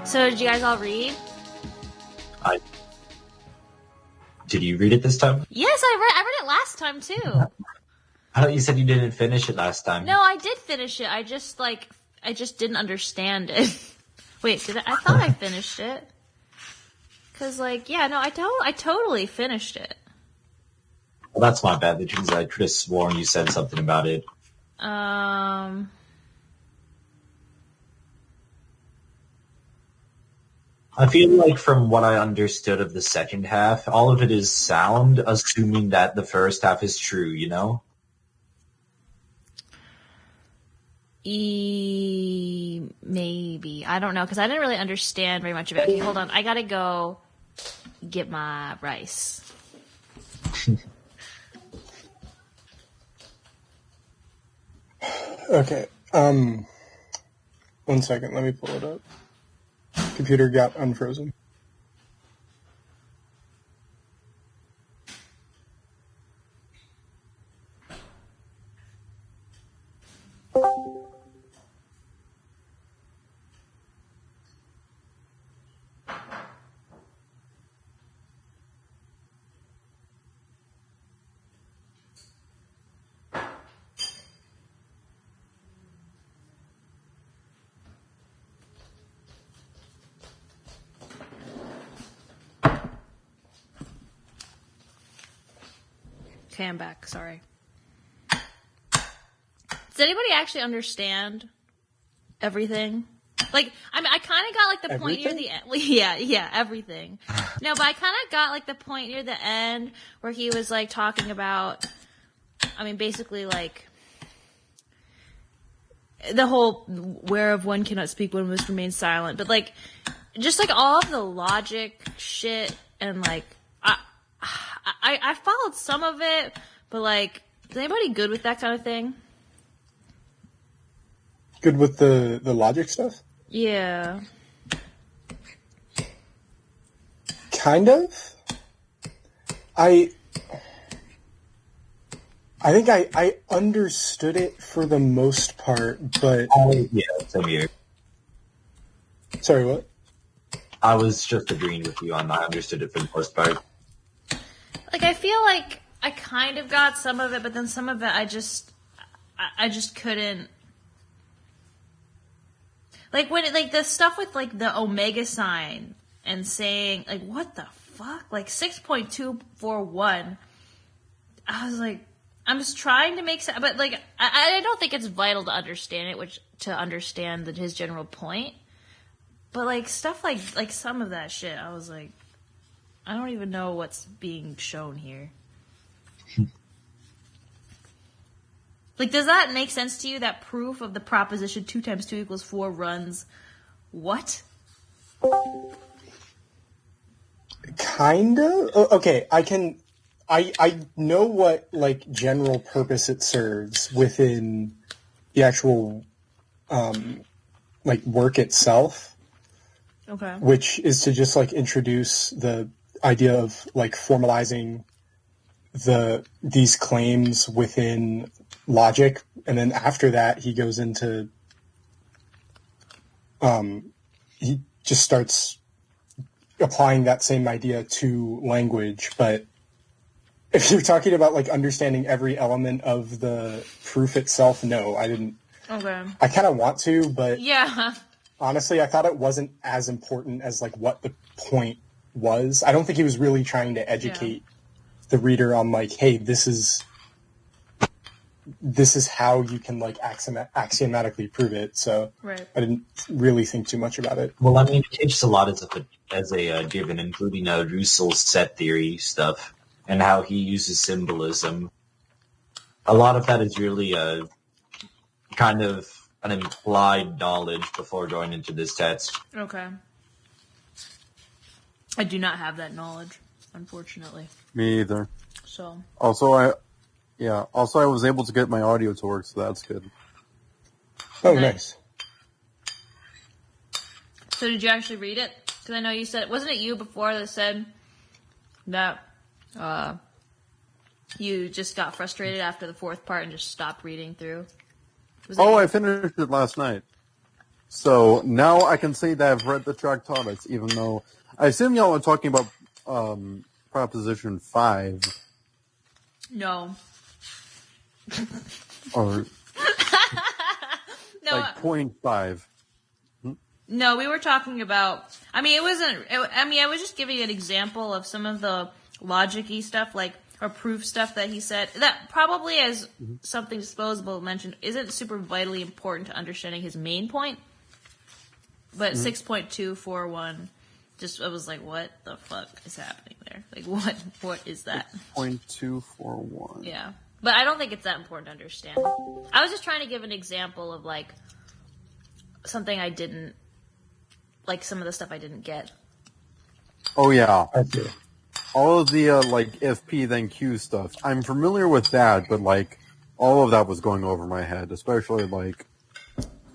So did you guys all read? Did you read it this time? Yes, I read it last time too. I thought you said you didn't finish it last time. No, I did finish it. I just didn't understand it. Wait, I thought I finished it. Cause I totally finished it. Well, that's my bad, because I could have sworn you said something about it. I feel like from what I understood of the second half, all of it is sound, assuming that the first half is true, you know? Maybe. I don't know, because I didn't really understand very much of it. Okay, hold on. I gotta go get my rice. Okay. 1 second. Let me pull it up. Computer got unfrozen. Okay, I'm back. Sorry. Does anybody actually understand everything? Like, I mean, I kind of got like the point near the end. Yeah, everything. No, but I kind of got like the point near the end where he was like talking about, I mean, basically like the whole whereof one cannot speak, one must remain silent. But like, just like all of the logic shit and like, I followed some of it, but like, is anybody good with that kind of thing? Good with the logic stuff? Yeah. Kind of. I think I understood it for the most part, but... Yeah, same here. Sorry, what? I was just agreeing with you on I understood it for the most part. Like, I feel like I kind of got some of it, but then some of it I just couldn't. Like, when like the stuff with like the omega sign and saying like, what the fuck? Like 6.241. I was like, I'm just trying to make sense, but like, I don't think it's vital to understand it, to understand his general point. But like stuff like some of that shit, I was like, I don't even know what's being shown here. Like, does that make sense to you, that proof of the proposition 2 times 2 equals 4 runs what? Kind of. Okay, I know what, like, general purpose it serves within the actual, like, work itself. Okay. Which is to just, like, introduce the idea of, like, formalizing these claims within logic, and then after that he goes into he just starts applying that same idea to language. But if you're talking about like understanding every element of the proof itself, no, I didn't. Okay. I kind of want to, but yeah, honestly I thought it wasn't as important as like what the point was. I don't think he was really trying to educate the reader on like, hey, this is how you can like axiomatically prove it. So right. I didn't really think too much about it. Well, I mean, it teaches a lot as a given, including Russell's set theory stuff and how he uses symbolism. A lot of that is really kind of an implied knowledge before going into this test. Okay. I do not have that knowledge, unfortunately. Me either. So. Also, I was able to get my audio to work, so that's good. Oh, nice. So did you actually read it? Because I know you said, wasn't it you before that said that you just got frustrated after the 4th part and just stopped reading through? I finished it last night. So now I can say that I've read the Tractatus, even though I assume y'all are talking about Proposition 5. No. Or No. like point 5. No, we were talking about. I mean, it wasn't. I mean, I was just giving an example of some of the logic-y stuff, like or proof stuff that he said. That probably, as something disposable mentioned, isn't super vitally important to understanding his main point. But 6.241, just I was like, what the fuck is happening there? Like, what is that? 6.241. Yeah, but I don't think it's that important to understand. I was just trying to give an example of like something I didn't. Like some of the stuff I didn't get. Oh yeah, I see. all of the like if P then Q stuff. I'm familiar with that, but like all of that was going over my head, especially like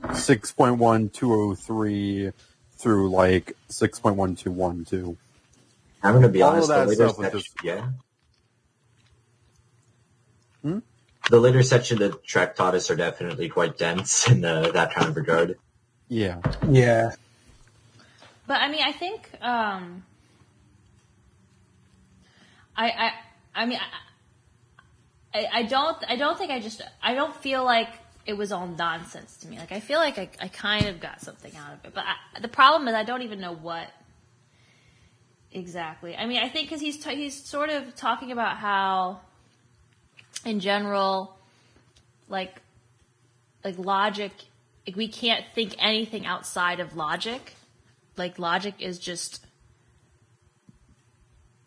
6.1203 through like 6.1212. I'm going to be All honest, of the that later stuff was section, just- yeah. Hmm? The later section of the Tractatus are definitely quite dense in that kind of regard. Yeah. Yeah. But I mean, I think I mean I don't think I don't feel like it was all nonsense to me. Like I feel like I kind of got something out of it. But the problem is I don't even know what exactly. I mean, I think because he's sort of talking about how in general like logic, like we can't think anything outside of logic. Like logic is just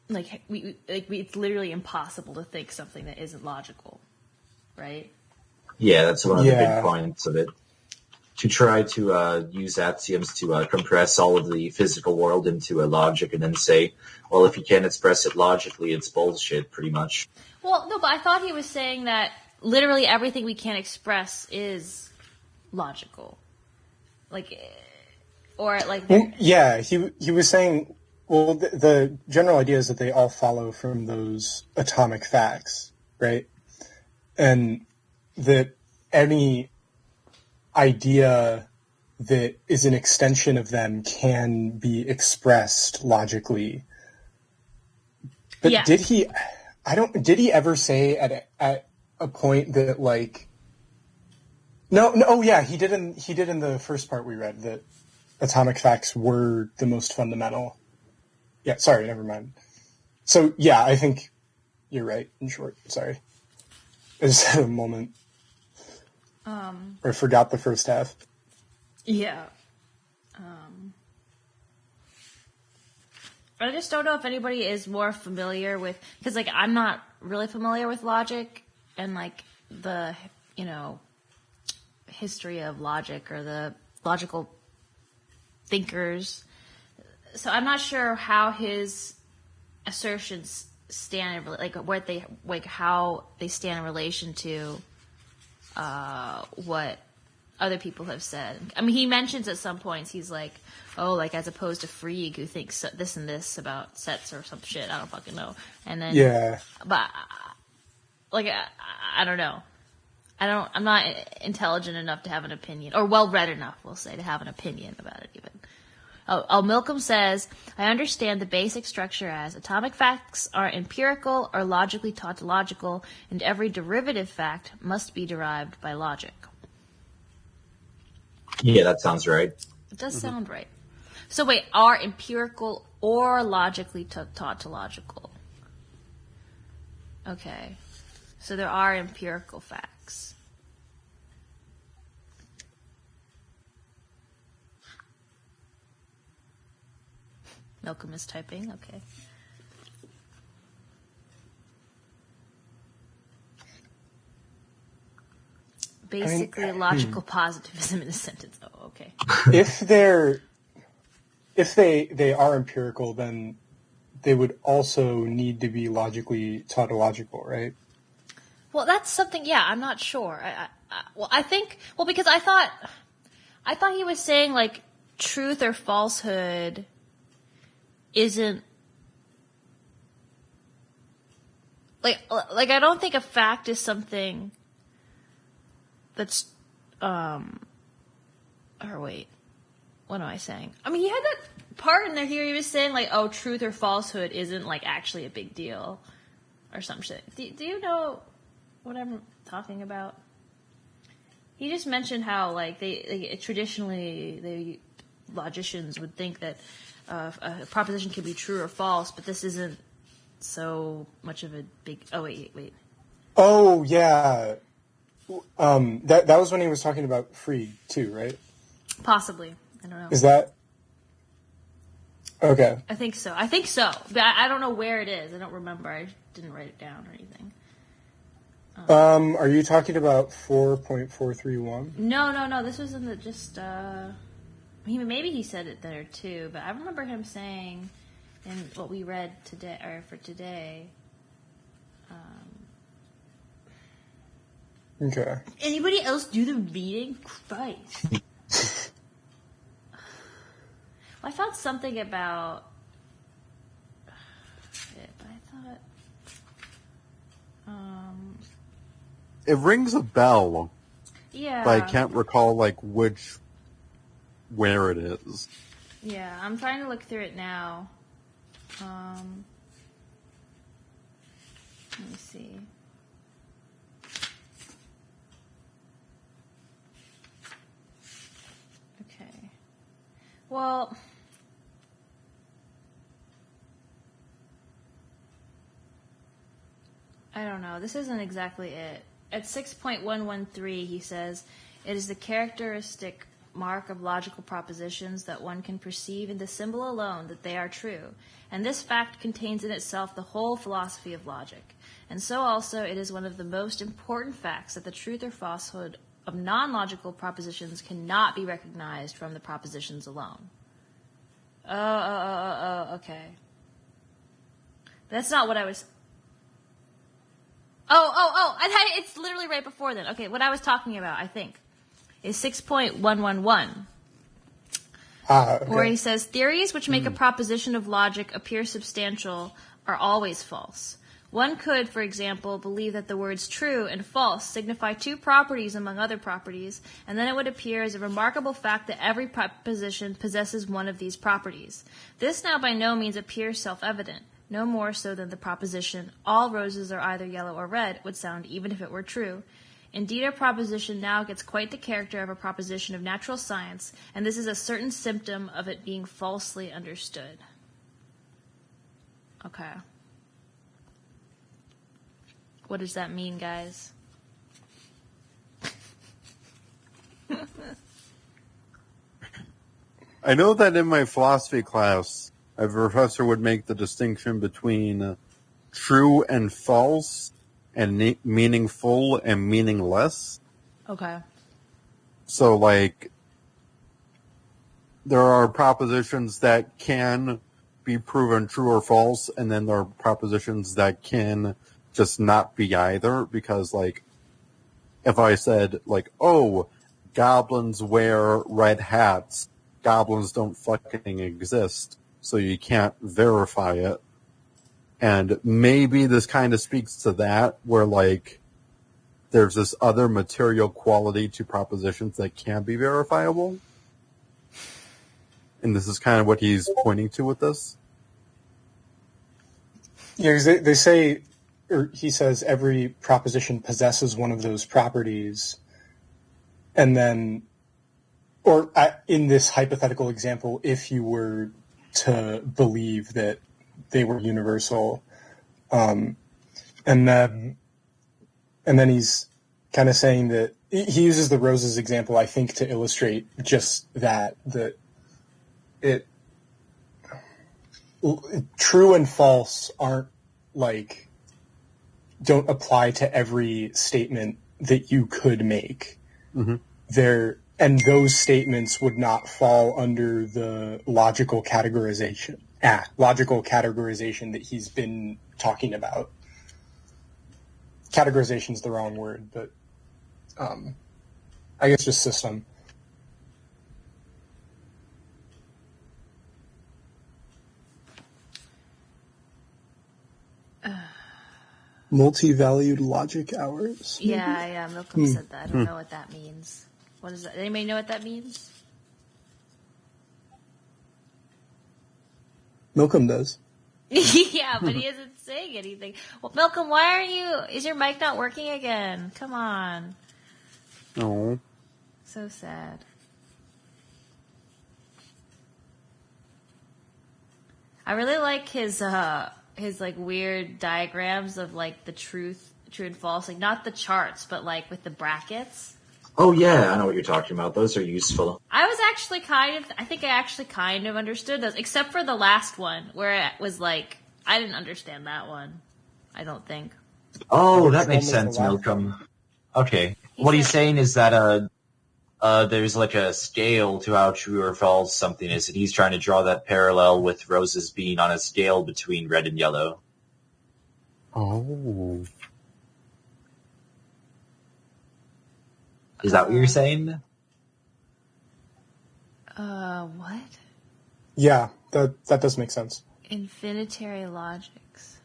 like it's literally impossible to think something that isn't logical, right? Yeah, that's one of the Yeah. big points of it. To try to use axioms to compress all of the physical world into a logic and then say, well, if you can't express it logically, it's bullshit, pretty much. Well, no, but I thought he was saying that literally everything we can't express is logical. Like, or like... Well, yeah, he was saying, well, the general idea is that they all follow from those atomic facts, right? And that any idea that is an extension of them can be expressed logically. But Yeah. did he ever say at a point that like no, oh yeah, he did in the first part we read that atomic facts were the most fundamental. Yeah, sorry, never mind. So yeah, I think you're right, in short. Sorry. I just had a moment. Or I forgot the first half. Yeah. I just don't know if anybody is more familiar with, because like I'm not really familiar with logic and like the, history of logic or the logical thinkers. So I'm not sure how his assertions stand, how they stand in relation to what other people have said. I mean, he mentions at some points, he's like, oh, like as opposed to Frege, who thinks this and this about sets or some shit. I don't fucking know. And then, Yeah. But like, I don't know. I'm not intelligent enough to have an opinion, or well read enough, we'll say, to have an opinion about it even. Oh, Milcom says, I understand the basic structure as atomic facts are empirical or logically tautological, and every derivative fact must be derived by logic. Yeah, that sounds right. It does sound right. So wait, are empirical or logically tautological? Okay. So there are empirical facts. Milcom is typing, okay. Basically, logical positivism in a sentence. Oh, okay. If they are empirical, then they would also need to be logically tautological, right? Well, that's something. Yeah, I'm not sure. Because I thought he was saying like truth or falsehood isn't like I don't think a fact is something that's or wait. what am I saying? I mean, he had that part in there here. He was saying like, "Oh, truth or falsehood isn't like actually a big deal," or some shit. Do you know what I'm talking about? He just mentioned how like traditionally logicians would think that a proposition can be true or false, but this isn't so much of a big. Oh wait. Oh yeah, that was when he was talking about Freed too, right? Possibly. I don't know. Is that okay? I think so. But I don't know where it is. I don't remember. I didn't write it down or anything. Are you talking about 4.431? No. This was in the just. Maybe he said it there too, but I remember him saying in what we read today or for today. Okay. Anybody else do the reading? Christ. I thought something about it, but I thought It rings a bell. yeah. But I can't recall like where it is. Yeah, I'm trying to look through it now. Let me see. Okay. Well, I don't know. This isn't exactly it. At 6.113, he says, it is the characteristic mark of logical propositions that one can perceive in the symbol alone that they are true, and this fact contains in itself the whole philosophy of logic. And so also it is one of the most important facts that the truth or falsehood of non-logical propositions cannot be recognized from the propositions alone. Okay. That's not what I was... It's literally right before then. Okay, what I was talking about, I think, is 6.111. Okay. Where he says, theories which make a proposition of logic appear substantial are always false. One could, for example, believe that the words true and false signify two properties among other properties, and then it would appear as a remarkable fact that every proposition possesses one of these properties. This now by no means appears self-evident, no more so than the proposition, all roses are either yellow or red, would sound even if it were true. Indeed, our proposition now gets quite the character of a proposition of natural science, and this is a certain symptom of it being falsely understood. Okay. What does that mean, guys? I know that in my philosophy class, a professor would make the distinction between true and false, and meaningful and meaningless. Okay. So, like, there are propositions that can be proven true or false, and then there are propositions that can just not be either, because, like, if I said, like, oh, goblins wear red hats, goblins don't fucking exist, so you can't verify it. And maybe this kind of speaks to that, where, like, there's this other material quality to propositions that can be verifiable. And this is kind of what he's pointing to with this. Yeah, 'cause they say, or he says, every proposition possesses one of those properties. And then, or in this hypothetical example, if you were to believe that they were universal, and then he's kind of saying that he uses the roses example, I think, to illustrate just that it true and false aren't like don't apply to every statement that you could make. Mm-hmm. And those statements would not fall under the logical categorization that he's been talking about. Categorization is the wrong word, but I guess just system. Multi-valued logic hours. Maybe? Yeah, Milcom said that. I don't know what that means. What is that? Anybody know what that means? Milcom does. Yeah, but he isn't saying anything. Well, Malcolm, why are you... Is your mic not working again? Come on. No. So sad. I really like his like weird diagrams of like the true and false, like not the charts, but like with the brackets. Oh yeah, I know what you're talking about. Those are useful. I think I actually kind of understood those, except for the last one where it was like, I didn't understand that one. I don't think. Oh, that makes sense, Milcom. Okay. What he's saying is that there's like a scale to how true or false something is, and he's trying to draw that parallel with roses being on a scale between red and yellow. Oh. Is that what you're saying? What? Yeah, that does make sense. Infinitary logics.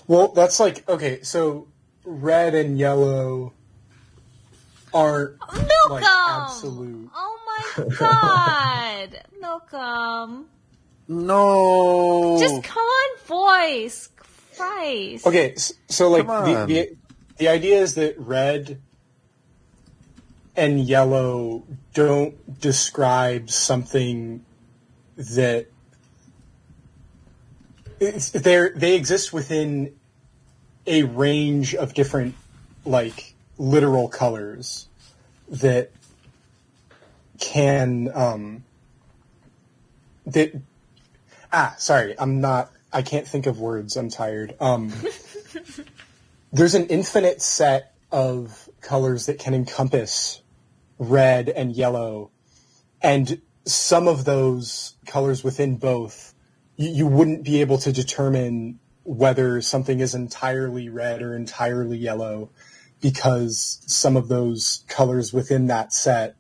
Well, that's like, okay, so red and yellow aren't like absolute. Oh my god! Milcom. No. Just come on, voice. Christ. Okay, so like Come the idea is that red and yellow don't describe something that they exist within a range of different like literal colors that can I can't think of words. I'm tired. There's an infinite set of colors that can encompass red and yellow, and some of those colors within both, you wouldn't be able to determine whether something is entirely red or entirely yellow, because some of those colors within that set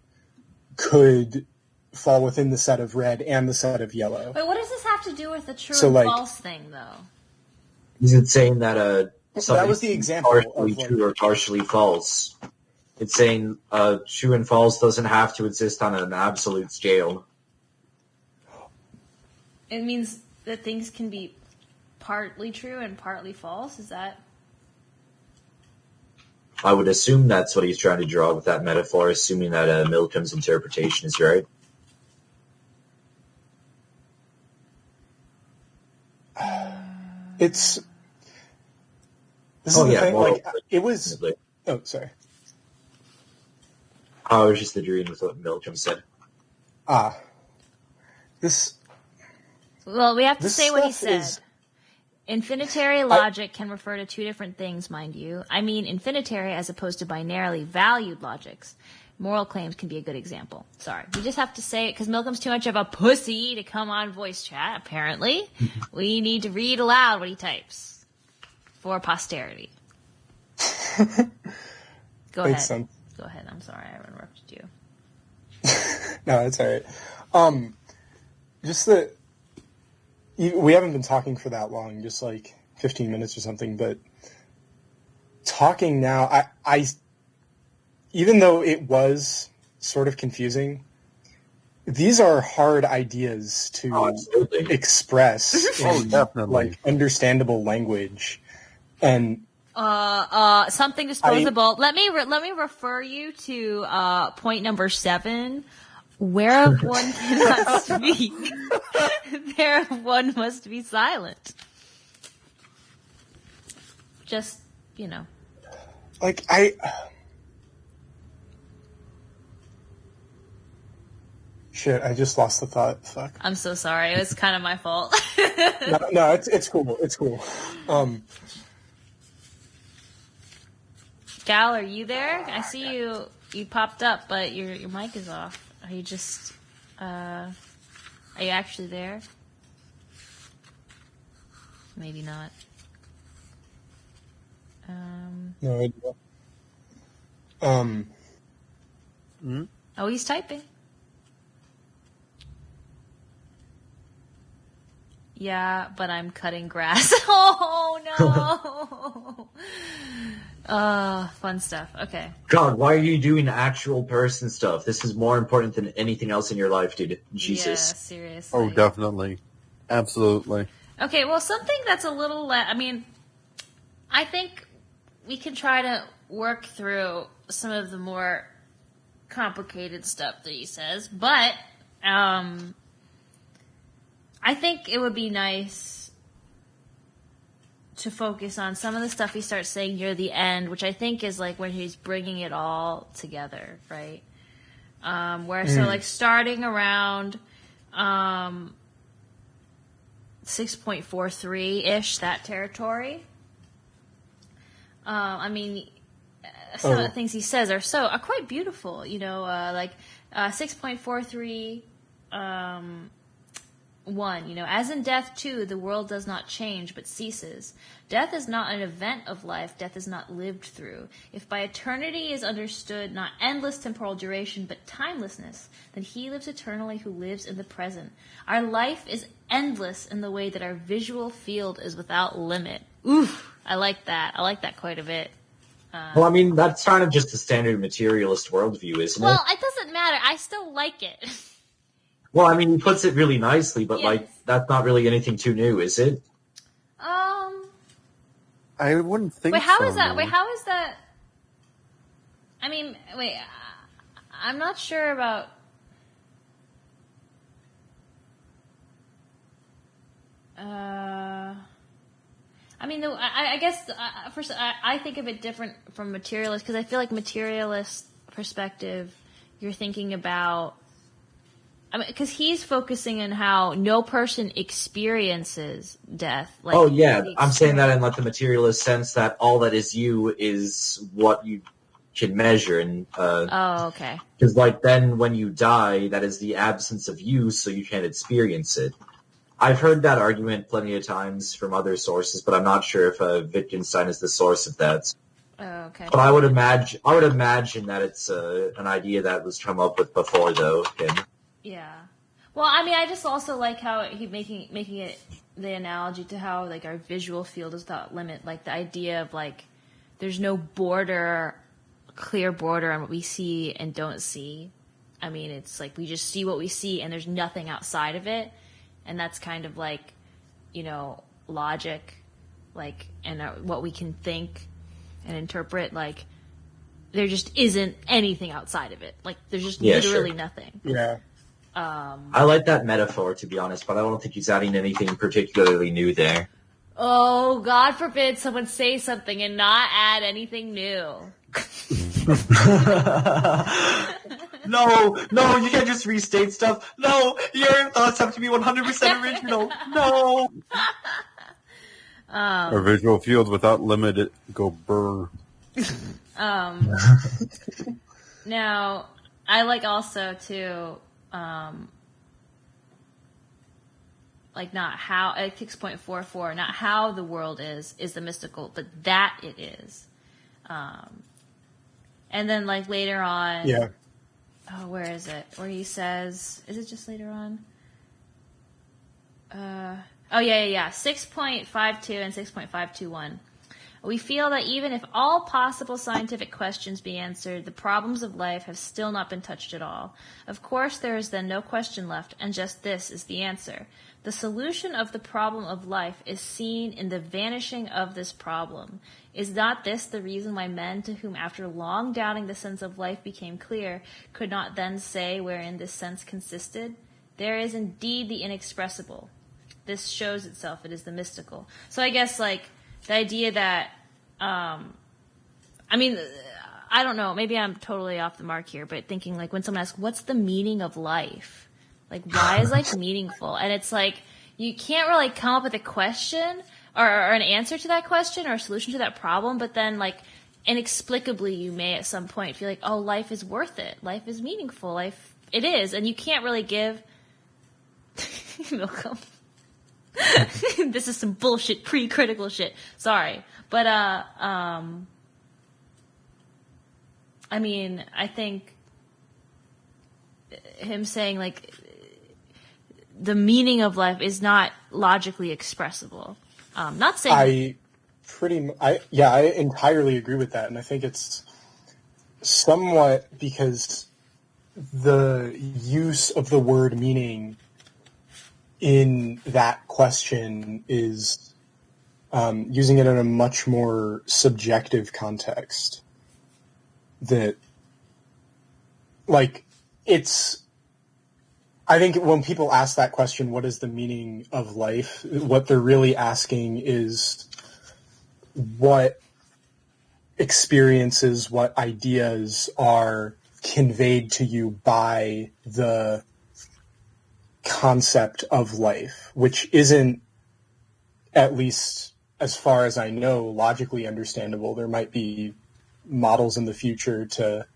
could fall within the set of red and the set of yellow. Wait, what does this have to do with the true So, and like, false thing, though? Is it saying that that was the example partially of, like, true or partially false? It's saying true and false doesn't have to exist on an absolute scale. It means that things can be partly true and partly false? Is that... I would assume that's what he's trying to draw with that metaphor, assuming that Milcom's interpretation is right. This is the thing. Well, like, it was. Oh, sorry. I was just agreeing with what Milcom said. This. Well, we have to This say what he stuff said. is- Infinitary logic can refer to two different things, mind you. I mean infinitary as opposed to binarily valued logics. Moral claims can be a good example. Sorry. We just have to say it because Milcom's too much of a pussy to come on voice chat, apparently. We need to read aloud what he types for posterity. Go ahead. Sense. Go ahead. I'm sorry I interrupted you. No, it's all right. Just that we haven't been talking for that long, just like 15 minutes or something. But talking now, I even though it was sort of confusing, these are hard ideas to express in definitely. like understandable language, and Something disposable. Let me refer you to point number 7. Whereof one cannot speak, thereof one must be silent. Just, like Shit, I just lost the thought. Fuck. I'm so sorry. It was kind of my fault. No, it's cool. It's cool. Gal, are you there? I see you. You popped up, but your mic is off. Are you just? Are you actually there? Maybe not. No idea. Oh, he's typing. Yeah, but I'm cutting grass. Oh, no. Fun stuff. Okay. God, why are you doing actual person stuff? This is more important than anything else in your life, dude. Jesus. Yeah, seriously. Oh, definitely. Absolutely. Okay, well, something that's a little I mean, I think we can try to work through some of the more complicated stuff that he says, but I think it would be nice to focus on some of the stuff he starts saying near the end, which I think is like when he's bringing it all together, right? So like starting around 6.43-ish, that territory. I mean, some of the things he says are quite beautiful, you know, like 6.43 1, you know, as in death too, the world does not change but ceases. Death is not an event of life, death is not lived through. If by eternity is understood not endless temporal duration but timelessness, then he lives eternally who lives in the present. Our life is endless in the way that our visual field is without limit. Oof, I like that. I like that quite a bit. Well, I mean, that's kind of just the standard materialist worldview, isn't it? Well, it doesn't matter. I still like it. Well, I mean, he puts it really nicely, but, Yes. like, that's not really anything too new, is it? I wouldn't think Wait, how so, is that? no. Wait, how is that? I mean, wait, I'm not sure about. I mean, I guess first I think of it different from materialist because I feel like materialist perspective, you're thinking about. I mean, because he's focusing on how no person experiences death. Like, Oh, yeah, I'm saying that in, like, the materialist sense that all that is you is what you can measure. And oh, okay. because, like, then when you die, that is the absence of you, so you can't experience it. I've heard that argument plenty of times from other sources, but I'm not sure if Wittgenstein is the source of that. Oh, okay. But I would imagine that it's an idea that was come up with before, though. Him. Yeah. Well, I mean, I just also like how he making it the analogy to how like our visual field is without limit, like the idea of like there's no clear border on what we see and don't see. I mean, it's like we just see what we see and there's nothing outside of it, and that's kind of like, you know, logic, like, and what we can think and interpret. Like there just isn't anything outside of it. Like there's just literally nothing. Yeah. I like that metaphor, to be honest, but I don't think he's adding anything particularly new there. Oh, God forbid someone say something and not add anything new. No, you can't just restate stuff. No, your thoughts have to be 100% original. No. Our visual field without limit, go burr. Now, I like also to, like not how, 6.44, not how the world is the mystical, but that it is. And then like later on, Yeah. oh, where is it? Where he says, is it just later on? Oh yeah. 6.52 and 6.521. We feel that even if all possible scientific questions be answered, the problems of life have still not been touched at all. Of course, there is then no question left, and just this is the answer. The solution of the problem of life is seen in the vanishing of this problem. Is not this the reason why men, to whom after long doubting the sense of life became clear, could not then say wherein this sense consisted? There is indeed the inexpressible. This shows itself, it is the mystical. So I guess, like, the idea that, I mean, I don't know, maybe I'm totally off the mark here, but thinking, like, when someone asks, what's the meaning of life? Like, why is life meaningful? And it's like, you can't really come up with a question or an answer to that question or a solution to that problem, but then, like, inexplicably you may at some point feel like, oh, life is worth it. Life is meaningful. It is. And you can't really give... Milcom. This is some bullshit, pre-critical shit. Sorry. But, I mean, I think him saying, like, the meaning of life is not logically expressible. Not saying... I entirely agree with that, and I think it's somewhat because the use of the word meaning in that question is using it in a much more subjective context. That, like, I think when people ask that question, what is the meaning of life, what they're really asking is what experiences, what ideas are conveyed to you by the concept of life, which isn't, at least as far as I know, logically understandable. There might be models in the future to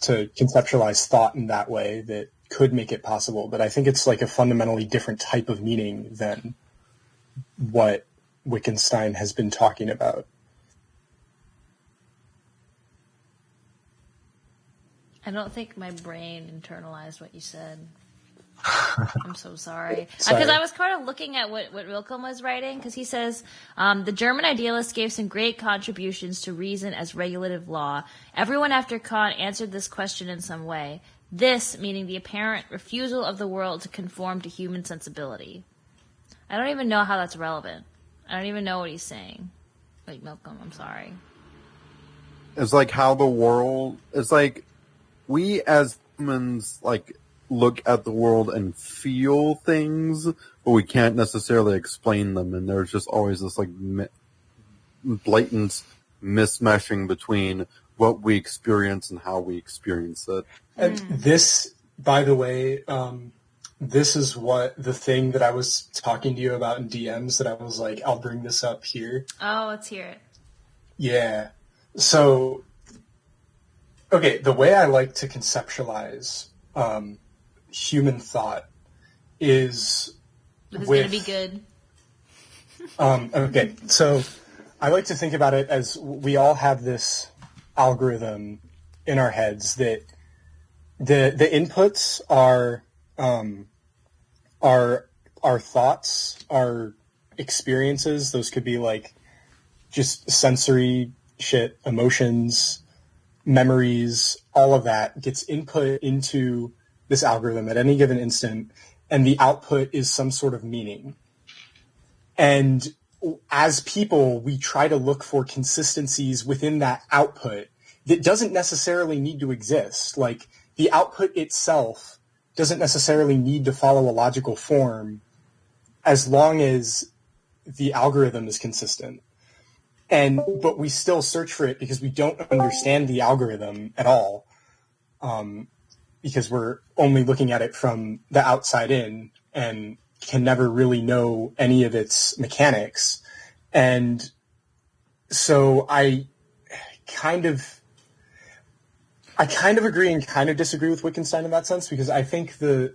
conceptualize thought in that way that could make it possible, but I think it's like a fundamentally different type of meaning than what Wittgenstein has been talking about. I don't think my brain internalized what you said. I'm so sorry. Because I was kind of looking at what Wilhelm was writing, because he says, the German idealist gave some great contributions to reason as regulative law. Everyone after Kant answered this question in some way. This, meaning the apparent refusal of the world to conform to human sensibility. I don't even know how that's relevant. I don't even know what he's saying. Like, Malcolm, I'm sorry. It's like how the world... It's like we as humans, like, look at the world and feel things, but we can't necessarily explain them, and there's just always this like blatant mismeshing between what we experience and how we experience it. And this, by the way, this is the thing that I was talking to you about in DMs that I was like, I'll bring this up here. Oh, let's hear it. Yeah. So, okay, the way I like to conceptualize human thought is Who's going to be good? Okay, so I like to think about it as we all have this algorithm in our heads that the inputs are our thoughts, our experiences. Those could be like just sensory shit, emotions, memories, all of that gets input into this algorithm at any given instant, and the output is some sort of meaning. And as people, we try to look for consistencies within that output that doesn't necessarily need to exist. Like, the output itself doesn't necessarily need to follow a logical form as long as the algorithm is consistent. But we still search for it because we don't understand the algorithm at all. Because we're only looking at it from the outside in and can never really know any of its mechanics. And so I kind of agree and kind of disagree with Wittgenstein in that sense, because I think the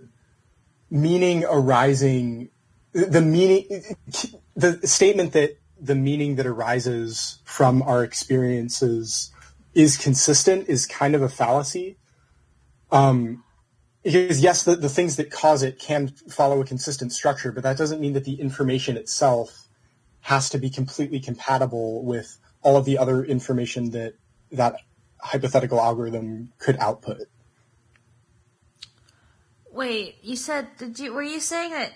meaning arising, the statement that the meaning that arises from our experiences is consistent is kind of a fallacy. Because yes, the things that cause it can follow a consistent structure, but that doesn't mean that the information itself has to be completely compatible with all of the other information that hypothetical algorithm could output. Wait, you said, were you saying that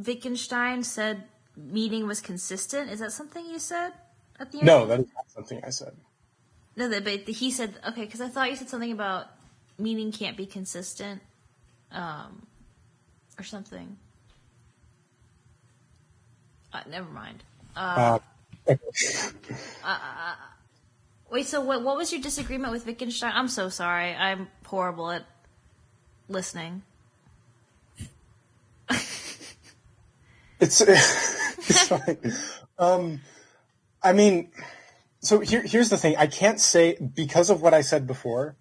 Wittgenstein said meaning was consistent? Is that something you said at the end? No, that is not something I said. No, but he said, okay, because I thought you said something about meaning can't be consistent, or something. Never mind. Wait, so what was your disagreement with Wittgenstein? I'm so sorry. I'm horrible at listening. It's fine. I mean, so here's the thing. I can't say, because of what I said before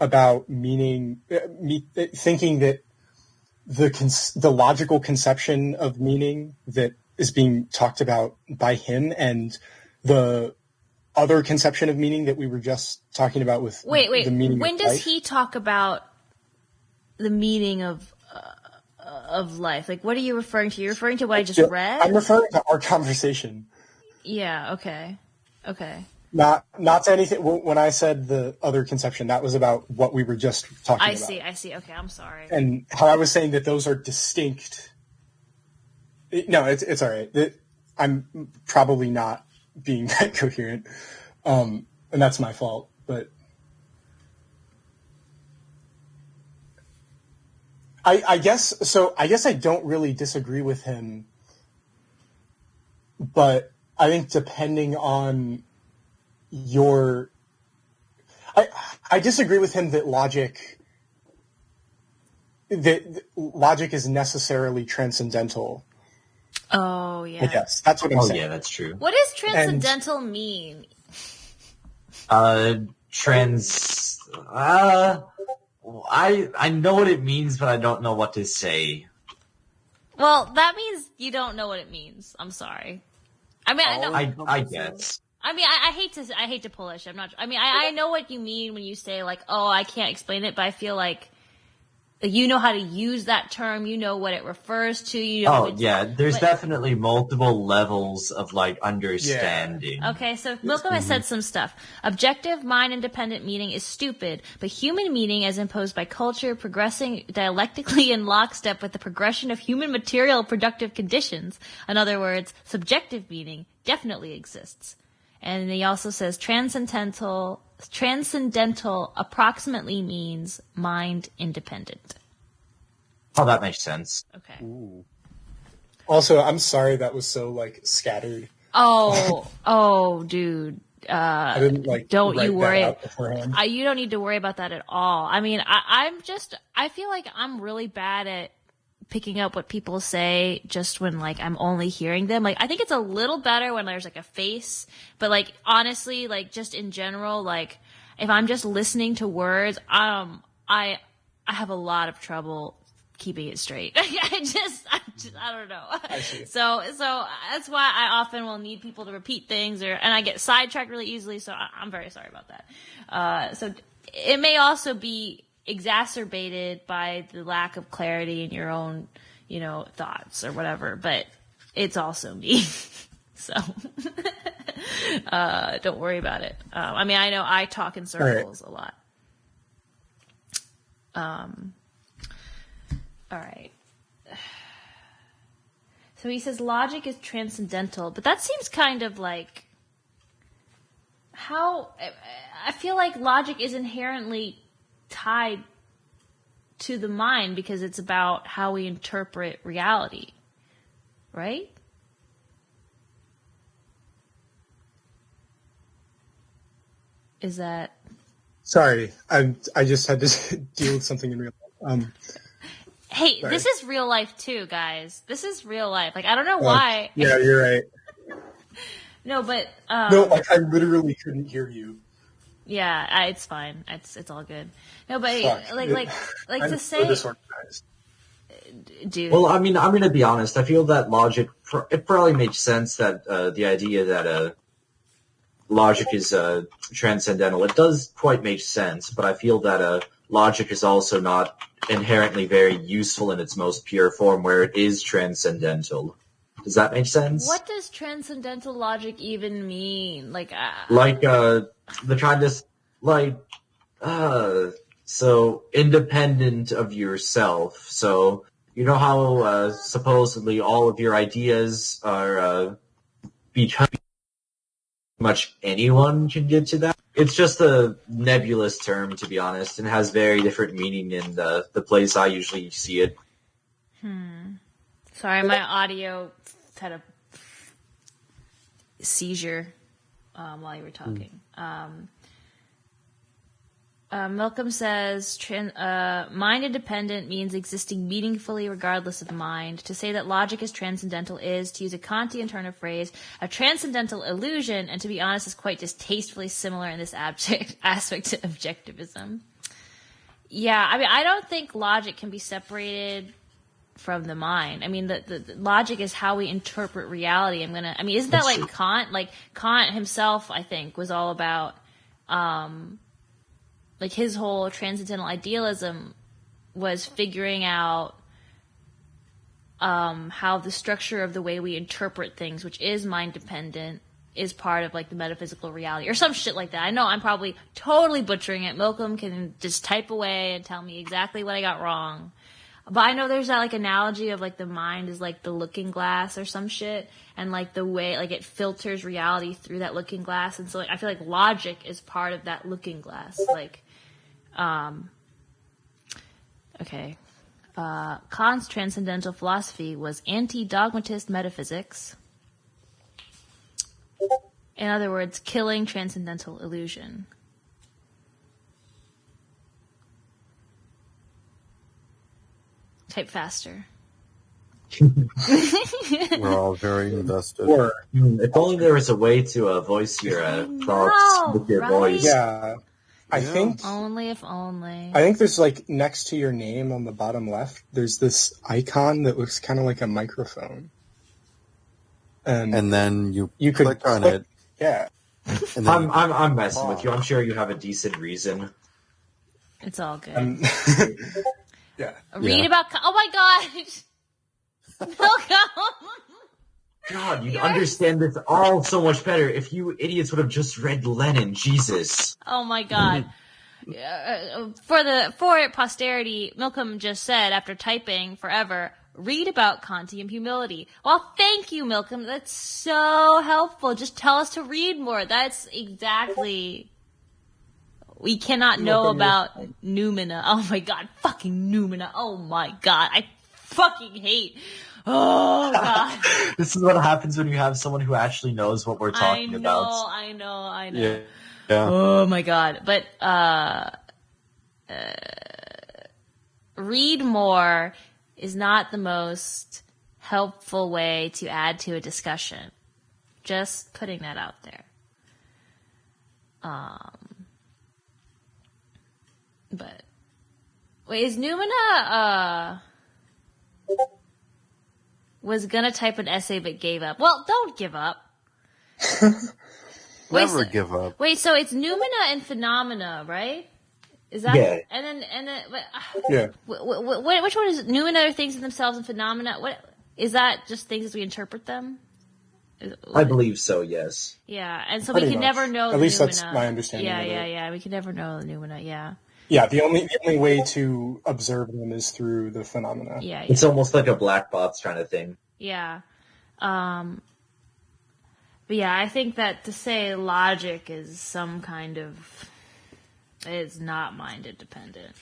about meaning, thinking that the logical conception of meaning that is being talked about by him and the other conception of meaning that we were just talking about with the meaning when of does life. he talk about the meaning of of life? Like, what are you referring to? You're referring to what I just read? I'm referring to our conversation. Yeah, okay. Not to anything. When I said the other conception, that was about what we were just talking about. I see. Okay, I'm sorry. And how I was saying that those are distinct. No, it's all right. I'm probably not being that coherent, and that's my fault. But I guess so. I guess I don't really disagree with him, but I think depending on I disagree with him that logic is necessarily transcendental. Oh, yeah. Yes, that's what I'm saying. Oh, yeah, that's true. What does transcendental mean? I know what it means, but I don't know what to say. Well, that means you don't know what it means. I'm sorry. I mean, I know. I guess. I mean, I hate to push. I know what you mean when you say like, oh, I can't explain it, but I feel like you know how to use that term. You know what it refers to. You know there's definitely multiple levels of like understanding. Yeah. Okay, so Milcom has said some stuff. Objective, mind-independent meaning is stupid, but human meaning, as imposed by culture, progressing dialectically in lockstep with the progression of human material productive conditions. In other words, subjective meaning definitely exists. And he also says transcendental approximately means mind independent. Oh, that makes sense. Okay. Ooh. Also, I'm sorry that was so like scattered. Oh, dude. I didn't don't write you worry. That out beforehand. You don't need to worry about that at all. I mean, I feel like I'm really bad at picking up what people say just when like I'm only hearing them. Like I think it's a little better when there's like a face, but like honestly, like just in general, like if I'm just listening to words, I have a lot of trouble keeping it straight. I don't know. I see. So that's why I often will need people to repeat things and I get sidetracked really easily. So I'm very sorry about that. So it may also be exacerbated by the lack of clarity in your own, thoughts or whatever, but it's also me. So, don't worry about it. I mean, I know I talk in circles a lot. All right. So he says logic is transcendental, but that seems kind of like I feel like logic is inherently tied to the mind because it's about how we interpret reality, right? Is that... Sorry, I just had to deal with something in real life. Hey, sorry. This is real life too, guys. This is real life. Like, I don't know why. Yeah, you're right. No, but... no, like, I literally couldn't hear you. Yeah, it's fine. It's all good. No, but Fuck. like to say... So disorganized. Dude. Well, I mean, I'm going to be honest. I feel that logic, it probably makes sense that the idea that logic is transcendental, it does quite make sense, but I feel that logic is also not inherently very useful in its most pure form where it is transcendental. Does that make sense? What does transcendental logic even mean? The kind of, so independent of yourself. So, you know how supposedly all of your ideas are become much anyone can get to that? It's just a nebulous term, to be honest, and has very different meaning in the place I usually see it. Sorry, my audio had a seizure while you were talking. Malcolm says, mind independent means existing meaningfully regardless of mind. To say that logic is transcendental is, to use a Kantian turn of phrase, a transcendental illusion, and to be honest, is quite distastefully similar in this aspect to objectivism. Yeah, I mean, I don't think logic can be separated from the mind. I mean, the logic is how we interpret reality. Isn't that like Kant? Like, Kant himself, I think, was all about... like his whole transcendental idealism was figuring out how the structure of the way we interpret things, which is mind dependent, is part of like the metaphysical reality or some shit like that. I know I'm probably totally butchering it. Malcolm can just type away and tell me exactly what I got wrong. But I know there's that like analogy of like the mind is like the looking glass or some shit, and like the way like it filters reality through that looking glass. And so like I feel like logic is part of that looking glass. Like, okay. Kant's transcendental philosophy was anti-dogmatist metaphysics. In other words, killing transcendental illusion. Type faster. We're all very invested. Or If only there was a way to voice your thoughts with your right? voice. yeah, I Yeah. think Only if only. I think there's like next to your name on the bottom left, there's this icon that looks kind of like a microphone, And then you could click on click- it. yeah. And then I'm messing with you. I'm sure you have a decent reason. It's all good. Yeah. Read Yeah. about. Oh my god! Malcolm! God, you'd You're- understand this all so much better if you idiots would have just read Lenin. Jesus. Oh my god. For posterity, Malcolm just said, after typing forever, read about Kantian humility. Well, thank you, Malcolm. That's so helpful. Just tell us to read more. That's exactly... We cannot know Malcolm, about noumena. Oh my god, fucking noumena. Oh my god, I fucking hate... Oh god. This is what happens when you have someone who actually knows what we're talking about. I know. yeah. Yeah. Oh my god. But read more is not the most helpful way to add to a discussion. Just putting that out there. But wait, is Noumena was gonna type an essay but gave up? Well, don't give up. Never so- give up. Wait, so it's noumena and phenomena, right? Is that Yeah. And then Yeah. which one is noumena are things in themselves and phenomena? What is that? Just things as we interpret them? I believe so, yes. Yeah, and so Pretty we can much. never know. At the least that's noumena. my understanding Yeah, of it. yeah. We can never know the noumena. Yeah, Yeah, the only way to observe them is through the phenomena. yeah. It's almost like a black box kind of thing. Yeah. But yeah, I think that to say logic is some kind of, it's not mind independent.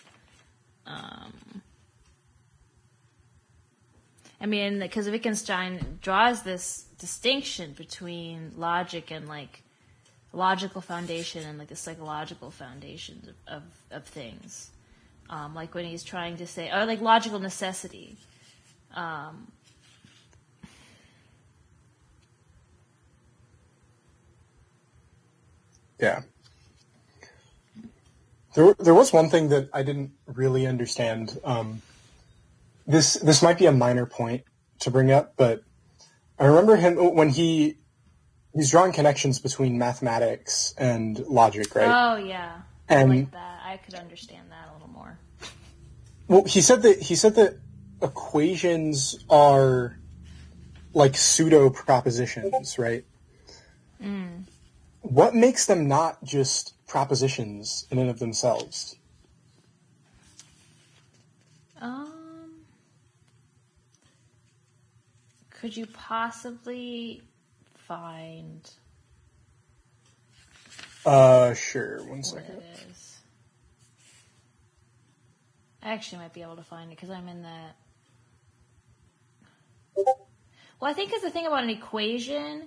I mean, because Wittgenstein draws this distinction between logic and like logical foundation and like the psychological foundations of things. Like when he's trying to say, or like logical necessity. Yeah. There was one thing that I didn't really understand. This might be a minor point to bring up, but I remember him when he's drawing connections between mathematics and logic, right? Oh yeah, I And- like that. I could understand that a little more. Well, he said that equations are like pseudo propositions, right? What makes them not just propositions in and of themselves? Could you possibly find Sure. One what second. it is? I actually might be able to find it because I'm in that. Well, I think the thing about an equation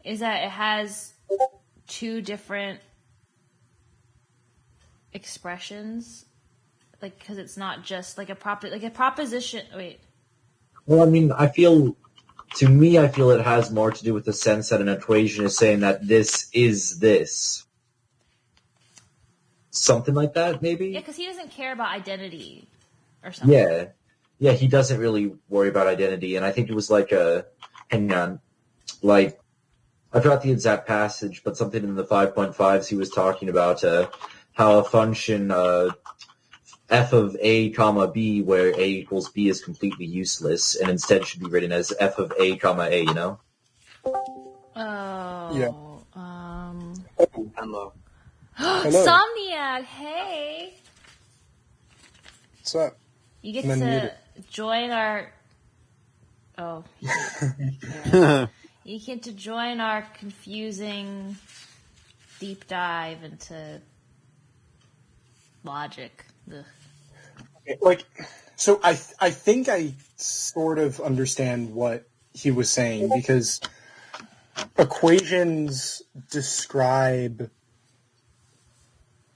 is that it has two different expressions, like because it's not just like a proposition. Wait, Well, I mean, to me, I feel it has more to do with the sense that an equation is saying that this is this. Something like that, maybe? yeah, because he doesn't care about identity or something. Yeah. Yeah, he doesn't really worry about identity, and I think it was like hang on, like, I forgot the exact passage, but something in the 5.5s he was talking about how a function f of a comma b, where a equals b is completely useless, and instead should be written as f of a comma a, you know? Oh. Yeah. Hello. Hello. Somniac, hey! What's up? You get I'm unmuted. to join our... Oh. You get to join our confusing deep dive into logic. Ugh. Like, so I think I sort of understand what he was saying, because equations describe,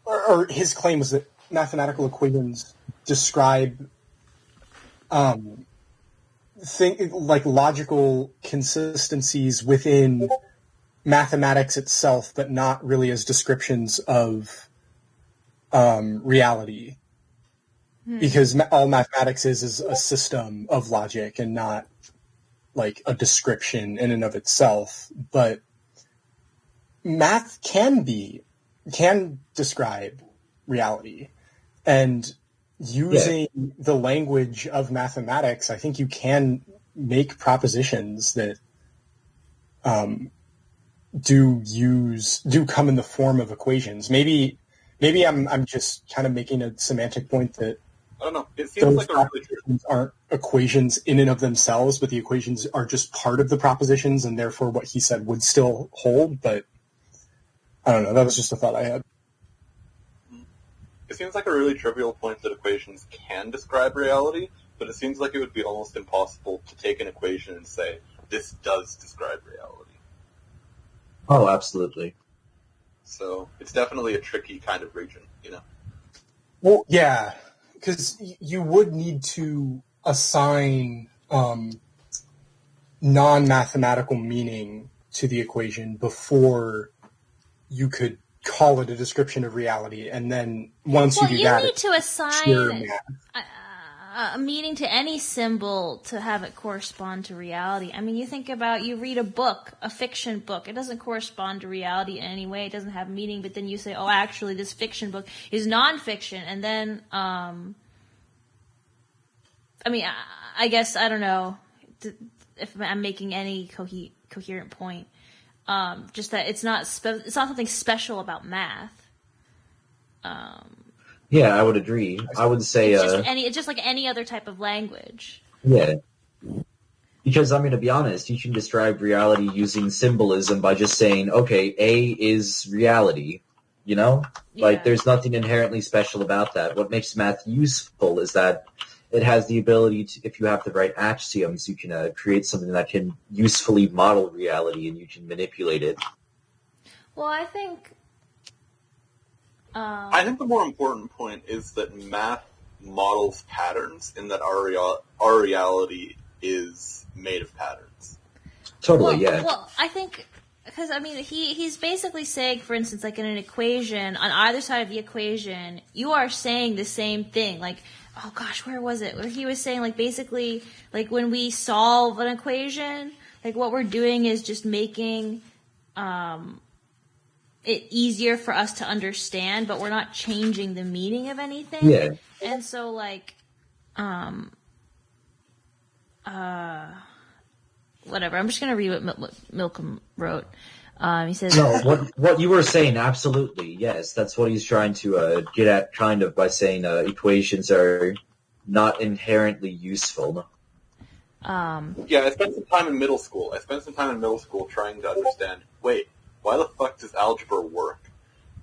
or his claim was that mathematical equations describe like logical consistencies within mathematics itself, but not really as descriptions of reality. Because all mathematics is a system of logic and not like a description in and of itself. But math can describe reality. And using the language of mathematics, I think you can make propositions that do come in the form of equations. Maybe I'm just kind of making a semantic point that I don't know. It seems like a really propositions aren't equations in and of themselves, but the equations are just part of the propositions, and therefore what he said would still hold. But I don't know. That was just a thought I had. It seems like a really trivial point that equations can describe reality, but it seems like it would be almost impossible to take an equation and say, this does describe reality. Oh, absolutely. So it's definitely a tricky kind of region, you know? Well, yeah, because you would need to assign non-mathematical meaning to the equation before you could call it a description of reality, and then once you do that, you need to assign pure math. a meaning to any symbol to have it correspond to reality. I mean, you think about, you read a book, a fiction book. It doesn't correspond to reality in any way. It doesn't have meaning, but then you say, oh, actually, this fiction book is nonfiction. And then, I mean, I guess, I don't know if I'm making any coherent point. Just that it's not something special about math. Yeah, I would agree. I would say it's just like any other type of language. yeah. Because, I mean, to be honest, you can describe reality using symbolism by just saying, okay, A is reality, you know? Like, there's nothing inherently special about that. What makes math useful is that it has the ability to, if you have the right axioms, you can create something that can usefully model reality, and you can manipulate it. Well, I think the more important point is that math models patterns, and that our reality is made of patterns. Totally, yeah. Well, I think, because, I mean, he's basically saying, for instance, like in an equation, on either side of the equation, you are saying the same thing. Like, oh gosh, where was it? Where he was saying, like, basically, like, when we solve an equation, like, what we're doing is just making it easier for us to understand, but we're not changing the meaning of anything. Yeah. And so, like, whatever. I'm just going to read what Milcom wrote. He says, no, what you were saying, absolutely, yes. That's what he's trying to get at, kind of, by saying equations are not inherently useful. Yeah, I spent some time in middle school. Trying to understand, wait, why the fuck does algebra work?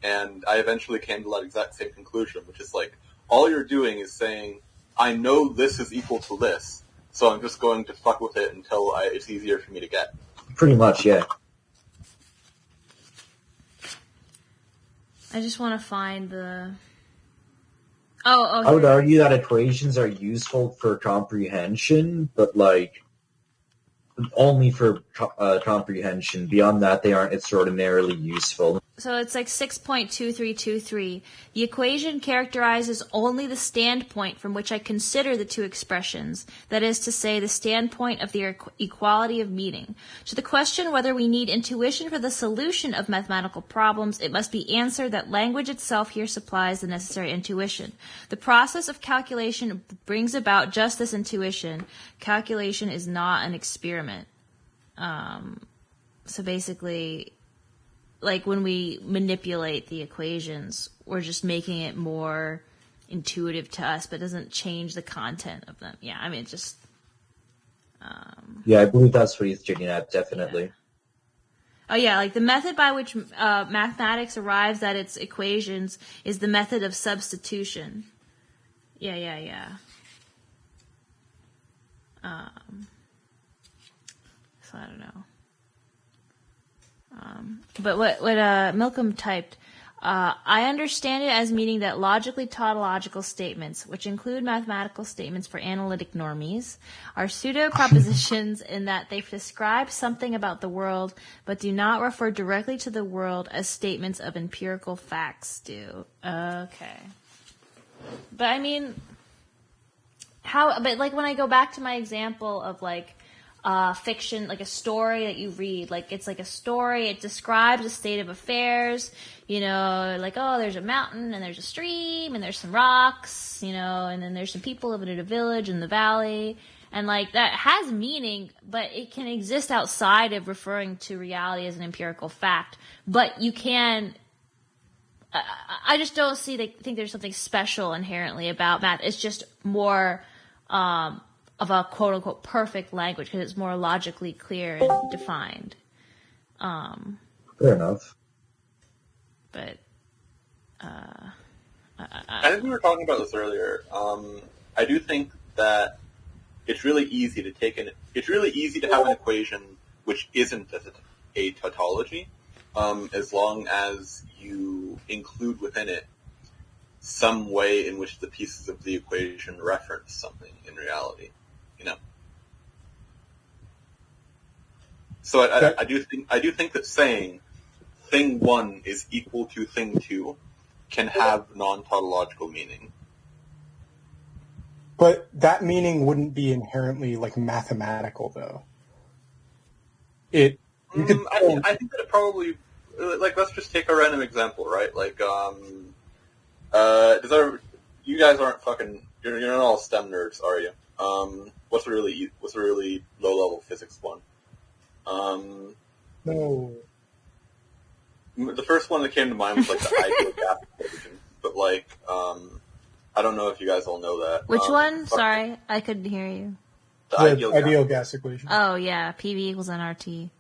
And I eventually came to that exact same conclusion, which is like, all you're doing is saying, I know this is equal to this, so I'm just going to fuck with it until it's easier for me to get. Pretty much, yeah. I just want to find the... I would argue that equations are useful for comprehension, but, like, only for comprehension. Beyond that, they aren't extraordinarily useful. So it's like 6.2323. The equation characterizes only the standpoint from which I consider the two expressions, that is to say, the standpoint of their equality of meaning. To the question whether we need intuition for the solution of mathematical problems, it must be answered that language itself here supplies the necessary intuition. The process of calculation brings about just this intuition. Calculation is not an experiment. So basically, like when we manipulate the equations, we're just making it more intuitive to us, but it doesn't change the content of them. Yeah, I mean, it just... Yeah, I believe that's what he's getting at, definitely. Yeah. Oh yeah, like the method by which mathematics arrives at its equations is the method of substitution. Yeah. So I don't know. But what Milcom typed, I understand it as meaning that logically tautological statements, which include mathematical statements for analytic normies, are pseudo-propositions in that they describe something about the world, but do not refer directly to the world as statements of empirical facts do. Okay. But I mean, but like when I go back to my example of like, fiction, like a story that you read, like it's like a story, it describes a state of affairs, you know, like, oh, there's a mountain and there's a stream and there's some rocks, you know, and then there's some people living in a village in the valley, and like that has meaning, but it can exist outside of referring to reality as an empirical fact. But you can, I just don't think there's something special inherently about math. It's just more, of a quote-unquote perfect language because it's more logically clear and defined. Fair enough. But I think we were talking about this earlier. I do think that it's really easy to have an equation which isn't a tautology, as long as you include within it some way in which the pieces of the equation reference something in reality. You know. So I do think that saying thing 1 is equal to thing 2 can have non-tautological meaning. But that meaning wouldn't be inherently like mathematical, though. I think that it probably, like, let's just take a random example, right? Like, you guys aren't fucking, you're not all STEM nerds, are you? What's a really low-level physics one? No. The first one that came to mind was like the ideal gas equation, but like, I don't know if you guys all know that. which one? Sorry, I couldn't hear you. The ideal gas equation. Oh yeah, PV equals nRT.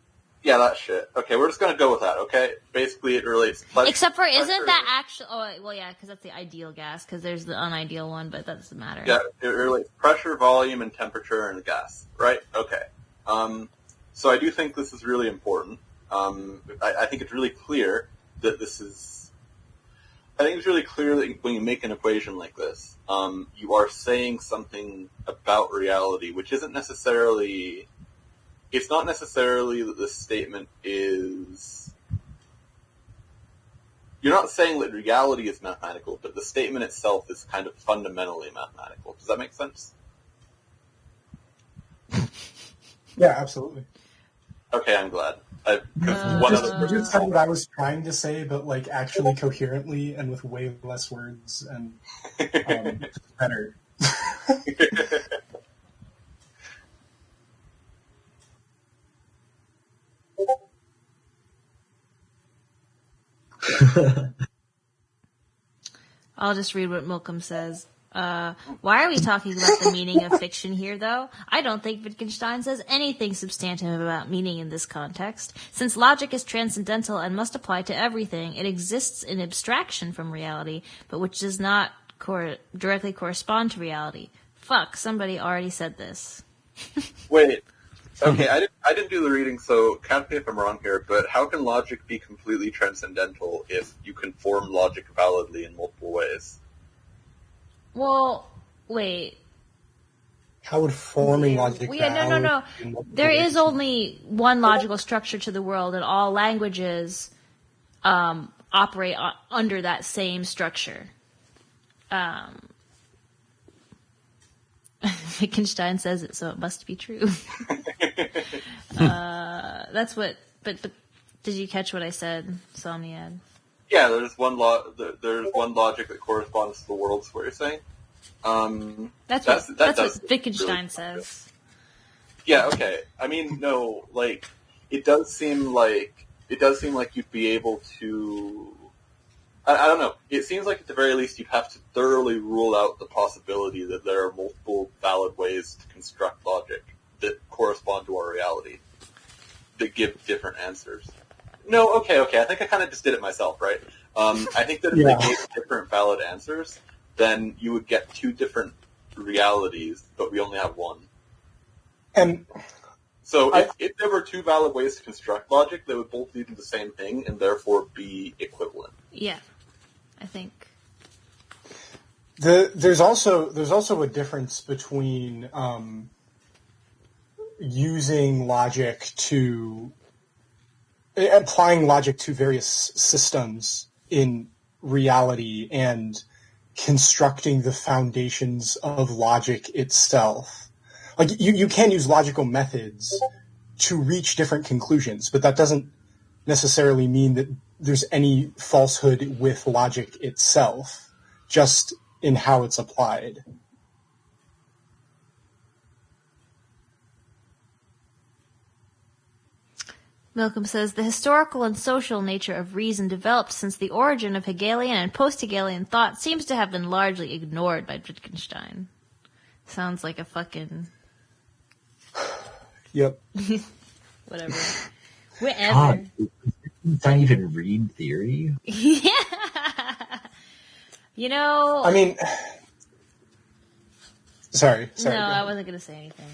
Yeah, that shit. Okay, we're just gonna go with that. Okay, basically it relates. Except for, isn't that actually? Oh, well, yeah, because that's the ideal gas. Because there's the unideal one, but that doesn't matter. Yeah, it relates pressure, volume, and temperature in the gas. Right? Okay. So I do think this is really important. I think it's really clear that this is. I think it's really clear that when you make an equation like this, you are saying something about reality, which isn't necessarily. It's not necessarily that the statement is... You're not saying that reality is mathematical, but the statement itself is kind of fundamentally mathematical. Does that make sense? Yeah, absolutely. Okay, I'm glad. Just said what I was trying to say, but like actually coherently and with way less words and better. I'll just read what Milcom says. Why are we talking about the meaning of fiction here, though? I don't think Wittgenstein says anything substantive about meaning in this context. Since logic is transcendental and must apply to everything, it exists in abstraction from reality, but which does not directly correspond to reality. Fuck, somebody already said this. Wait. Okay, I didn't do the reading, so correct me if I'm wrong here, but how can logic be completely transcendental if you can form logic validly in multiple ways? Well, wait. How would forming logic? Well, yeah, no. There is only one logical structure to the world, and all languages operate under that same structure. Wittgenstein says it, so it must be true. That's what. But did you catch what I said, Somniad? Yeah, there's one logic that corresponds to the world. Is what you're saying? That's what Wittgenstein really says. Yeah. Okay. I mean, no. Like, it does seem like you'd be able to. I don't know. It seems like at the very least you'd have to thoroughly rule out the possibility that there are multiple valid ways to construct logic that correspond to our reality, that give different answers. No, okay. I think I kind of just did it myself, right? I think that if they gave different valid answers, then you would get two different realities, but we only have one. And so if there were two valid ways to construct logic, they would both lead to the same thing and therefore be equivalent. Yeah. I think there's also a difference between using logic to applying logic to various systems in reality and constructing the foundations of logic itself. Like you can use logical methods to reach different conclusions, but that doesn't necessarily mean that there's any falsehood with logic itself, just in how it's applied. Malcolm says, the historical and social nature of reason developed since the origin of Hegelian and post-Hegelian thought seems to have been largely ignored by Wittgenstein. Sounds like a fucking... Yep. Whatever. Whatever. God, don't even read theory. Yeah. You know... I mean... Sorry. No, I wasn't going to say anything.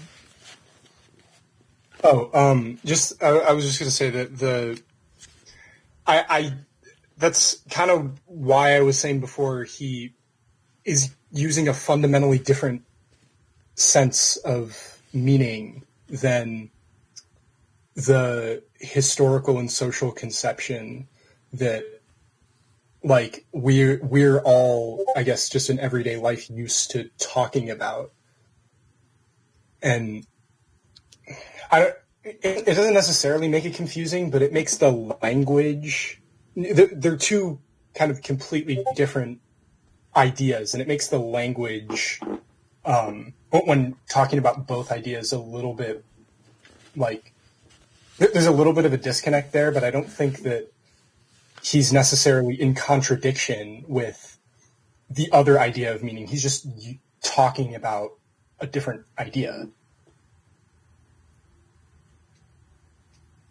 Oh, I was just going to say that that's kind of why I was saying before he is using a fundamentally different sense of meaning than the historical and social conception that, like, we're all, I guess, just in everyday life used to talking about. And it doesn't necessarily make it confusing, but it makes the language... They're two kind of completely different ideas, and it makes the language, when talking about both ideas, a little bit, like... There's a little bit of a disconnect there, but I don't think that he's necessarily in contradiction with the other idea of meaning. He's just talking about a different idea.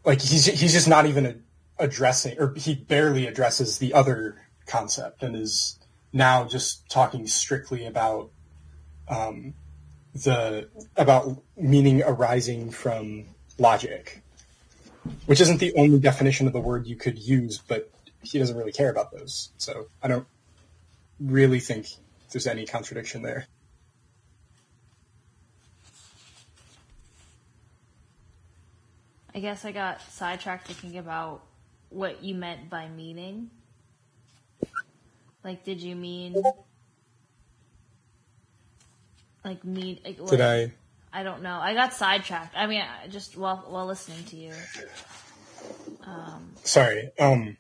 Like, he's just not even addressing, or he barely addresses the other concept, and is now just talking strictly about about meaning arising from logic, which isn't the only definition of the word you could use, but he doesn't really care about those. So I don't really think there's any contradiction there. I guess I got sidetracked thinking about what you meant by meaning. Like, did you mean... Like, mean... Like, Did I? I don't know. I got sidetracked. I mean, just while listening to you. Sorry. I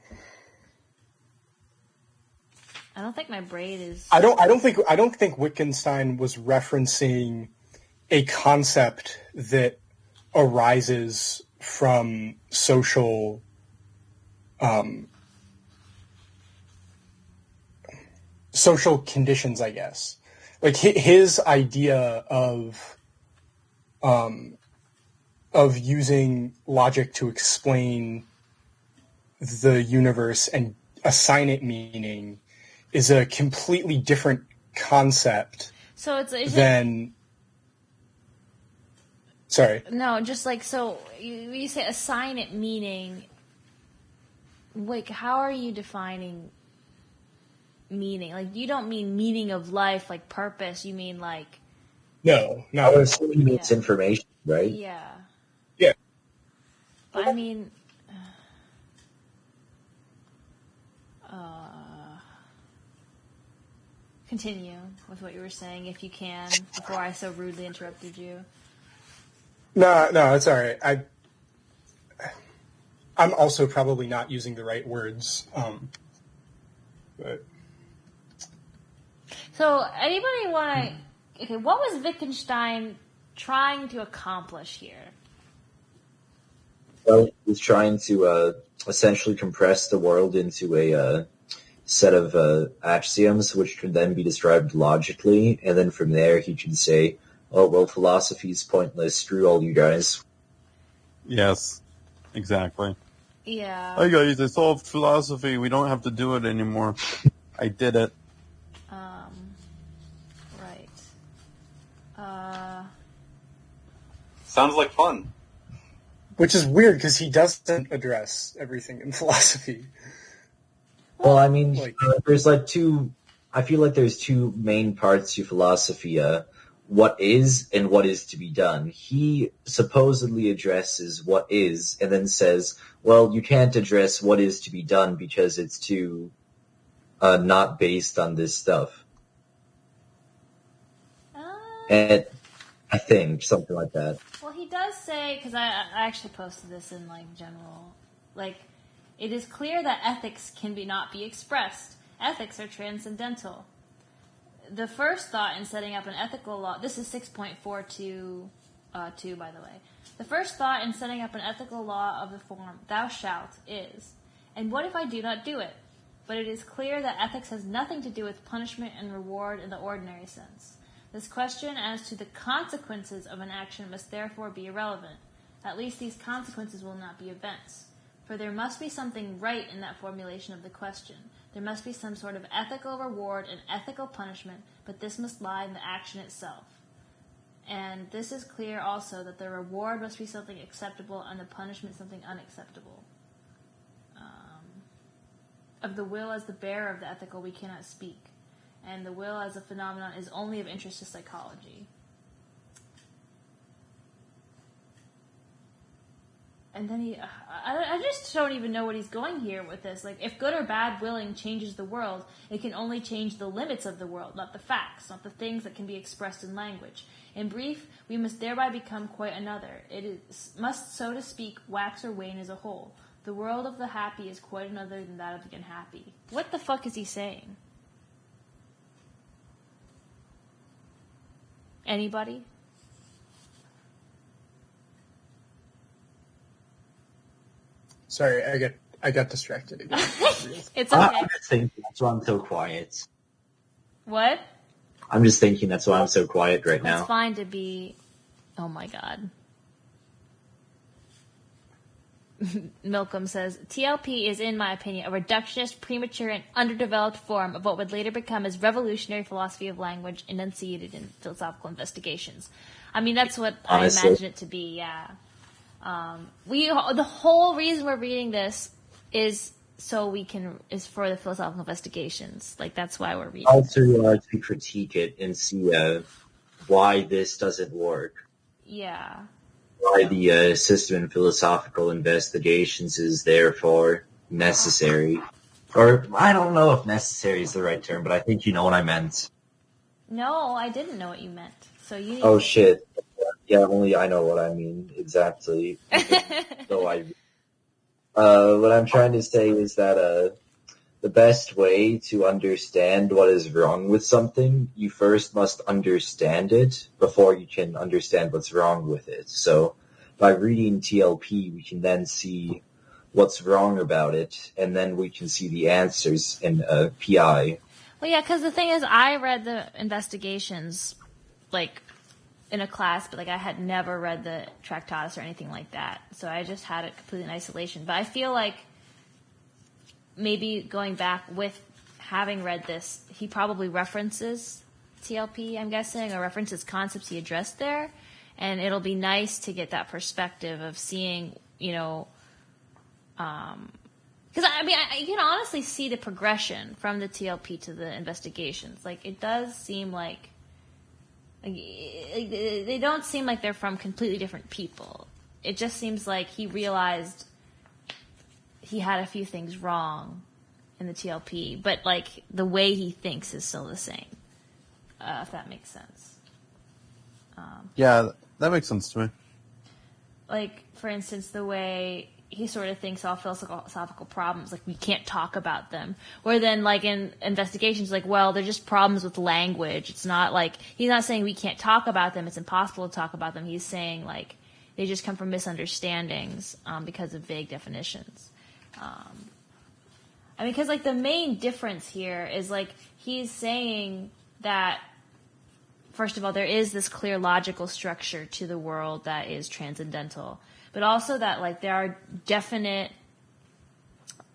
don't think my brain is... I don't think Wittgenstein was referencing a concept that arises from social social conditions, I guess. Like his idea of using logic to explain the universe and assign it meaning is a completely different concept. So than... Sorry. No, just like, so you say assign it meaning. Like, how are you defining meaning? Like, you don't mean meaning of life, like purpose. You mean like No, I not would at all. assume it's Yeah. information, right? Yeah. Yeah. But I mean, continue with what you were saying if you can before I so rudely interrupted you. No, it's all right. I'm also probably not using the right words. But So, anybody want to? Okay, what was Wittgenstein trying to accomplish here? Well, he was trying to essentially compress the world into a set of axioms, which could then be described logically, and then from there he could say, "Oh well, philosophy is pointless. Screw all you guys." Yes, exactly. Yeah. Hi guys, I solved philosophy. We don't have to do it anymore. I did it. Right. Sounds like fun. which is weird because he doesn't address everything in philosophy. Well, I mean, Like- there's like two. I feel like there's two main parts to philosophy: what is and what is to be done. He supposedly addresses what is, and then says, "Well, you can't address what is to be done because it's too not based on this stuff." And I think something like that. Well, he does say, because I actually posted this in like general, like, it is clear that ethics can not be expressed. Ethics are transcendental. The first thought in setting up an ethical law, this is 6.422, by the way. The first thought in setting up an ethical law of the form, thou shalt, is, and what if I do not do it? But it is clear that ethics has nothing to do with punishment and reward in the ordinary sense. This question as to the consequences of an action must therefore be irrelevant. At least these consequences will not be events. For there must be something right in that formulation of the question. There must be some sort of ethical reward and ethical punishment, but this must lie in the action itself. And this is clear also that the reward must be something acceptable and the punishment something unacceptable. Of the will as the bearer of the ethical we cannot speak, and the will as a phenomenon is only of interest to psychology. And then I just don't even know what he's going here with this. Like, if good or bad willing changes the world, it can only change the limits of the world, not the facts, not the things that can be expressed in language. In brief, we must thereby become quite another. Must, so to speak, wax or wane as a whole. The world of the happy is quite another than that of the unhappy. What the fuck is he saying? Anybody? Sorry, I got distracted again. It's okay. I'm just thinking that's why I'm so quiet. What? I'm just thinking that's why I'm so quiet right It's now. fine to be... Oh my god. Milcom says, TLP is, in my opinion, a reductionist, premature, and underdeveloped form of what would later become as revolutionary philosophy of language enunciated in philosophical investigations. I mean, that's what Honestly. I imagine it to be, yeah. The whole reason we're reading this is for the philosophical investigations. Like, that's why we're reading Also, this. to critique it and see why this doesn't work. Yeah. Why the system in philosophical investigations is therefore necessary. Or, I don't know if necessary is the right term, but I think you know what I meant. No, I didn't know what you meant. So you. Oh shit. Yeah, only I know what I mean exactly. So what I'm trying to say is that the best way to understand what is wrong with something, you first must understand it before you can understand what's wrong with it. So by reading TLP, we can then see what's wrong about it, and then we can see the answers in PI. Well, yeah, because the thing is, I read the investigations, like, in a class, but, like, I had never read the Tractatus or anything like that. So I just had it completely in isolation. But I feel like maybe going back with having read this, he probably references TLP, I'm guessing, or references concepts he addressed there. And it'll be nice to get that perspective of seeing, you know, because, I mean, you can honestly see the progression from the TLP to the investigations. Like, it does seem like Like, they don't seem like they're from completely different people. It just seems like he realized he had a few things wrong in the TLP, but like the way he thinks is still the same. If that makes sense. Yeah, that makes sense to me. Like, for instance, the way he sort of thinks all philosophical problems, like, we can't talk about them. Where then, like, in investigations, like, well, they're just problems with language. It's not like, he's not saying we can't talk about them, it's impossible to talk about them. He's saying, like, they just come from misunderstandings because of vague definitions. I mean, because, like, the main difference here is, like, he's saying that, first of all, there is this clear logical structure to the world that is transcendental, but also that, like, there are definite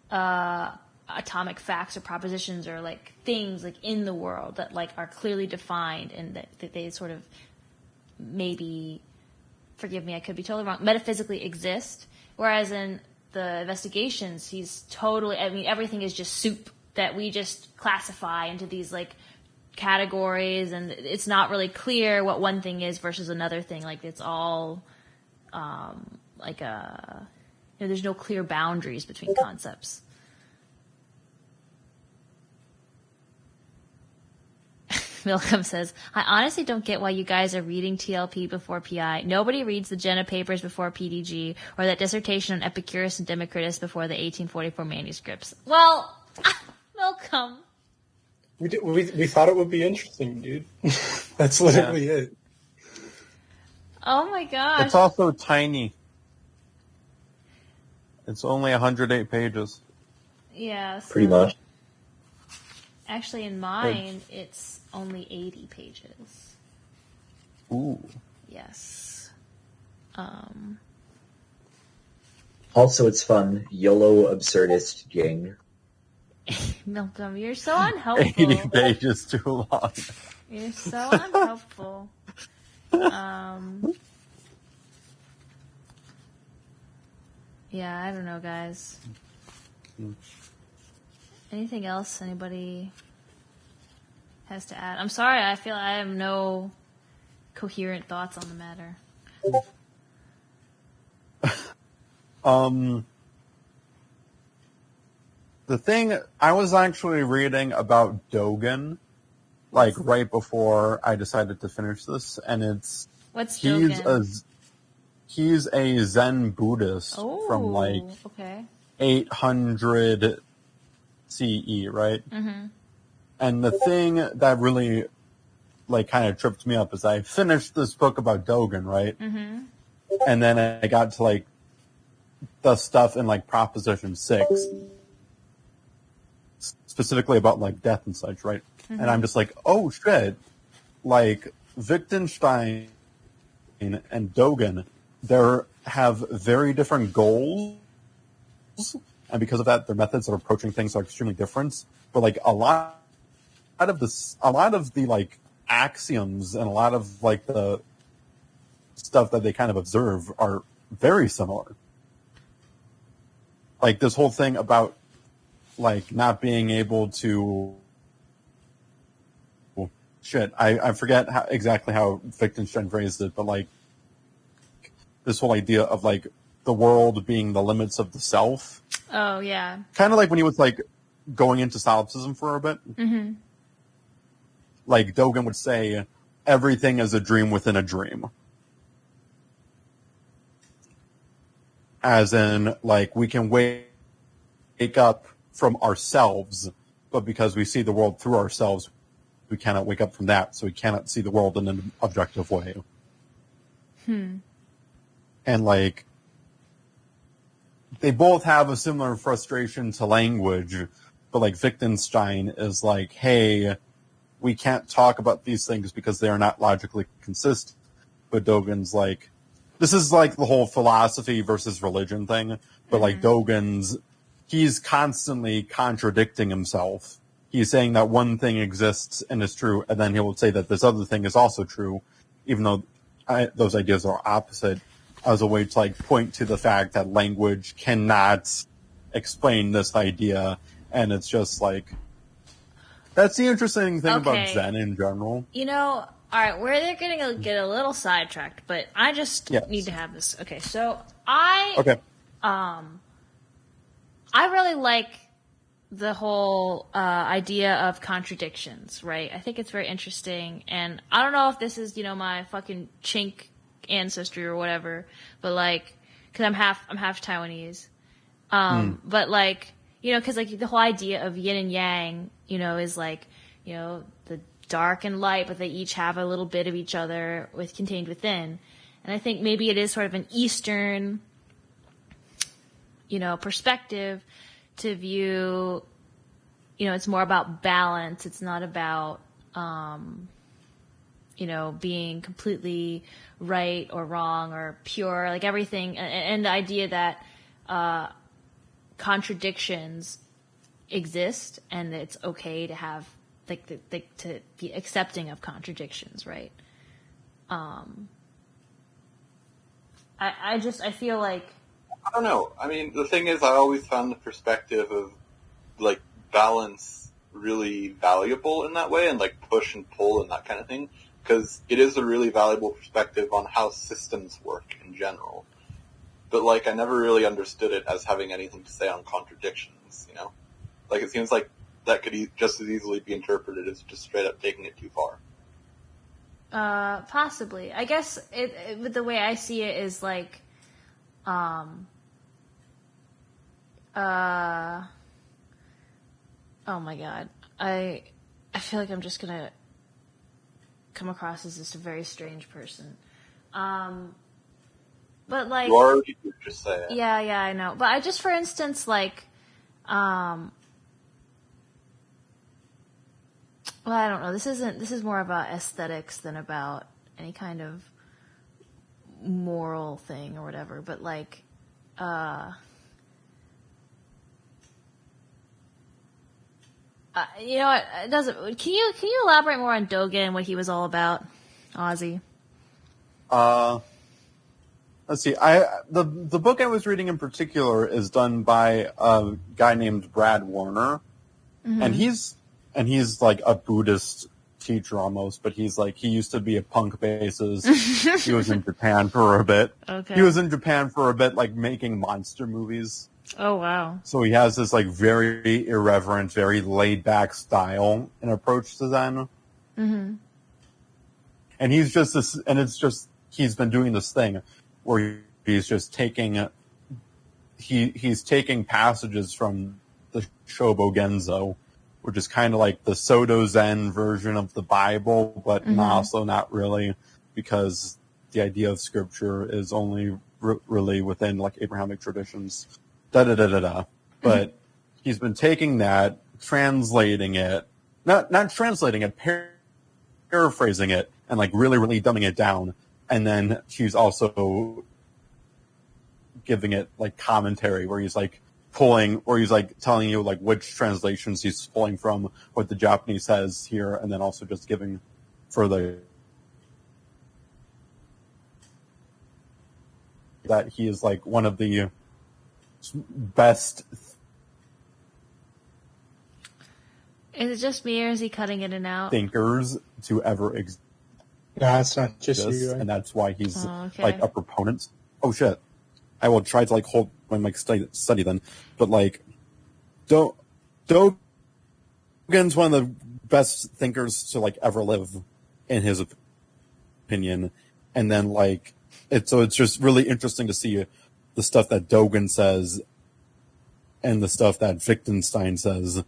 atomic facts or propositions or, like, things, like, in the world that, like, are clearly defined and that they sort of maybe, forgive me, I could be totally wrong, metaphysically exist. Whereas in the investigations, he's totally, I mean, everything is just soup that we just classify into these, like, categories, and it's not really clear what one thing is versus another thing. Like, it's all like a, you know, there's no clear boundaries between concepts. Milcom says, I honestly don't get why you guys are reading TLP before PI. Nobody reads the Jenna papers before PDG or that dissertation on Epicurus and Democritus before the 1844 manuscripts. Well, Milcom. We thought it would be interesting, dude. That's literally it. Oh my gosh. It's also tiny. It's only 108 pages. Yeah. So Pretty much. actually, in mine, it's only 80 pages. Ooh. Yes. Also, it's fun. YOLO absurdist gang. Milcom, you're so unhelpful. 80 pages too long. You're so unhelpful. Yeah, I don't know, guys. Anything else anybody has to add? I'm sorry, I feel I have no coherent thoughts on the matter. The thing, I was actually reading about Dogen, like, right before I decided to finish this, and it's... What's he's Dogen? He's a Zen Buddhist from, like, okay. 800 CE, right? Mm-hmm. And the thing that really, like, kind of tripped me up is I finished this book about Dogen, right? Mm-hmm. And then I got to, like, the stuff in, like, Proposition 6, specifically about, like, death and such, right? Mm-hmm. And I'm just like, oh, shit. Like, Wittgenstein and Dogen, they have very different goals, and because of that, their methods of approaching things are extremely different. But, like, a lot of the like, axioms and a lot of, like, the stuff that they kind of observe are very similar. Like, this whole thing about, like, not being able to... Shit, I forget exactly how Wittgenstein phrased it, but, like, this whole idea of, like, the world being the limits of the self. Oh, yeah. Kind of like when he was, like, going into solipsism for a bit. Mm-hmm. Like, Dogen would say, everything is a dream within a dream. As in, like, we can wake up from ourselves, but because we see the world through ourselves, we cannot wake up from that, so we cannot see the world in an objective way. And, like, they both have a similar frustration to language, but, like, Wittgenstein is like, hey, we can't talk about these things because they are not logically consistent. But Dogen's like, this is like the whole philosophy versus religion thing, but like Dogen's, he's constantly contradicting himself. He's saying that one thing exists and is true, and then he will say that this other thing is also true, even though those ideas are opposite, as a way to, like, point to the fact that language cannot explain this idea, and it's just like, that's the interesting thing about Zen in general. You know, All right, we're going to get a little sidetracked, but I just need to have this. Okay, so I really like the whole idea of contradictions, right? I think it's very interesting, and I don't know if this is, my fucking chink ancestry or whatever, but like, because I'm half Taiwanese, but like, because like the whole idea of yin and yang, is like, the dark and light, but they each have a little bit of each other contained within, and I think maybe it is sort of an Eastern, perspective to view, it's more about balance. It's not about, being completely right or wrong or pure, like everything. And the idea that contradictions exist and it's okay to have, to be accepting of contradictions, right? I feel like, I don't know. I mean, the thing is, I always found the perspective of, like, balance really valuable in that way, and, like, push and pull and that kind of thing, because it is a really valuable perspective on how systems work in general. But, like, I never really understood it as having anything to say on contradictions, Like, it seems like that could just as easily be interpreted as just straight up taking it too far. Possibly. I guess but the way I see it is, like, oh my god. I feel like I'm just gonna come across as just a very strange person. But like, You already did just say it. Yeah, I know. But I just, for instance, like, well, I don't know. This is more about aesthetics than about any kind of moral thing or whatever. But like, you know what? It doesn't. Can you elaborate more on Dogen and what he was all about, Ozzy? Let's see. The book I was reading in particular is done by a guy named Brad Warner, and he's like a Buddhist teacher almost, but he used to be a punk bassist. He was in Japan for a bit. Okay. He was in Japan for a bit, like making monster movies. Oh wow. So he has this like very irreverent, very laid back style and approach to Zen. Mm-hmm. And he's just this, and it's just, he's been doing this thing where he's just taking, he's taking passages from the Shobogenzo, which is kind of like the Soto Zen version of the Bible, but also not really, because the idea of scripture is only really within like Abrahamic traditions. But he's been taking that, translating it, not translating it, paraphrasing it, and like really, really dumbing it down. And then he's also giving it like commentary where he's like telling you like which translations he's pulling from, what the Japanese says here, and then also just giving further that he is like one of the best. Is it just me, or is he cutting in and out? Thinkers to ever exist. No, it's not just you. And that's why he's like a proponent. Oh shit. I will try to like hold my mic steady then. But like, Dogen's one of the best thinkers to like ever live, in his opinion. And then like, it's just really interesting to see the stuff that Dogen says and the stuff that Wittgenstein says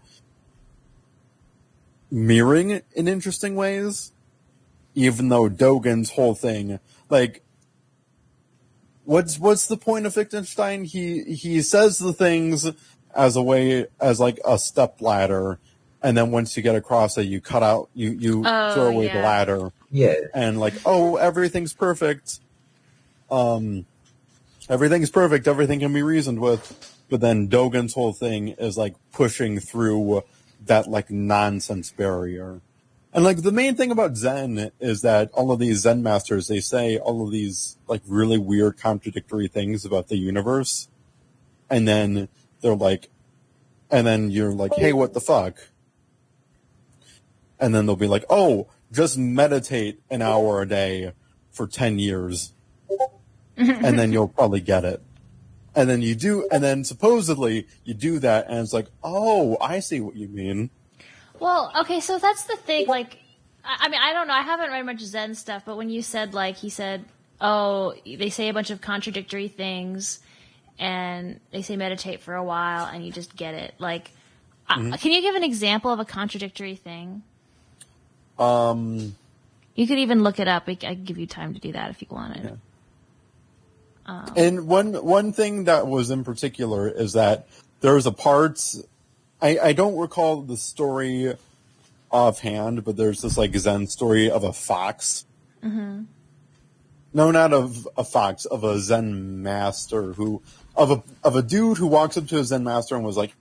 mirroring in interesting ways, even though Dogen's whole thing, like, what's the point of Wittgenstein? He says the things as like a step ladder, and then once you get across it, you cut out, you throw away the ladder. Yeah. And like, oh, everything's perfect. Everything's perfect. Everything can be reasoned with. But then Dogen's whole thing is like pushing through that like nonsense barrier. And like the main thing about Zen is that all of these Zen masters, they say all of these like really weird contradictory things about the universe. And then they're like, and then you're like, hey, what the fuck? And then they'll be like, oh, just meditate an hour a day for 10 years, and then you'll probably get it. And then you do, and then supposedly you do that, and it's like, oh, I see what you mean. Well, okay, so that's the thing. Like, I mean, I don't know. I haven't read much Zen stuff, but when you said, like, he said, oh, they say a bunch of contradictory things, and they say meditate for a while, and you just get it. Like, can you give an example of a contradictory thing? You could even look it up. I can give you time to do that if you wanted. Yeah. And one thing that was in particular is that there's a part, I don't recall the story offhand, but there's this like Zen story of a fox. Mm-hmm. No, not of a fox, of a Zen master of a dude who walks up to a Zen master and was like,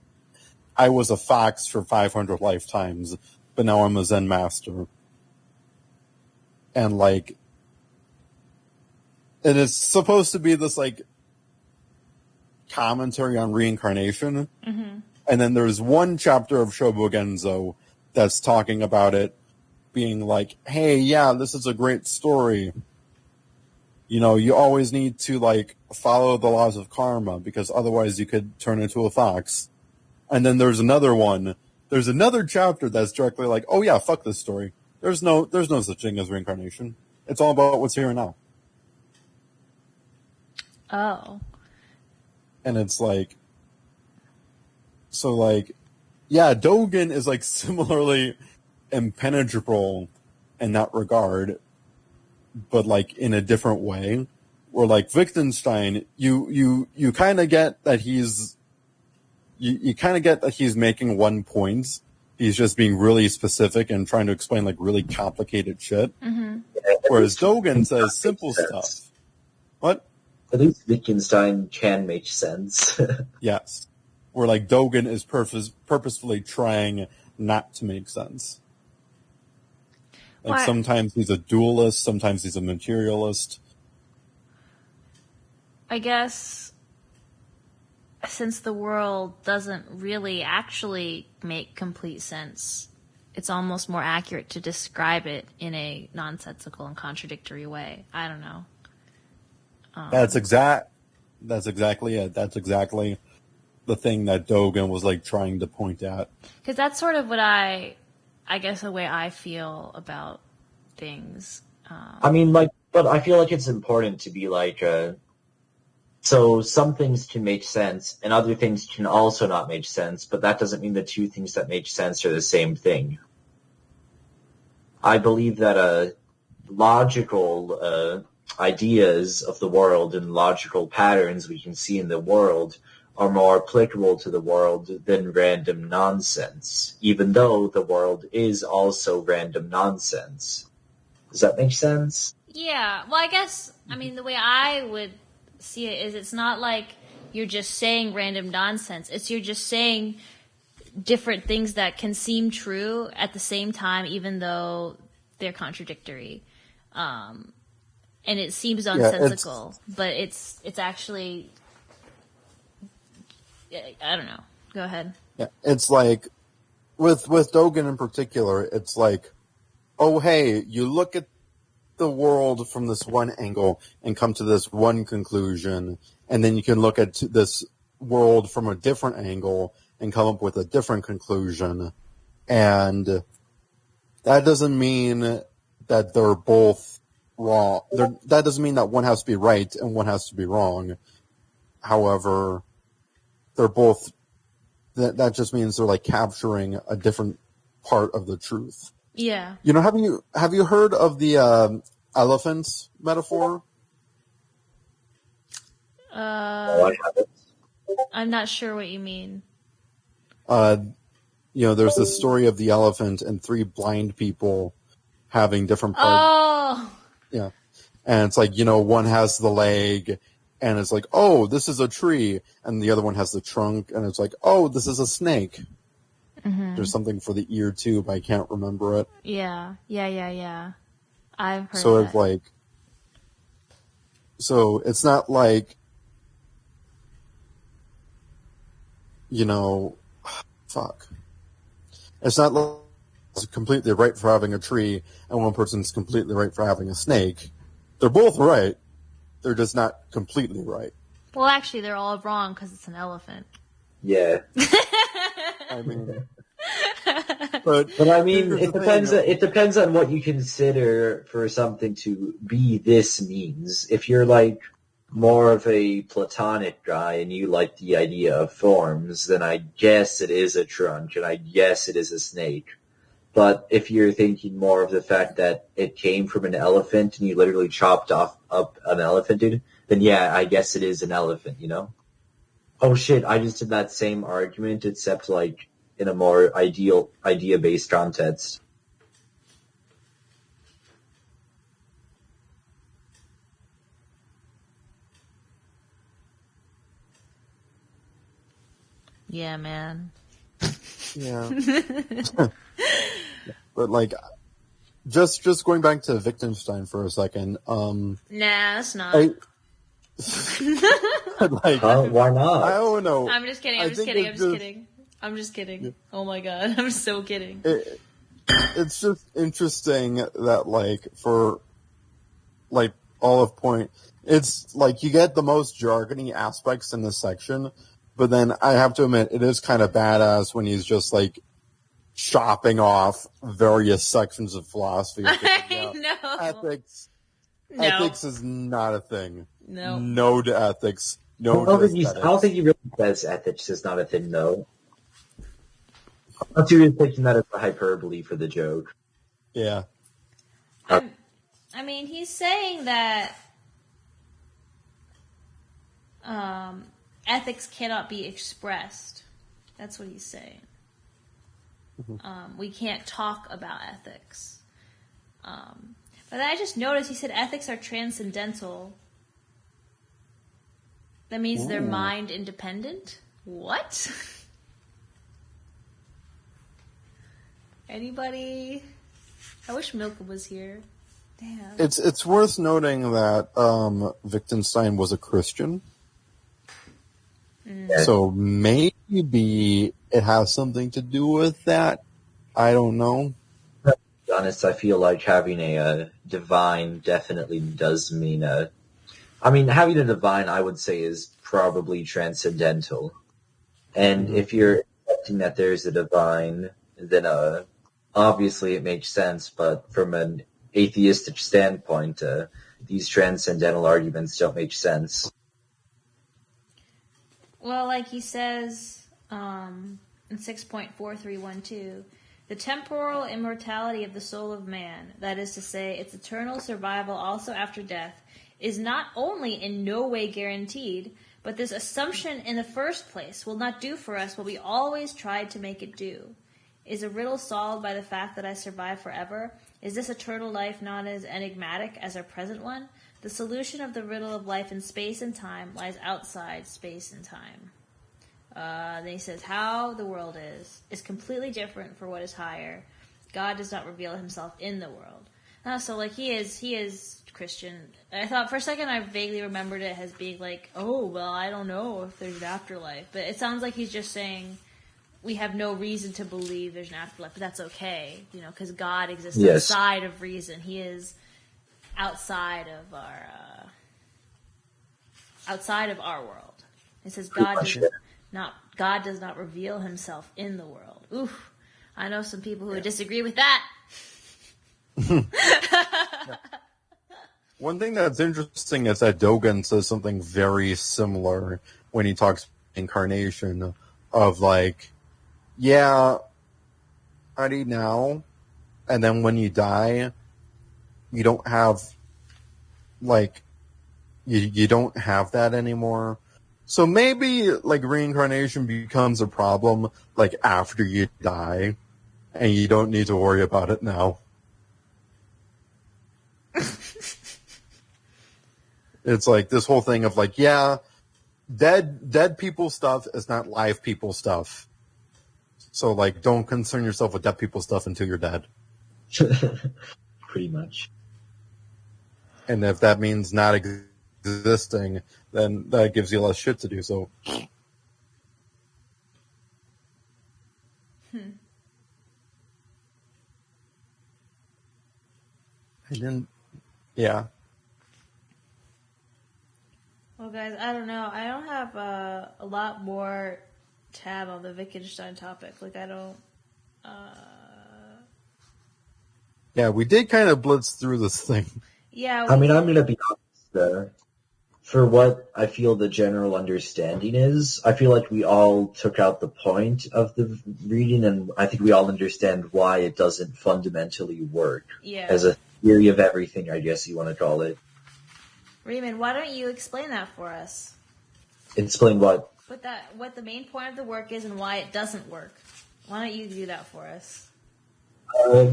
I was a fox for 500 lifetimes, but now I'm a Zen master. And like, and it's supposed to be this like commentary on reincarnation. Mm-hmm. And then there's one chapter of Shobogenzo that's talking about it being like, hey, yeah, this is a great story. You know, you always need to like follow the laws of karma because otherwise you could turn into a fox. And then there's another chapter that's directly like, oh yeah, fuck this story. There's no such thing as reincarnation. It's all about what's here and now. Oh. And it's like, so like, yeah, Dogen is like similarly impenetrable in that regard, but like in a different way. Where like Wittgenstein, you kind of get that he's making one point. He's just being really specific and trying to explain like really complicated shit. Mm-hmm. Whereas Dogen says simple stuff. What? At least Wittgenstein can make sense. Yes. Where like Dogen is purposefully trying not to make sense. Like Why? Sometimes he's a dualist, sometimes he's a materialist. I guess since the world doesn't really actually make complete sense, it's almost more accurate to describe it in a nonsensical and contradictory way. I don't know. That's exactly it. That's exactly the thing that Dogen was like trying to point at. Because that's sort of what I guess the way I feel about things. I mean, like, but I feel like it's important to be like, so some things can make sense and other things can also not make sense, but that doesn't mean the two things that make sense are the same thing. I believe that logical ideas of the world and logical patterns we can see in the world are more applicable to the world than random nonsense, even though the world is also random nonsense. Does that make sense? Yeah. Well, I guess, I mean, the way I would see it is it's not like you're just saying random nonsense. It's you're just saying different things that can seem true at the same time, even though they're contradictory. And it seems nonsensical, but it's actually, I don't know. Go ahead. Yeah, it's like with Dogen in particular, it's like, oh hey, you look at the world from this one angle and come to this one conclusion, and then you can look at this world from a different angle and come up with a different conclusion. And that doesn't mean that they're both wrong. That doesn't mean that one has to be right and one has to be wrong. However, they're both, that just means they're like capturing a different part of the truth. Yeah. You know, have you heard of the elephant metaphor? I haven't. I'm not sure what you mean. You know, there's this story of the elephant and three blind people having different parts. Oh. Yeah. And it's like, you know, one has the leg and it's like, oh, this is a tree. And the other one has the trunk and it's like, oh, this is a snake. Mm-hmm. There's something for the ear too, but I can't remember it. Yeah. I've heard so that. It's like, so it's not like, you know, fuck. It's not completely right for having a tree and one person's completely right for having a snake. They're both right. They're just not completely right. Well, actually, they're all wrong because it's an elephant. Yeah. I mean, but I mean, here's it the depends. thing. It depends on what you consider for something to be this means. If you're like more of a platonic guy and you like the idea of forms, then I guess it is a trunk, and I guess it is a snake. But if you're thinking more of the fact that it came from an elephant and you literally chopped up an elephant, dude, then yeah, I guess it is an elephant, you know? Oh shit, I just did that same argument, except like in a more idea-based context. Yeah, man. Yeah. But like, just going back to Wittgenstein for a second. Nah, that's not. Like, Why not? I don't know. I'm just kidding. I'm just kidding. Oh my god, I'm so kidding. It's just interesting that like for like all of point, it's like you get the most jargony aspects in this section, but then I have to admit it is kind of badass when he's just like chopping off various sections of philosophy. I know. Ethics is not a thing. No. No to ethics. No I don't to think aesthetics. I don't think he really says ethics is not a thing, though. I'm just taking that as a hyperbole for the joke. Yeah. I mean, he's saying that ethics cannot be expressed. That's what he's saying. We can't talk about ethics. But then I just noticed he said ethics are transcendental. That means they're mind independent? What? Anybody? I wish Milka was here. Damn. It's worth noting that Wittgenstein was a Christian. So maybe it has something to do with that. I don't know. To be honest, I feel like having a divine definitely does mean having a divine, I would say, is probably transcendental. And if you're accepting that there's a divine, then obviously it makes sense. But from an atheistic standpoint, these transcendental arguments don't make sense. Well, like he says in 6.4312, the temporal immortality of the soul of man, that is to say, its eternal survival also after death, is not only in no way guaranteed, but this assumption in the first place will not do for us what we always tried to make it do. Is a riddle solved by the fact that I survive forever? Is this eternal life not as enigmatic as our present one? The solution of the riddle of life in space and time lies outside space and time. Then he says, how the world is completely different for what is higher. God does not reveal himself in the world. So like he is Christian. I thought for a second I vaguely remembered it as being like, oh, well, I don't know if there's an afterlife. But it sounds like he's just saying we have no reason to believe there's an afterlife, but that's okay, because God exists outside of reason. He is outside of our world. It says God does not reveal himself in the world. Oof, I know some people who would disagree with that. One thing that's interesting is that Dogen says something very similar when he talks incarnation of like, yeah, I need now, and then when you die, you don't have like you don't have that anymore. So maybe like reincarnation becomes a problem like after you die, and you don't need to worry about it now. It's like this whole thing of like, yeah, dead people stuff is not live people stuff. So like, don't concern yourself with dead people stuff until you're dead. Pretty much. And if that means not existing, then that gives you less shit to do. So, I didn't. Yeah. Well, guys, I don't know. I don't have a lot more to add on the Wittgenstein topic. Like, I don't. Yeah, we did kind of blitz through this thing. Yeah. I mean, I'm going to be honest. For what I feel the general understanding is, I feel like we all took out the point of the reading, and I think we all understand why it doesn't fundamentally work. Yeah. As a theory of everything, I guess you want to call it. Raymond, why don't you explain that for us? Explain what? What the main point of the work is and why it doesn't work. Why don't you do that for us?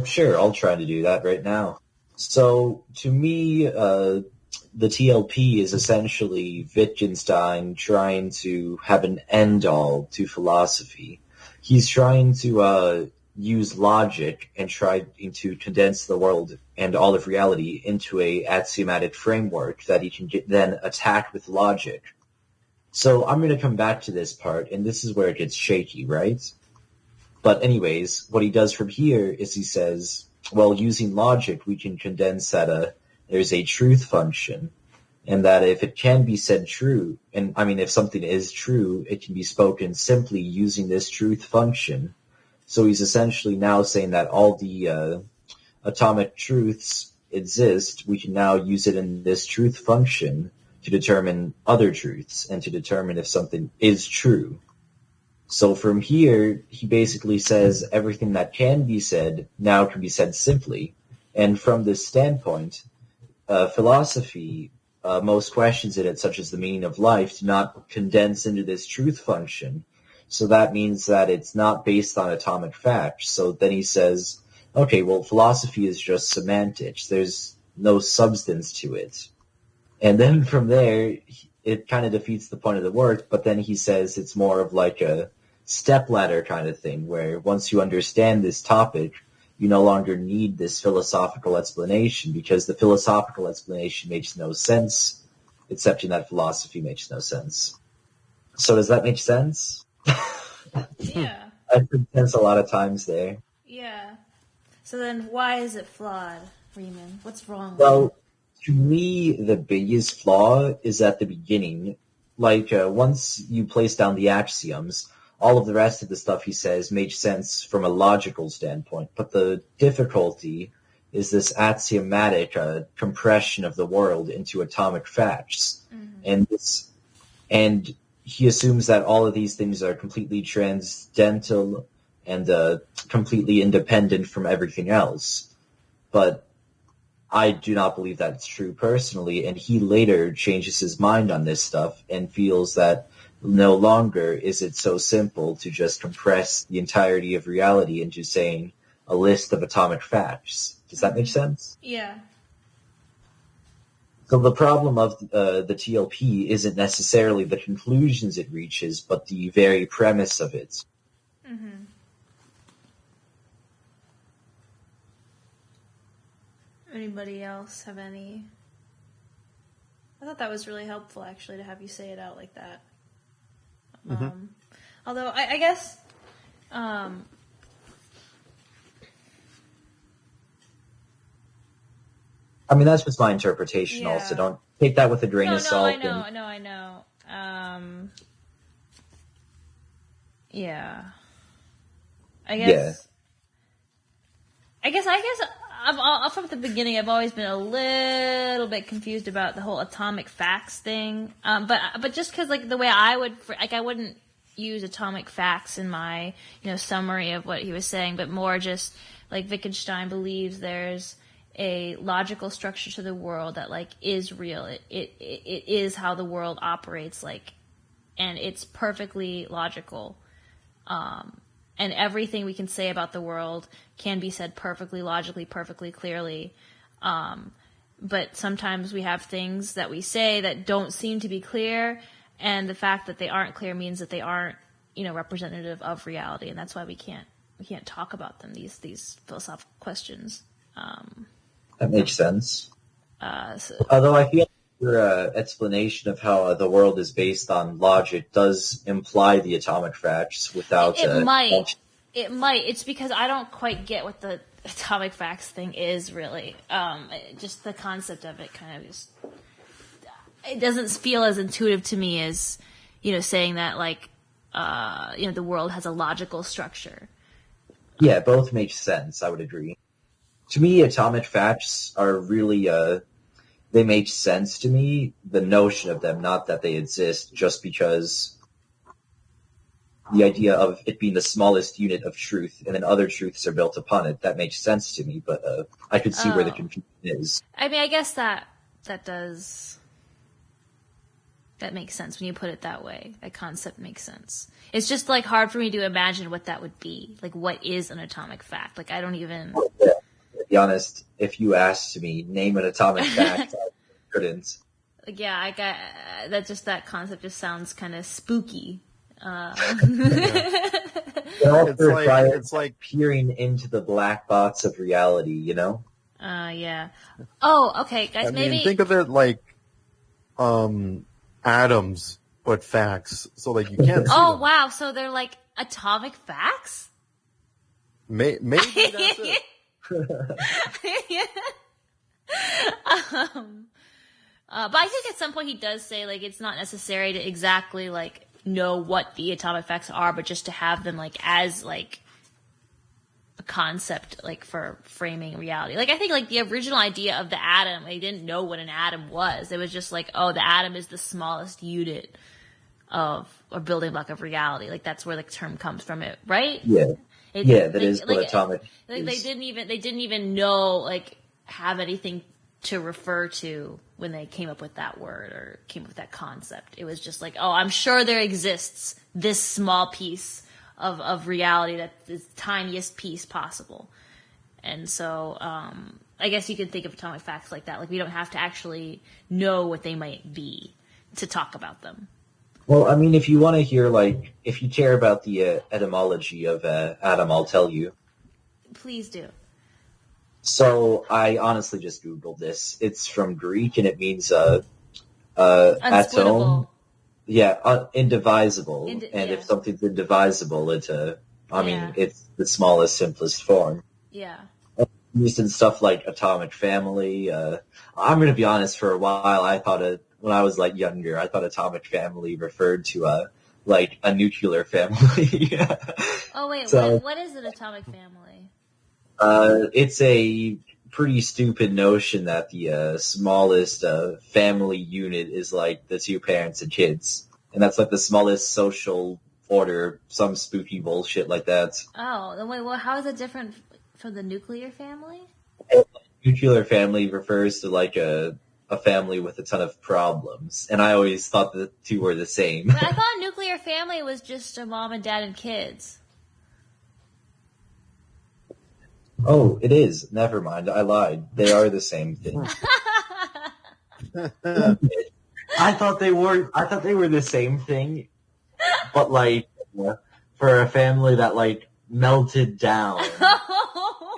Sure, I'll try to do that right now. So, to me, the TLP is essentially Wittgenstein trying to have an end-all to philosophy. He's trying to use logic and trying to condense the world and all of reality into a axiomatic framework that he can then attack with logic. So I'm going to come back to this part, and this is where it gets shaky, right? But anyways, what he does from here is he says, well, using logic, we can condense that there's a truth function, and that if it can be said true, and I mean, if something is true, it can be spoken simply using this truth function. So he's essentially now saying that all the atomic truths exist, we can now use it in this truth function to determine other truths and to determine if something is true. So from here, he basically says everything that can be said now can be said simply. And from this standpoint, philosophy, most questions in it, such as the meaning of life, do not condense into this truth function. So that means that it's not based on atomic facts. So then he says, okay, well, philosophy is just semantics. There's no substance to it. And then from there, it kind of defeats the point of the work, but then he says it's more of like a stepladder kind of thing, where once you understand this topic, you no longer need this philosophical explanation, because the philosophical explanation makes no sense, accepting that philosophy makes no sense. So does that make sense? Yeah. I've been tense a lot of times there. Yeah. So then why is it flawed, Freeman? What's wrong with Well, to me, the biggest flaw is at the beginning. Like, once you place down the axioms, all of the rest of the stuff he says makes sense from a logical standpoint. But the difficulty is this axiomatic compression of the world into atomic facts. Mm-hmm. And he assumes that all of these things are completely transcendental and completely independent from everything else. But I do not believe that's true personally, and he later changes his mind on this stuff and feels that no longer is it so simple to just compress the entirety of reality into saying a list of atomic facts. Does that make sense? Yeah. So the problem of the TLP isn't necessarily the conclusions it reaches, but the very premise of it. Mm-hmm. Anybody else have any? I thought that was really helpful, actually, to have you say it out like that. Mm-hmm. Although, I guess... I mean, that's just my interpretation Yeah. also. Don't take that with a grain of salt. I know. Yeah. I guess I've, from the beginning, I've always been a little bit confused about the whole atomic facts thing. But just because, like, the way I wouldn't use atomic facts in my, summary of what he was saying, but more just, like, Wittgenstein believes there's a logical structure to the world that, like, is real. It is how the world operates, like, and it's perfectly logical. And everything we can say about the world can be said perfectly logically, perfectly clearly. But sometimes we have things that we say that don't seem to be clear, and the fact that they aren't clear means that they aren't, representative of reality, and that's why we can't talk about them, these philosophical questions. That makes sense. Although I feel your explanation of how the world is based on logic does imply the atomic facts without... It might. It's because I don't quite get what the atomic facts thing is really. Just the concept of it kind of just, it doesn't feel as intuitive to me as, saying that like, the world has a logical structure. Yeah, both make sense, I would agree. To me, atomic facts are really, they make sense to me, the notion of them, not that they exist, just because the idea of it being the smallest unit of truth, and then other truths are built upon it, that makes sense to me, but I could see where the confusion is. I mean, I guess that makes sense when you put it that way. That concept makes sense. It's just like hard for me to imagine what that would be. Like, what is an atomic fact? Like, I don't even. Yeah, to be honest, if you asked me, name an atomic fact, I couldn't. Like, yeah, I got that concept just sounds kind of spooky. It's like peering into the black box of reality, Yeah. Oh, okay, guys. Maybe think of it like atoms, but facts. So like you can't. See them. Wow! So they're like atomic facts. Maybe that's it. But I think at some point he does say like it's not necessary to exactly like know what the atomic facts are, but just to have them like as like a concept like for framing reality. Like I think like the original idea of the atom, they didn't know what an atom was. It was just like, oh, the atom is the smallest unit of a building block of reality. Like that's where the term comes from, it right? Yeah. That is what atomic. Like they didn't even know like have anything to refer to when they came up with that word or came up with that concept. It was just like, oh, I'm sure there exists this small piece of reality that's the tiniest piece possible. And so I guess you could think of atomic facts like that. Like we don't have to actually know what they might be to talk about them. Well, I mean, if you want to hear, like, if you care about the etymology of atom, I'll tell you. Please do. So I honestly just Googled this. It's from Greek, and it means atom. Yeah, indivisible. And if something's indivisible, it's it's the smallest, simplest form. Yeah. Used in stuff like atomic family. I'm going to be honest, for a while, I thought when I was like younger, I thought atomic family referred to like a nuclear family. Oh wait, what is an atomic family? It's a pretty stupid notion that the smallest family unit is like the two parents and kids, and that's like the smallest social order, some spooky bullshit like that. Oh, then wait, well, how is it different from the nuclear family? Nuclear family refers to like a family with a ton of problems, and I always thought the two were the same. But I thought nuclear family was just a mom and dad and kids. Oh, it is. Never mind. I lied. They are the same thing. I thought they were the same thing, but like for a family that like melted down.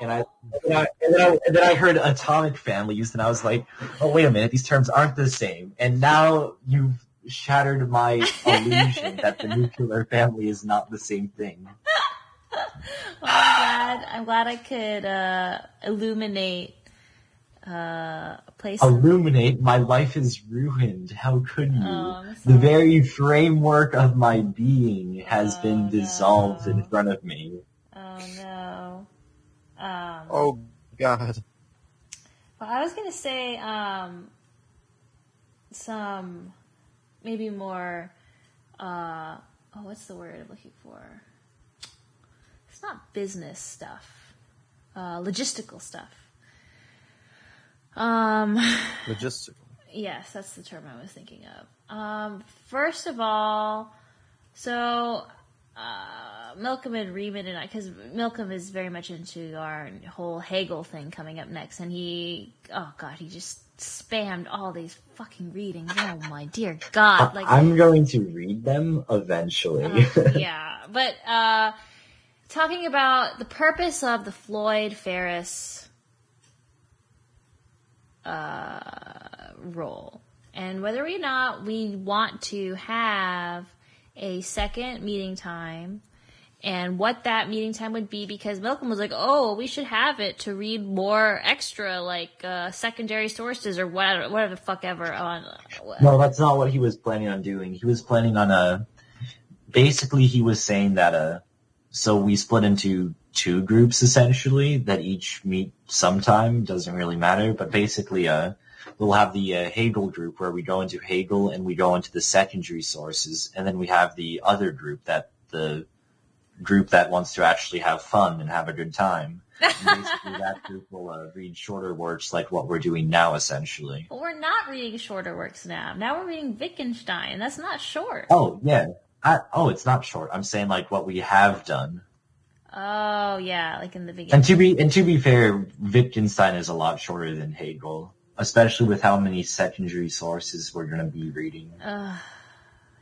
And then I heard atomic family used, and I was like, oh, wait a minute, these terms aren't the same. And now you've shattered my illusion that the nuclear family is not the same thing. Well, I'm glad I could illuminate a place. Illuminate? My life is ruined. How could you? The very framework of my being has been dissolved in front of me. Oh no. Oh God. Well, I was gonna say some maybe more. What's the word I'm looking for? It's not business stuff. Logistical stuff. Logistical. Yes, that's the term I was thinking of. First of all, so Malcolm and Riemann and I, because Malcolm is very much into our whole Hegel thing coming up next, and he just spammed all these fucking readings. Oh my dear God! Like I'm going to read them eventually. Yeah, but talking about the purpose of the Floyd-Ferris role, and whether or not we want to have a second meeting time and what that meeting time would be, because Malcolm was like, oh, we should have it to read more extra, like, secondary sources or whatever the fuck ever on. No, that's not what he was planning on doing. He was planning on, basically he was saying that, so we split into 2 groups essentially that each meet sometime, doesn't really matter, but basically, we'll have the Hegel group where we go into Hegel and we go into the secondary sources, and then we have the other group, the group that wants to actually have fun and have a good time. And basically that group will read shorter works like what we're doing now, essentially. But we're not reading shorter works now. Now we're reading Wittgenstein, and that's not short. Oh, yeah. It's not short. I'm saying like what we have done. Oh, yeah, like in the beginning. And to be fair, Wittgenstein is a lot shorter than Hegel, especially with how many secondary sources we're going to be reading.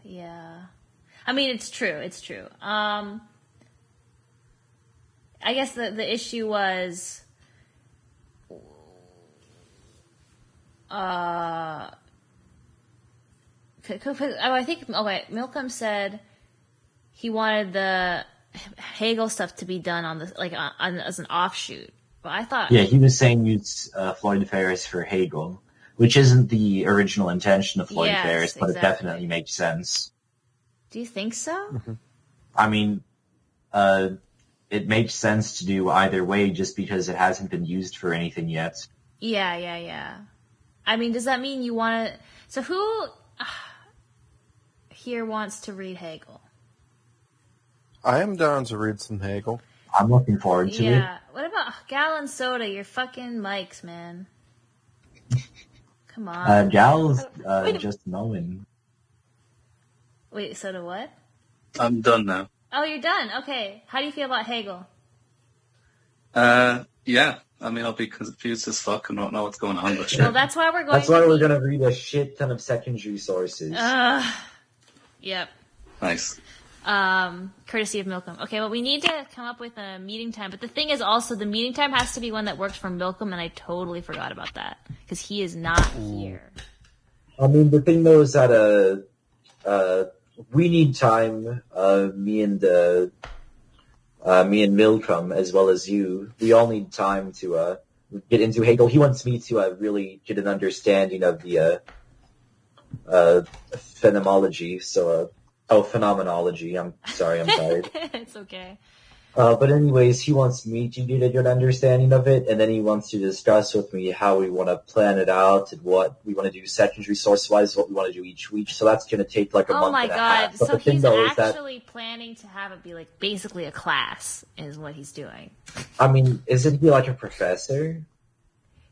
Yeah. I mean, it's true. I guess the issue was, I think, Malcolm said he wanted the Hegel stuff to be done on as an offshoot. But I thought, yeah, he was saying use Floyd Ferris for Hegel, which isn't the original intention of Floyd Ferris, but exactly. It definitely makes sense. Do you think so? Mm-hmm. I mean, it makes sense to do either way just because it hasn't been used for anything yet. Yeah. I mean, does that mean you want to... So who here wants to read Hegel? I am down to read some Hegel. I'm looking forward to it. Yeah. What about Gallon Soda? Your fucking mics, man. Come on. Gal's just knowing. Wait, Soda what? I'm done now. Oh, you're done. Okay. How do you feel about Hegel? Yeah. I mean, I'll be confused as fuck and not know what's going on, but sure. Well, that's why we're going That's why we're going to read a shit ton of secondary sources. Yep. Nice. Courtesy of Milcom. Okay, well, we need to come up with a meeting time. But the thing is also, the meeting time has to be one that works for Milcom, and I totally forgot about that. Because he is not here. I mean, the thing, though, is that we need time, me and Milcom, as well as you, we all need time to get into Hegel. He wants me to really get an understanding of the phenomenology, phenomenology. I'm sorry, I'm tired. It's okay. But anyways, he wants me to get a good understanding of it, and then he wants to discuss with me how we want to plan it out and what we want to do secondary source-wise, what we want to do each week. So that's going to take like a month and a half. Oh my god, so he's actually planning to have it be like basically a class is what he's doing. I mean, isn't he like a professor?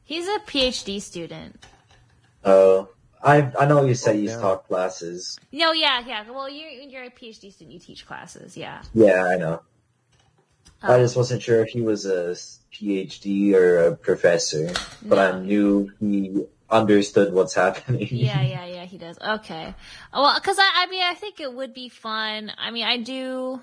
He's a PhD student. Oh. I know you said he's taught classes. No, yeah. Well, you're a PhD student. You teach classes, yeah. Yeah, I know. I just wasn't sure if he was a PhD or a professor, but I knew he understood what's happening. Yeah, he does. Okay. Well, because I mean, I think it would be fun. I mean, I do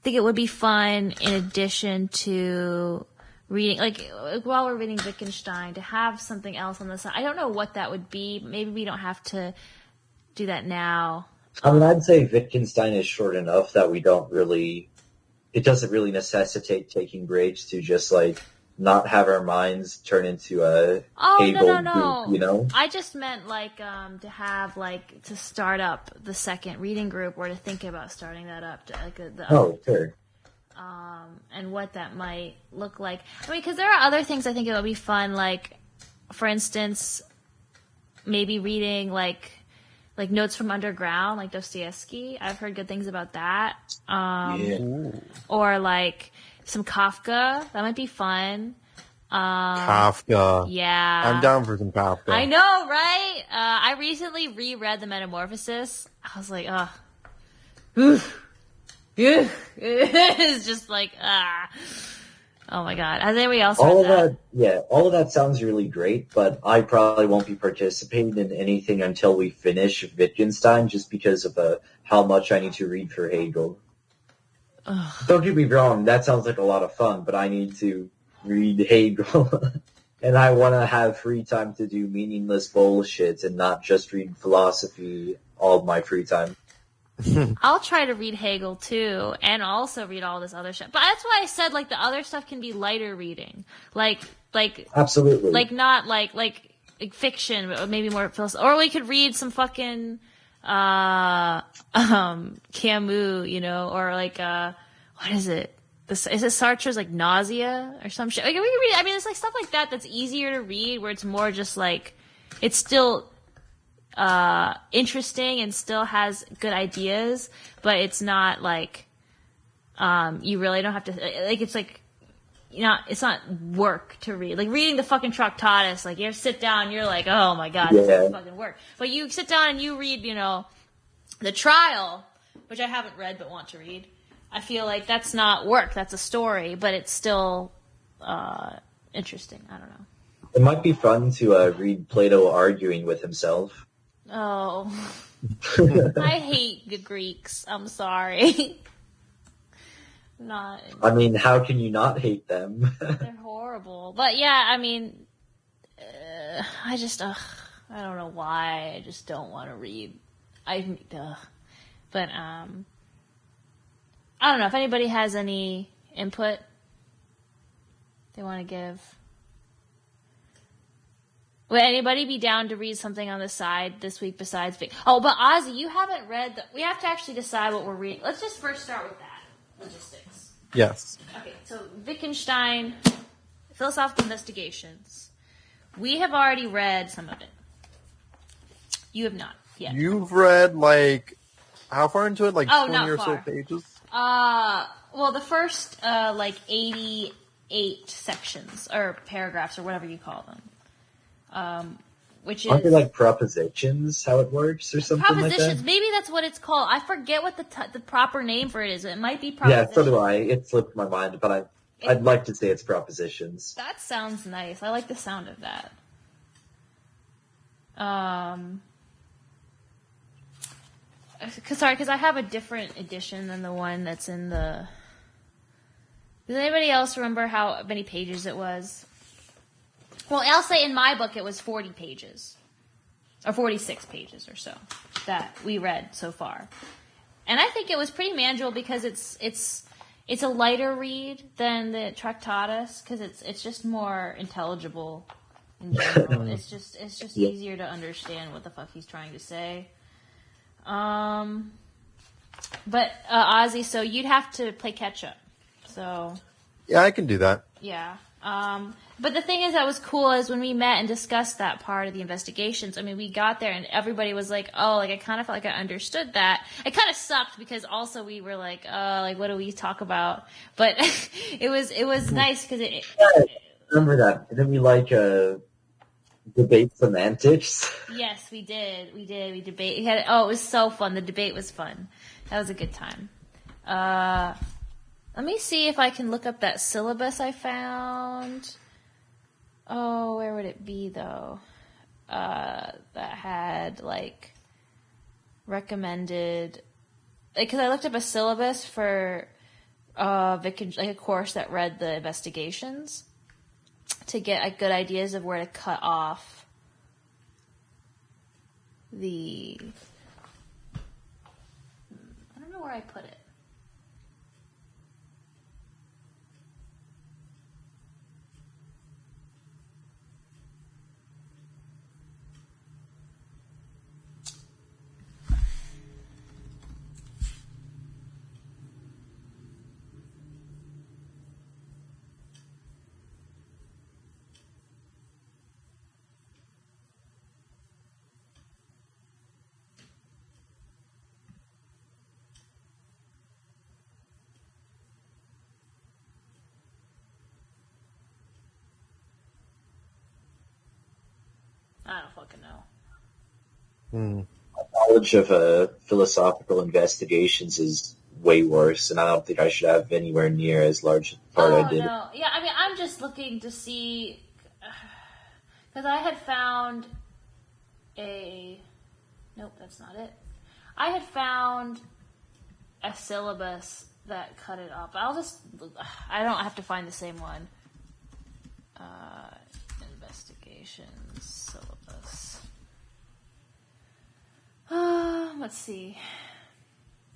think it would be fun in addition to reading, like while we're reading Wittgenstein, to have something else on the side. I don't know what that would be. Maybe we don't have to do that now. I mean, I'd say Wittgenstein is short enough that it doesn't really necessitate taking breaks to just like not have our minds turn into a Hegel group, you know? I just meant like to have like to start up the second reading group, or to think about starting that up to like sure. And what that might look like. I mean, because there are other things I think it would be fun, like, for instance, maybe reading, like Notes from Underground, like Dostoevsky. I've heard good things about that. Or, like, some Kafka. That might be fun. Kafka. Yeah. I'm down for some Kafka. I know, right? I recently reread The Metamorphosis. I was like, it's just like, oh my god. Has anybody else read that? All of that sounds really great, but I probably won't be participating in anything until we finish Wittgenstein, just because of how much I need to read for Hegel. Don't get me wrong, that sounds like a lot of fun, but I need to read Hegel. And I want to have free time to do meaningless bullshit and not just read philosophy all my free time. I'll try to read Hegel too, and also read all this other stuff. But that's why I said like the other stuff can be lighter reading, like Absolutely. like not like fiction, but maybe more philosophy. Or we could read some fucking Camus, you know, or like what is it? Is it Sartre's like Nausea or some shit? Like we can read. I mean, it's like stuff like that that's easier to read, where it's more just like it's still interesting and still has good ideas, but it's not like you really don't have to like. It's like it's not work to read. Like reading the fucking Tractatus, like you have to sit down and you're like, oh my god, this is fucking work. But you sit down and you read, you know, The Trial, which I haven't read but want to read. I feel like that's not work, that's a story, but it's still interesting. I don't know. It might be fun to read Plato arguing with himself. Oh. I hate the Greeks. I'm sorry. Not. I mean, how can you not hate them? They're horrible. But yeah, I mean, I just, I don't know why. I just don't want to read. But, I don't know if anybody has any input they want to give. Would anybody be down to read something on the side this week besides Oh, but Ozzy, you haven't read we have to actually decide what we're reading. Let's just first start with that. Logistics. Yes. Okay, so Wittgenstein, Philosophical Investigations. We have already read some of it. You have not yet. You've read, like, how far into it? Like 20 not or so far. pages? Well, the first, 88 sections, or paragraphs, or whatever you call them. Which is... Aren't they like propositions, how it works, or something like that? Propositions, maybe that's what it's called. I forget what the proper name for it is. It might be propositions. Yeah, so do I. It slipped my mind, but I'd like to say it's propositions. That sounds nice. I like the sound of that. Because I have a different edition than the one that's in the... Does anybody else remember how many pages it was? Well, I'll say in my book it was 40 pages. Or 46 pages or so that we read so far. And I think it was pretty manageable because it's a lighter read than the Tractatus because it's just more intelligible in general. it's just easier to understand what the fuck he's trying to say. But Ozzy, so you'd have to play catch up. So yeah, I can do that. Yeah. But the thing is that was cool is when we met and discussed that part of the investigations, I mean, we got there and everybody was like, oh, like I kind of felt like I understood that. It kind of sucked because also we were like, like what do we talk about? But it was nice because it remember that. Didn't we like debate semantics? Yes, we did. We debate. It was so fun. The debate was fun. That was a good time. Let me see if I can look up that syllabus I found. Oh, where would it be, though? That had, like, recommended... Because I looked up a syllabus for like a course that read the investigations to get like, good ideas of where to cut off the... I don't know where I put it. I don't fucking know. My knowledge of philosophical investigations is way worse, and I don't think I should have anywhere near as large a part I did. No. Yeah, I mean, I'm just looking to see... Because I had found a... Nope, that's not it. I had found a syllabus that cut it up. I don't have to find the same one. Investigations syllabus. Let's see.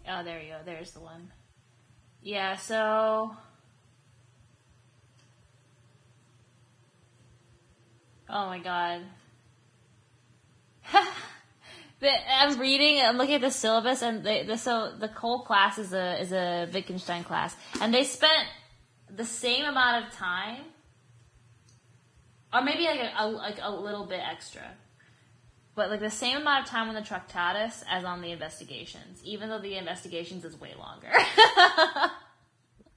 Oh, there you go. There's the one. Yeah, so... Oh my god. I'm looking at the syllabus, and so the whole class is a Wittgenstein class, and they spent the same amount of time, or maybe like a little bit extra, but like the same amount of time on the Tractatus as on the investigations, even though the investigations is way longer.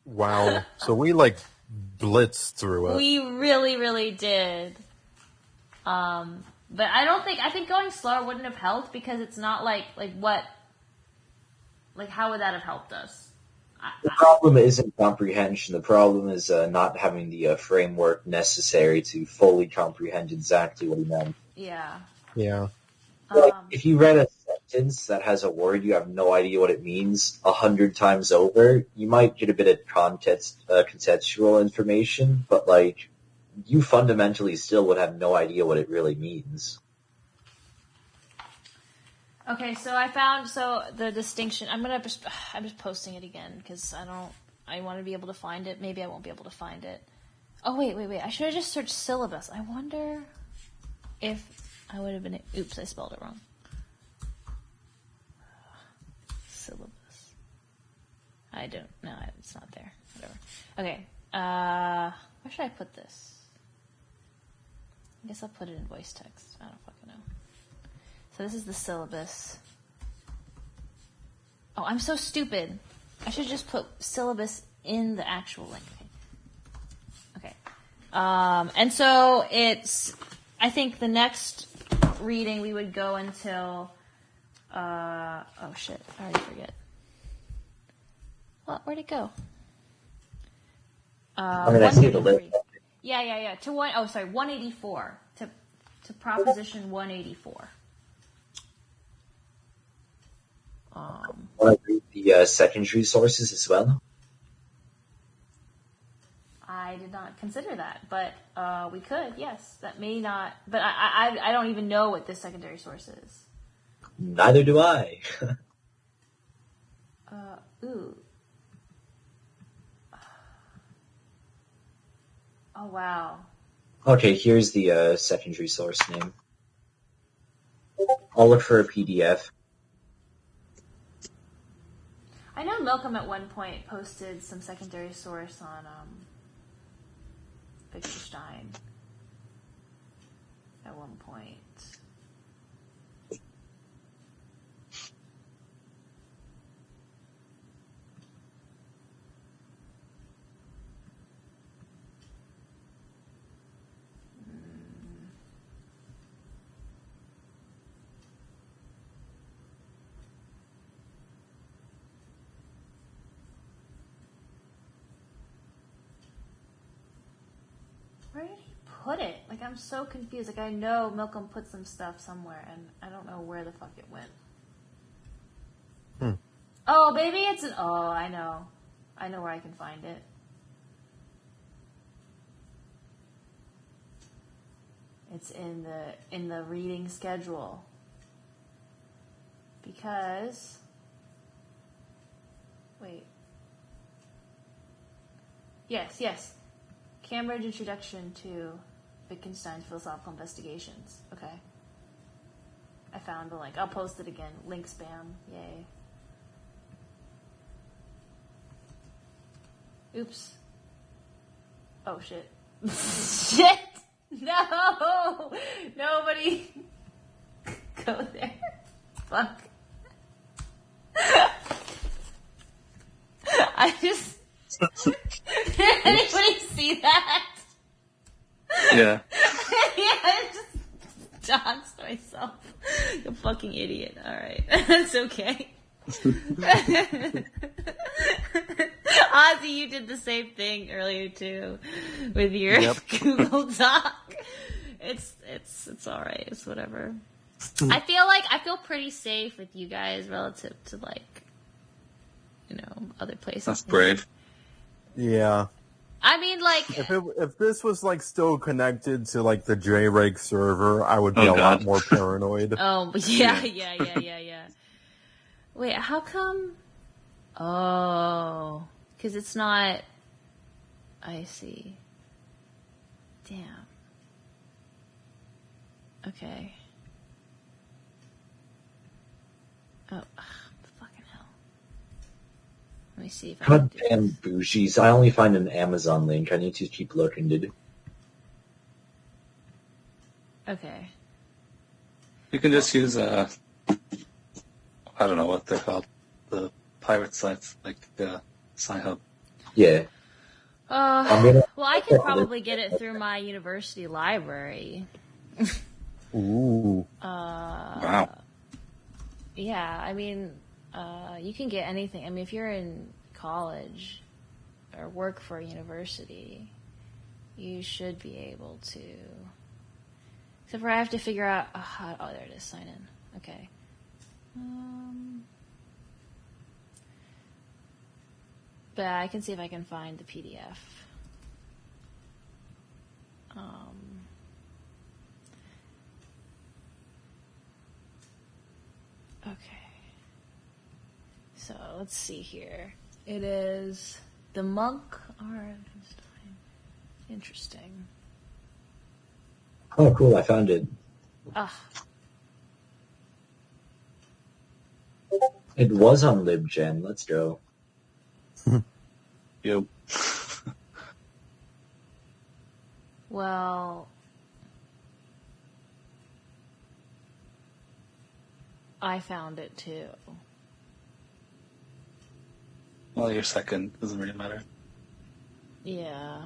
Wow. So we like blitzed through it. We really, really did. But I think going slower wouldn't have helped, because it's not like how would that have helped us? The problem isn't comprehension. The problem is not having the framework necessary to fully comprehend exactly what he meant. Yeah. Yeah. Like, if you read a sentence that has a word you have no idea what it means 100 times over, you might get a bit of contextual information, but like, you fundamentally still would have no idea what it really means. Okay, so I found the distinction. I'm just posting it again because I want to be able to find it. Maybe I won't be able to find it. Oh wait! I should have just searched syllabus. I wonder if I would have been. Oops, I spelled it wrong. Syllabus. I don't. No, it's not there. Whatever. Okay. Where should I put this? I guess I'll put it in voice text. I don't fucking know. So this is the syllabus. Oh, I'm so stupid. I should just put syllabus in the actual link. Okay. And so I think the next reading we would go until, oh shit, I already forget. Well, where'd it go? I see the list. Yeah. To 184. To proposition 184. Want to read the secondary sources as well? I did not consider that, but we could. Yes, that may not. But I don't even know what this secondary source is. Neither do I. Ooh. Oh wow. Okay, here's the secondary source name. I'll look for a PDF. I know Malcolm at one point posted some secondary source on Wittgenstein at one point. Where did he put it? Like, I'm so confused. Like, I know Malcolm put some stuff somewhere, and I don't know where the fuck it went. Oh, maybe it's an... Oh, I know. I know where I can find it. It's in the reading schedule. Because... Wait. Yes. Cambridge Introduction to Wittgenstein's Philosophical Investigations. Okay. I found the link. I'll post it again. Link spam. Yay. Oops. Oh, shit. Shit! No! Nobody go there. Fuck. I just... Did anybody see that? Yeah. Yeah, I just doxed myself. You fucking idiot. Alright. That's okay. Ozzy, you did the same thing earlier too with your Google Doc. It's alright. It's whatever. I feel pretty safe with you guys relative to other places. That's brave. Yeah. I mean, if this was still connected to the JREG server, I would be a lot more paranoid. Oh, yeah. Wait, how come? Oh, because it's not. I see. Damn. Okay. Oh, fucking hell. Let me see if I can God do damn this. bougies. I only find an Amazon link. I need to keep looking, dude. Okay. You can just use I don't know what they're called, the pirate sites like Sci-Hub. Yeah. gonna- Well, I could probably get it through my university library. Ooh. Wow. Yeah, I mean, you can get anything. I mean, if you're in college or work for a university, you should be able to. Except for I have to figure out. Oh, there it is. Sign in. Okay. But I can see if I can find the PDF. Okay. So let's see here. It is the monk R. Interesting. Oh, cool. I found it. Ah, It was on LibGen. Let's go. Yep. well, I found it too. Well, your second doesn't really matter. Yeah.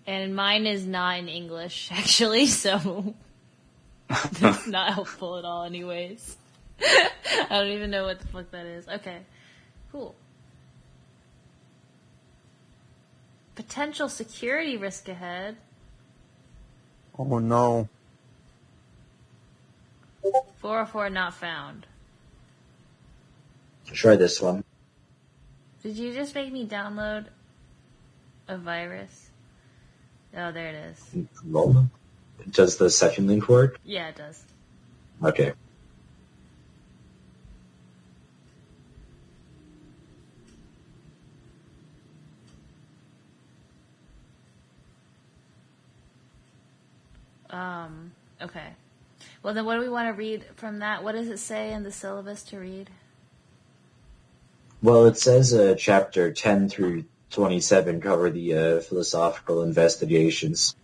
And mine is not in English, actually, so that's not helpful at all anyways. I don't even know what the fuck that is. Okay. Cool. Potential security risk ahead. Oh no. 404 not found. Try this one. Did you just make me download a virus? Oh, there it is. Roll. Does the second link work? Yeah, it does. Okay. Okay. Well, then what do we want to read from that? What does it say in the syllabus to read? Well, it says chapter 10 through 27 cover the philosophical investigations.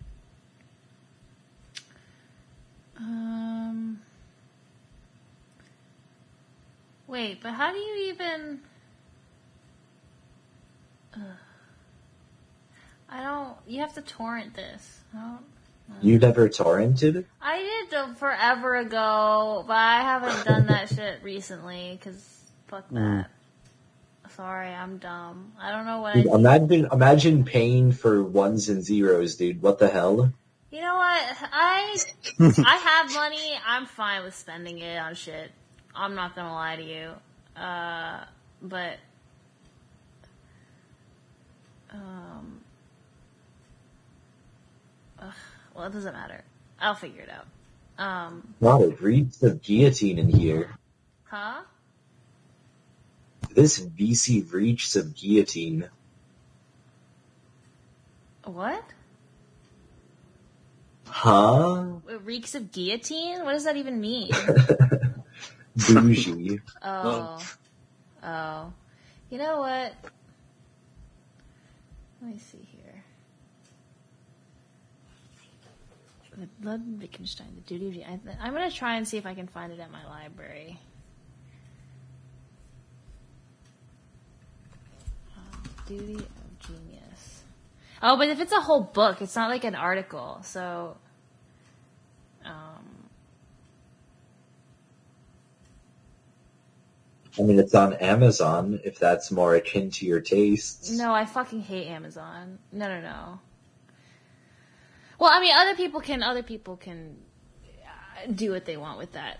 Wait, but how do you even... I don't... You have to torrent this. You never torrented? I did forever ago, but I haven't done that shit recently, because fuck that. Sorry, I'm dumb. I don't know what Dude, I... imagine paying for ones and zeros, dude. What the hell? You know what? I have money. I'm fine with spending it on shit. I'm not gonna lie to you. But... well, it doesn't matter. I'll figure it out. Wow, it reads the guillotine in here. Huh? This VC reaches of guillotine. What? Huh? It reeks of guillotine? What does that even mean? Bougie. Oh. You know what? Let me see here. Ludwig Wittgenstein, the duty of... I'm going to try and see if I can find it at my library. Duty of genius. Oh, but if it's a whole book, it's not like an article, so... I mean, it's on Amazon, if that's more akin to your tastes. No, I fucking hate Amazon. No. Well, I mean, other people can do what they want with that.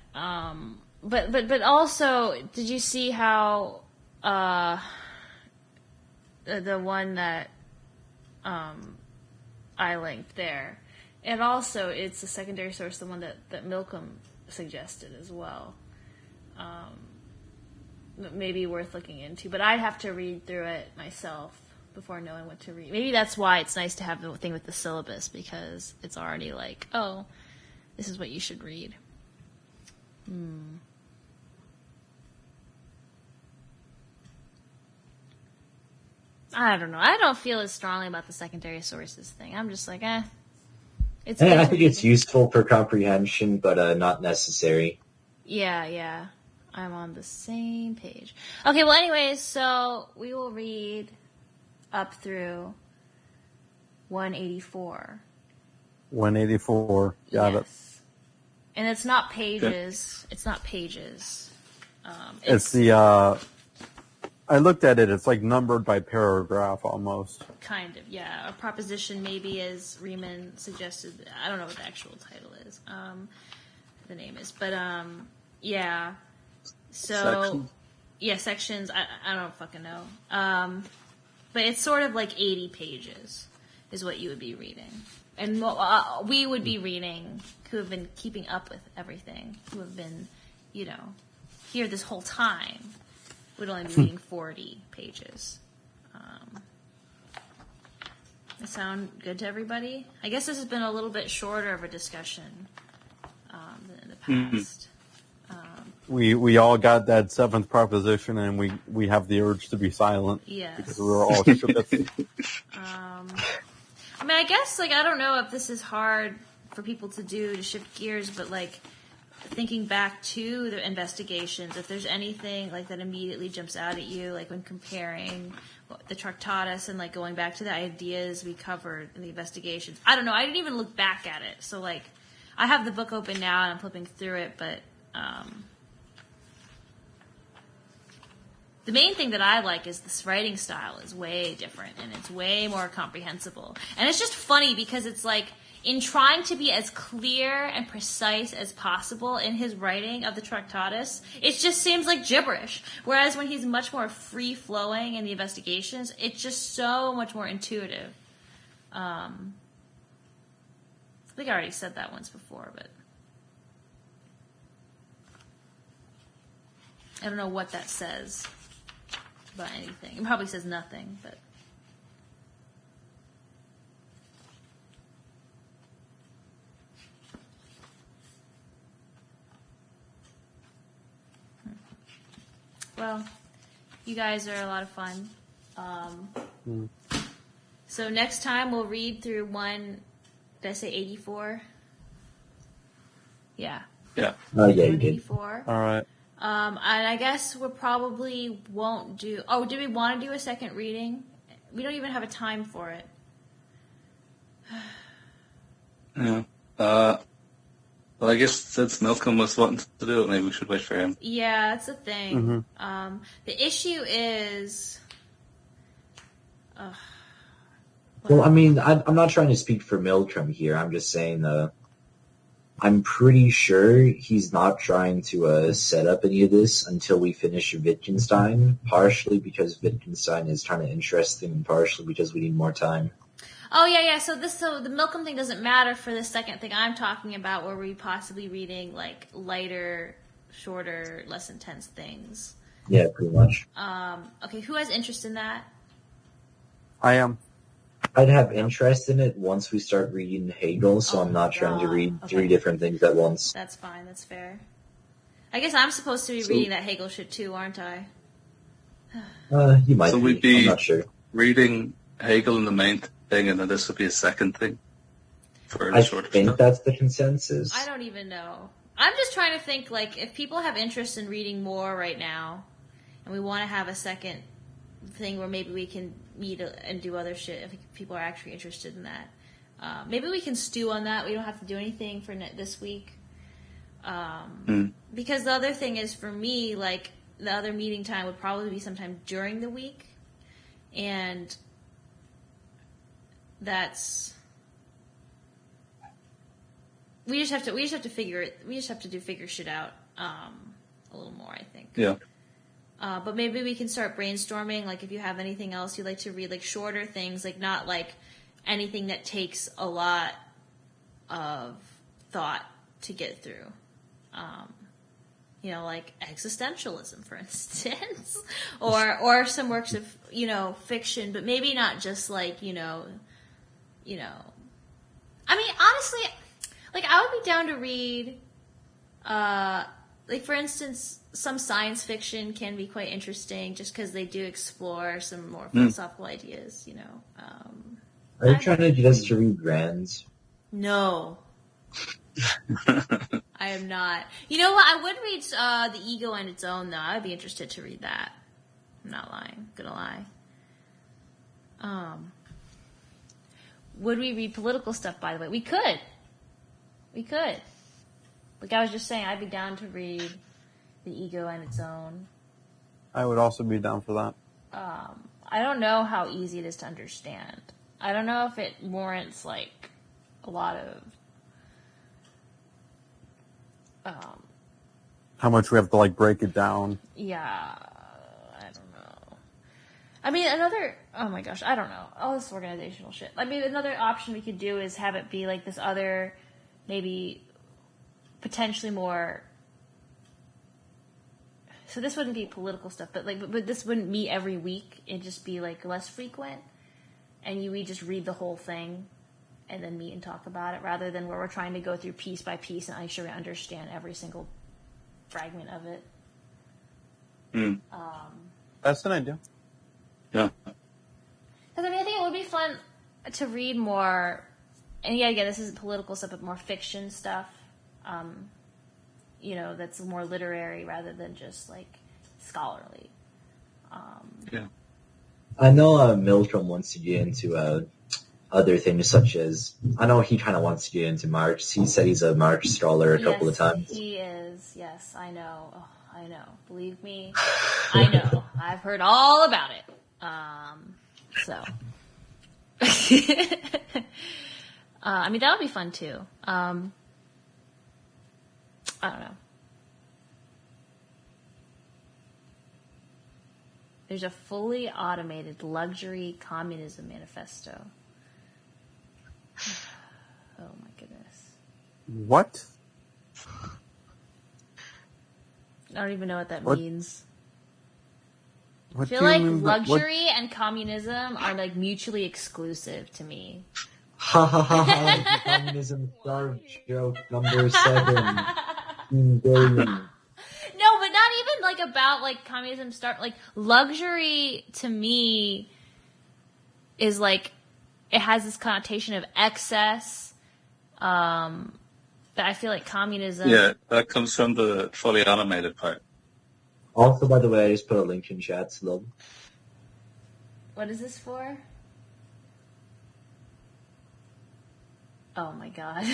But also, did you see how the one that I linked there, and also it's a secondary source, the one that Milcom suggested as well. maybe worth looking into. But I'd have to read through it myself before knowing what to read. Maybe that's why it's nice to have the thing with the syllabus, because it's already like, oh, this is what you should read. I don't know. I don't feel as strongly about the secondary sources thing. I'm just like, It's I think it's useful for comprehension, but not necessary. Yeah. I'm on the same page. Okay, well, anyways, so we will read up through 184. 184. Got it. And it's not pages. It's not pages. It's the, I looked at it, it's like numbered by paragraph almost. Kind of, yeah. A proposition maybe, as Riemann suggested. I don't know what the actual title is. The name is. But, yeah. So, Sections? Yeah, sections. I don't fucking know. But it's sort of like 80 pages is what you would be reading. And we would be reading, who have been keeping up with everything, who have been, here this whole time, would only be reading 40 pages. Does that sound good to everybody? I guess this has been a little bit shorter of a discussion than in the past. We all got that 7th proposition, and we have the urge to be silent. Yes. Because we were all shook. I mean, I guess, I don't know if this is hard for people to do, to shift gears, but, thinking back to the investigations, if there's anything, that immediately jumps out at you, when comparing the Tractatus and, going back to the ideas we covered in the investigations. I don't know. I didn't even look back at it. So, I have the book open now and I'm flipping through it, but the main thing that I like is this writing style is way different and it's way more comprehensible. And it's just funny because it's in trying to be as clear and precise as possible in his writing of the Tractatus, it just seems like gibberish. Whereas when he's much more free-flowing in the investigations, it's just so much more intuitive. I think I already said that once before, but I don't know what that says about anything. It probably says nothing, but... Well, you guys are a lot of fun. So next time we'll read through did I say 84? Yeah. Yeah. Oh, yeah, you did. 84. All right. And I guess we probably won't do... Oh, do we want to do a second reading? We don't even have a time for it. Yeah. Well, I guess since Malcolm was wanting to do it, maybe we should wait for him. Yeah, that's the thing. Mm-hmm. The issue is... Well, I mean, I'm not trying to speak for Milgram here. I'm just saying, I'm pretty sure he's not trying to set up any of this until we finish Wittgenstein, partially because Wittgenstein is kind of interesting and partially because we need more time. Oh, yeah. So the Milcom thing doesn't matter for the second thing I'm talking about, where we possibly reading lighter, shorter, less intense things. Yeah, pretty much. Okay, who has interest in that? I am. I'd have interest in it once we start reading Hegel, so I'm not trying to read 3 different things at once. That's fine. That's fair. I guess I'm supposed to be reading that Hegel shit too, aren't I? You might So be. we'd be I'm not sure. reading Hegel in the main thing, and then this would be a second thing for the I shorter think stuff. that's the consensus. I don't even know. I'm just trying to think, if people have interest in reading more right now, and we want to have a second thing where maybe we can meet and do other shit if people are actually interested in that. Maybe we can stew on that. We don't have to do anything for this week. Because the other thing is, for me, the other meeting time would probably be sometime during the week. And that's... We just have to figure shit out a little more, I think. Yeah. But maybe we can start brainstorming, if you have anything else you'd like to read, shorter things, not anything that takes a lot of thought to get through. you know, like existentialism, for instance, or some works of, you know, fiction, but maybe not just like, you know, I mean, honestly, like I would be down to read, like for instance, some science fiction can be quite interesting just because they do explore some more philosophical ideas, you know. Are you trying to get us to read Rand's? No. I am not. You know what? I would read The Ego and Its Own, though. I would be interested to read that. I'm not lying. Gonna lie. Would we read political stuff, by the way? We could. Like I was just saying, I'd be down to read The Ego and Its Own. I would also be down for that. I don't know how easy it is to understand. I don't know if it warrants, like, a lot of... How much we have to, like, break it down. Yeah, I don't know. I mean, another... Oh my gosh, I don't know. All this organizational shit. I mean, another option we could do is have it be, like, this other, maybe, potentially more... So this wouldn't be political stuff, but, like, but this wouldn't meet every week. It'd just be, like, less frequent. And we just read the whole thing and then meet and talk about it, rather than where we're trying to go through piece by piece and make sure we understand every single fragment of it. That's an idea. Yeah. Because, I mean, I think it would be fun to read more, and yeah, again, this isn't political stuff, but more fiction stuff, you know, that's more literary rather than just, like, scholarly. Yeah. I know Milgram wants to get into other things such as, I know he kind of wants to get into Marx. He said he's a Marx scholar a couple of times. He is. Yes, I know. Oh, I know. Believe me, I know. I've heard all about it. So, I mean, that would be fun too. I don't know. There's a fully automated luxury communism manifesto. Oh my goodness. What? I don't even know what that means. What I feel do you like mean luxury and communism are like mutually exclusive to me. Ha ha ha ha! Communism starve joke number 7. Billion. No, but not even like about like communism like luxury to me is like it has this connotation of excess. But I feel like communism. Yeah, that comes from the fully animated part. Also, by the way, I just put a link in chat, Slug. What is this for? Oh my god.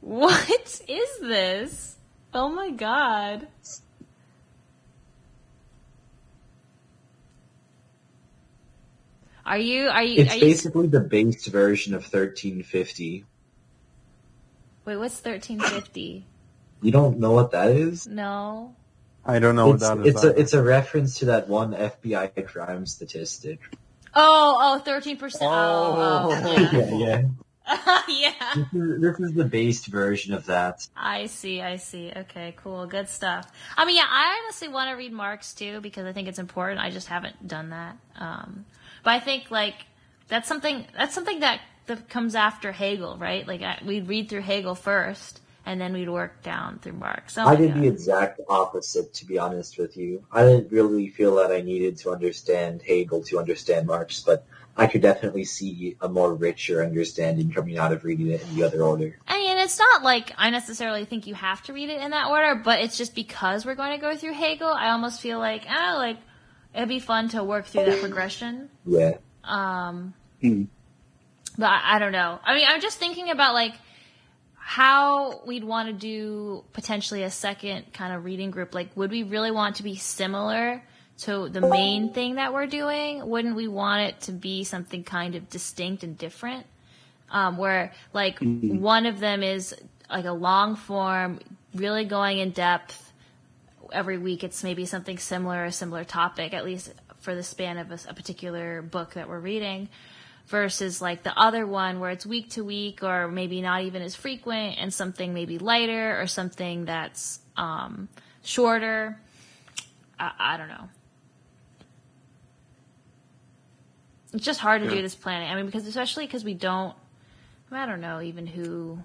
What is this? Oh my god. It's basically the base version of 1350. Wait, what's 1350? You don't know what that is? No. I don't know what that is. It's a reference to that one FBI crime statistic. Oh, 13%. Oh, yeah. yeah. Yeah. This is the based version of that. I see. Okay, cool. Good stuff. I mean, yeah, I honestly want to read Marx too because I think it's important. I just haven't done that. But I think like that's something that comes after Hegel, right? Like we'd read through Hegel first, and then we'd work down through Marx. Oh I did the exact opposite, to be honest with you. I didn't really feel that I needed to understand Hegel to understand Marx, but I could definitely see a more richer understanding coming out of reading it in the other order. I mean, it's not like I necessarily think you have to read it in that order, but it's just because we're going to go through Hegel, I almost feel like, it'd be fun to work through that progression. Yeah. But I don't know. I mean, I'm just thinking about like how we'd want to do potentially a second kind of reading group. Like, would we really want to be similar to the main thing that we're doing? Wouldn't we want it to be something kind of distinct and different? Where like one of them is like a long form, really going in depth. Every week it's maybe something similar, a similar topic, at least for the span of a particular book that we're reading. versus like the other one where it's week to week or maybe not even as frequent, and something maybe lighter or something that's shorter. I don't know. It's just hard to do this planning. I mean, especially because we don't. I don't know even who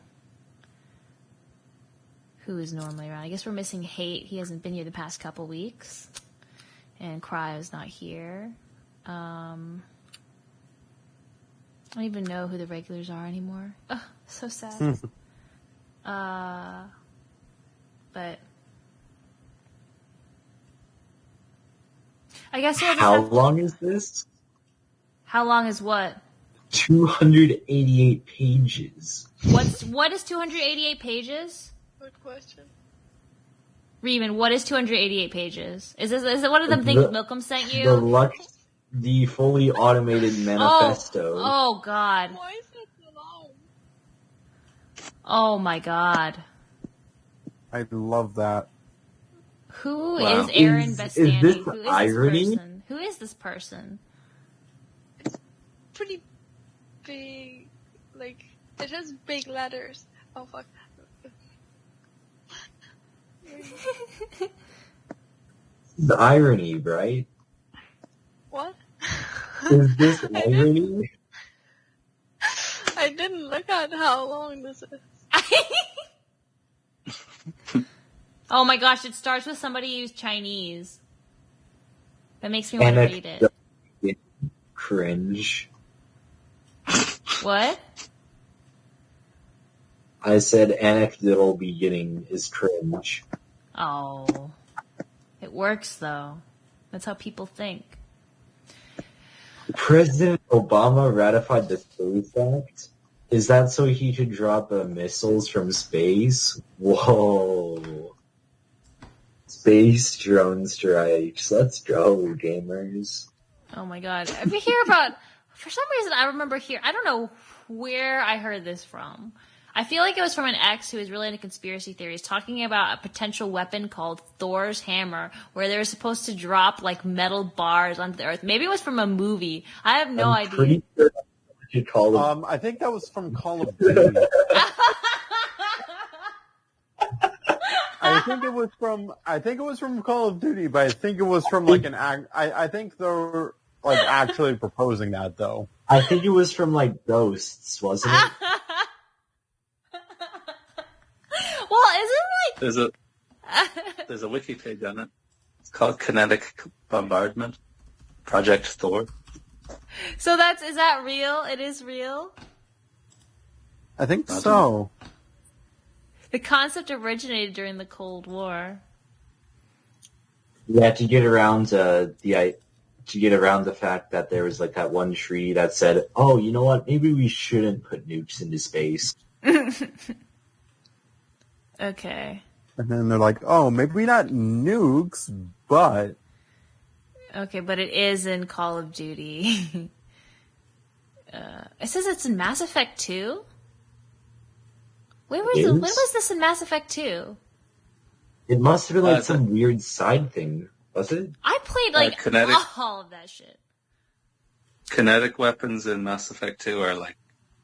is normally around. I guess we're missing Hate. He hasn't been here the past couple weeks, and Cryo's not here. I don't even know who the regulars are anymore. Ugh, so sad. But I guess we'll just How long is this? How long is what? 288 pages. What is 288 pages? Good question. Reeman, what is 288 pages? Is it one of them things Milcom sent you? The fully automated manifesto. Oh God. Why is it so long? Oh my God. I love that. Who Wow. is Aaron Bestani? Is this Who is irony? this person? Who is this person? Pretty big, like, it has big letters. Oh fuck. The irony, right? What? Is this irony? I didn't look at how long this is. Oh my gosh, it starts with somebody who's Chinese. That makes me want to read it. Cringe. What? I said anecdotal beginning is cringe. Oh. It works though. That's how people think. President Obama ratified the Space Act? Is that so he could drop missiles from space? Whoa. Space drone strikes. Let's go, gamers. Oh my God. If you hear about, for some reason I remember I don't know where I heard this from. I feel like it was from an ex who is really into conspiracy theories, talking about a potential weapon called Thor's hammer, where they were supposed to drop like metal bars onto the earth. Maybe it was from a movie. I have no idea. Pretty sure that's what you call it. I think that was from Call of Duty. I think it was from Call of Duty, but I think it was from like I think they're like actually proposing that though. I think it was from like Ghosts, wasn't it? Well, isn't There's a wiki page on it. It's called Kinetic Bombardment Project Thor. so is that real? It is real? I think so. The concept originated during the Cold War. Yeah, to get around the fact that there was like that one tree that said, "Oh, you know what? Maybe we shouldn't put nukes into space." Okay. And then they're like, "Oh, maybe not nukes, but." Okay, but it is in Call of Duty. It says it's in Mass Effect 2? When was this in Mass Effect 2? It must have been like some weird side thing, was it? I played all of that shit. Kinetic weapons in Mass Effect 2 are like,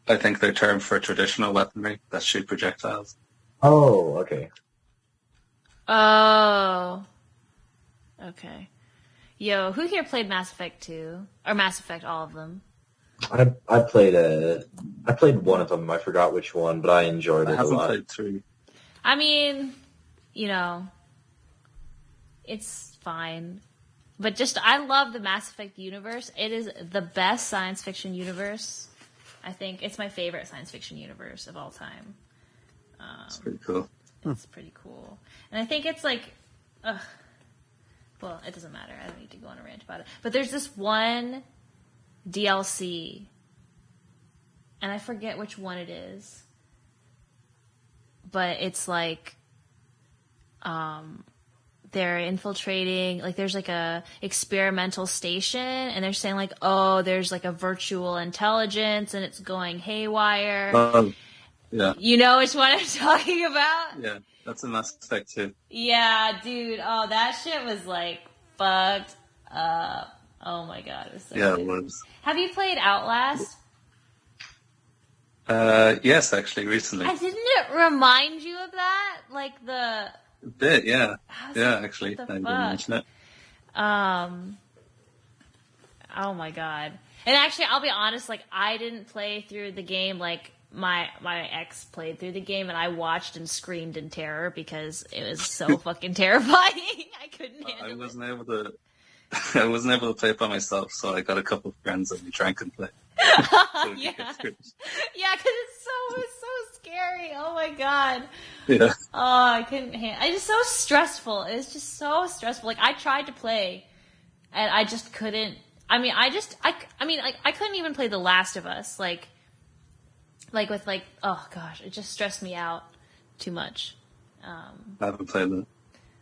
I think they're termed for traditional weaponry that shoot projectiles. Oh, okay. Oh. Okay. Yo, who here played Mass Effect 2? Or Mass Effect, all of them? I played one of them. I forgot which one, but I enjoyed it a lot. I haven't played 3. I mean, it's fine. But I love the Mass Effect universe. It is the best science fiction universe. I think it's my favorite science fiction universe of all time. It's pretty cool. It's pretty cool. And I think it's like, well, it doesn't matter. I don't need to go on a rant about it. But there's this one DLC, and I forget which one it is. But it's like, they're infiltrating, like there's like a experimental station, and they're saying like, oh, there's like a virtual intelligence, and it's going haywire. Yeah. You know which one I'm talking about? Yeah, that's in Mass Effect 2. Yeah, dude. Oh, that shit was like fucked up. Oh my god, it was so good. It was. Have you played Outlast? Yes, actually, recently. Didn't it remind you of that? Like the... A bit, yeah. I was Yeah, like, actually, what I the didn't fuck? mention it. Oh my god. And actually, I'll be honest, like, I didn't play through the game, like, my ex played through the game, and I watched and screamed in terror because it was so fucking terrifying. I couldn't handle I it. wasn't able to. I wasn't able to play it by myself, so I got a couple of friends and we drank and played. So we Yeah. could get through it. Yeah, because it's so scary. Oh my god. Yeah. Oh, I couldn't handle. It's just so stressful. It's just so stressful. Like, I tried to play, and I just couldn't. I mean, I couldn't even play The Last of Us. Like with oh gosh, it just stressed me out too much. I haven't played it.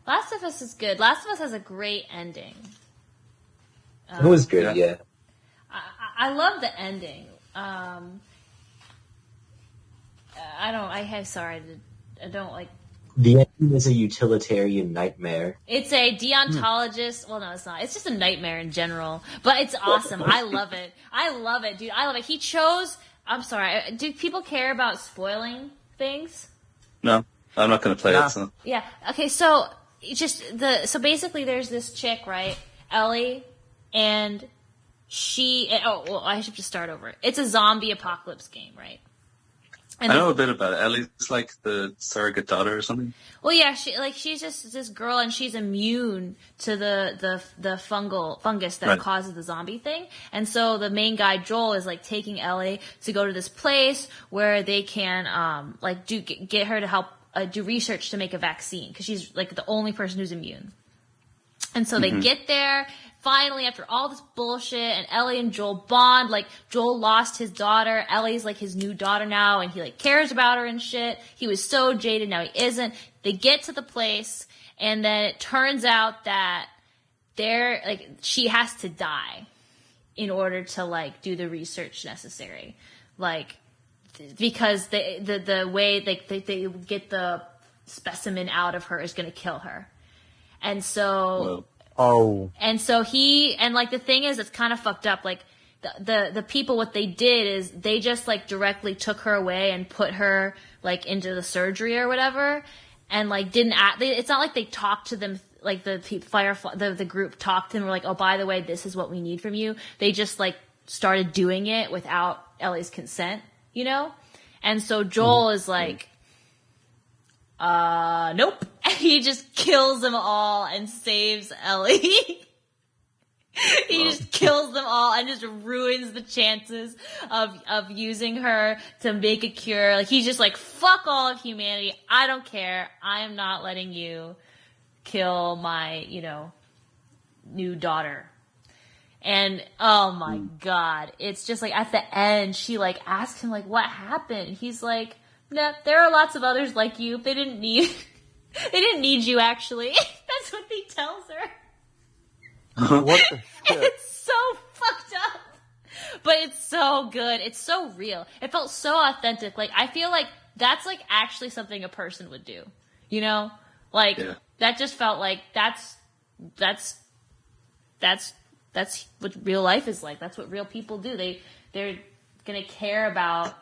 Last of Us is good. Last of Us has a great ending. It was good, yeah. I love the ending. I don't like. The ending is a utilitarian nightmare. It's a deontologist. Well, no, it's not. It's just a nightmare in general. But it's awesome. I love it. I love it, dude. I love it. He chose. I'm sorry. Do people care about spoiling things? No, I'm not going to play it. So. Yeah. Okay. So so basically, there's this chick, right? Ellie, and she. Oh, well, I should just start over. It's a zombie apocalypse game, right? And I know a bit about it. Ellie's like the surrogate daughter or something. Well, yeah, she's just this girl, and she's immune to the fungus that causes the zombie thing. And so the main guy Joel is like taking Ellie to go to this place where they can get her to help do research to make a vaccine, because she's like the only person who's immune. And so they get there. Finally, after all this bullshit, and Ellie and Joel bond. Like, Joel lost his daughter. Ellie's like his new daughter now, and he like cares about her and shit. He was so jaded, now he isn't. They get to the place, and then it turns out that she has to die in order to like do the research necessary. Like, because the way they get the specimen out of her is going to kill her. And so... Whoa. Oh. And so the thing is, it's kind of fucked up. Like, the people, what they did is they just like directly took her away and put her like into the surgery or whatever, and like it's not like they talked to them, like the group talked to them, were like, oh, by the way, this is what we need from you. They just like started doing it without Ellie's consent, you know? And so Joel is like, nope. He just kills them all and saves Ellie. He just kills them all and just ruins the chances of using her to make a cure. Like, he's just like, fuck all of humanity. I don't care. I am not letting you kill my, new daughter. And oh my god, it's just like at the end, she like asks him like, what happened? He's like, nah, there are lots of others like you. They didn't need you, actually. That's what he tells her. What the shit? It's so fucked up. But it's so good. It's so real. It felt so authentic. Like, I feel like that's like actually something a person would do. You know? Like, that just felt like that's what real life is like. That's what real people do. They're gonna care about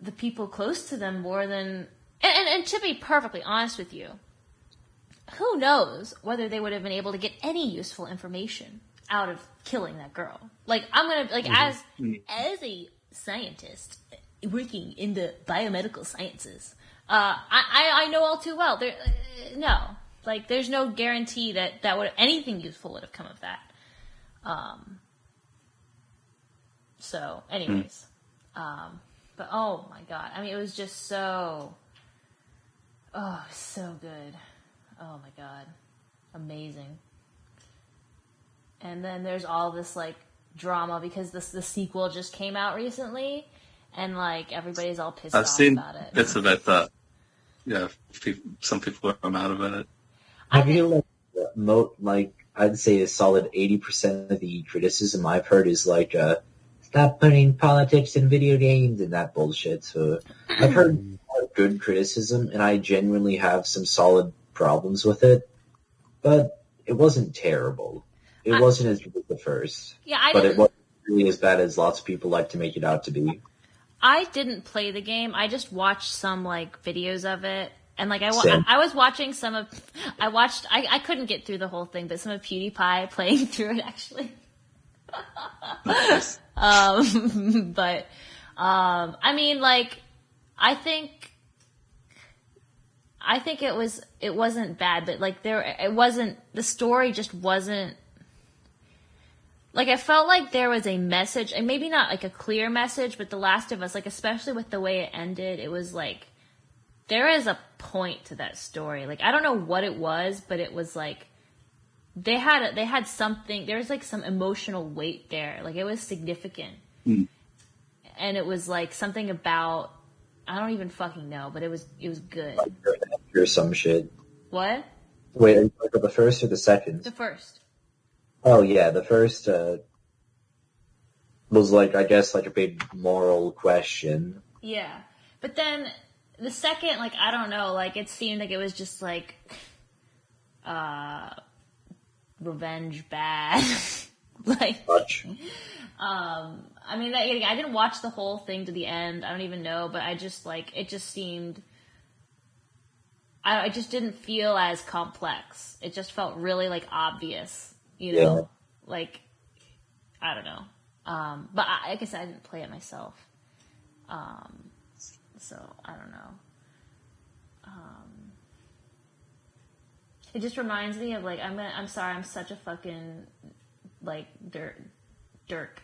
the people close to them more than... And to be perfectly honest with you, who knows whether they would have been able to get any useful information out of killing that girl. Like, I'm gonna, like, as a scientist working in the biomedical sciences, I know all too well, there's no guarantee that anything useful would have come of that. So, anyways, but oh my god, I mean, it was just so good. Oh my god, amazing. And then there's all this like drama because the sequel just came out recently, and like everybody's all pissed off about it. I've seen bits about that. Yeah, some people are mad about it. I feel like I'd say a solid 80% of the criticism I've heard is like, stop putting politics in video games and that bullshit. So I've heard good criticism, and I genuinely have some solid problems with it, but it wasn't terrible. It wasn't as good as the first, but it wasn't really as bad as lots of people like to make it out to be. I didn't play the game. I just watched some like videos of it, and like Same. I was watching some of. I couldn't get through the whole thing, but some of PewDiePie playing through it actually. Nice. But I mean, like, I think it wasn't bad, but like the story just wasn't. Like, I felt like there was a message, and maybe not like a clear message, but The Last of Us, like, especially with the way it ended, it was like, there is a point to that story. Like, I don't know what it was, but it was like, they had something, there was like some emotional weight there. Like, it was significant. Mm. And it was like something about, I don't even fucking know, but it was good. Or some shit. What? Wait, are you talking about the first or the second? The first. Oh yeah, the first was like, I guess, like a big moral question. Yeah. But then the second, like, I don't know, like, it seemed like it was just like revenge bad. Like, Much. I mean, I didn't watch the whole thing to the end. I don't even know, but I just like, it just seemed, it just didn't feel as complex. It just felt really like obvious, you know? Yeah. Like, I don't know. But like I said, I didn't play it myself. So I don't know. It just reminds me of like, I'm sorry, I'm such a fucking like dork,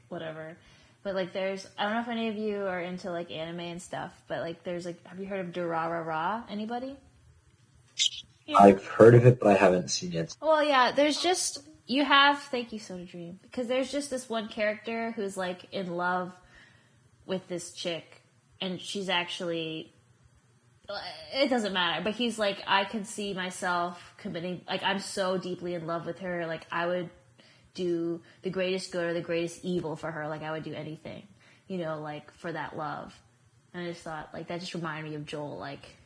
whatever. But like, there's, I don't know if any of you are into like anime and stuff, but like, there's like, have you heard of Durarara? Anybody? I've heard of it, but I haven't seen it. Well, yeah, there's just, thank you, Soda Dream, because there's just this one character who's like in love with this chick, and she's actually, it doesn't matter, but he's like, I can see myself committing, like, I'm so deeply in love with her, like, I would do the greatest good or the greatest evil for her, like, I would do anything, you know, like, for that love. And I just thought, like, that just reminded me of Joel, like,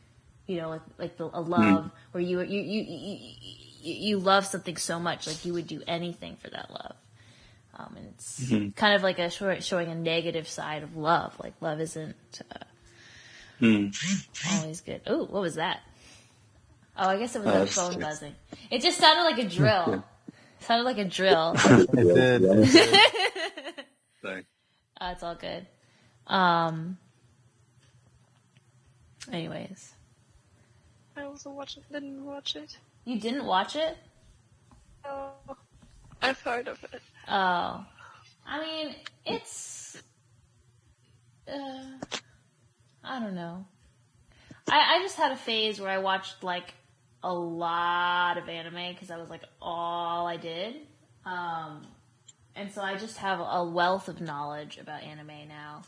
you know, like a love where you love something so much, like you would do anything for that love. And it's kind of like showing a negative side of love. Like, love isn't always good. Oh, what was that? Oh, I guess it was the phone buzzing. It just sounded like a drill. It sounded like a drill. It did. Sorry. It's all good. Anyways. I also didn't watch it. You didn't watch it? No. I've heard of it. Oh. I mean, it's... I don't know. I just had a phase where I watched, like, a lot of anime, because that was, like, all I did. And so I just have a wealth of knowledge about anime now.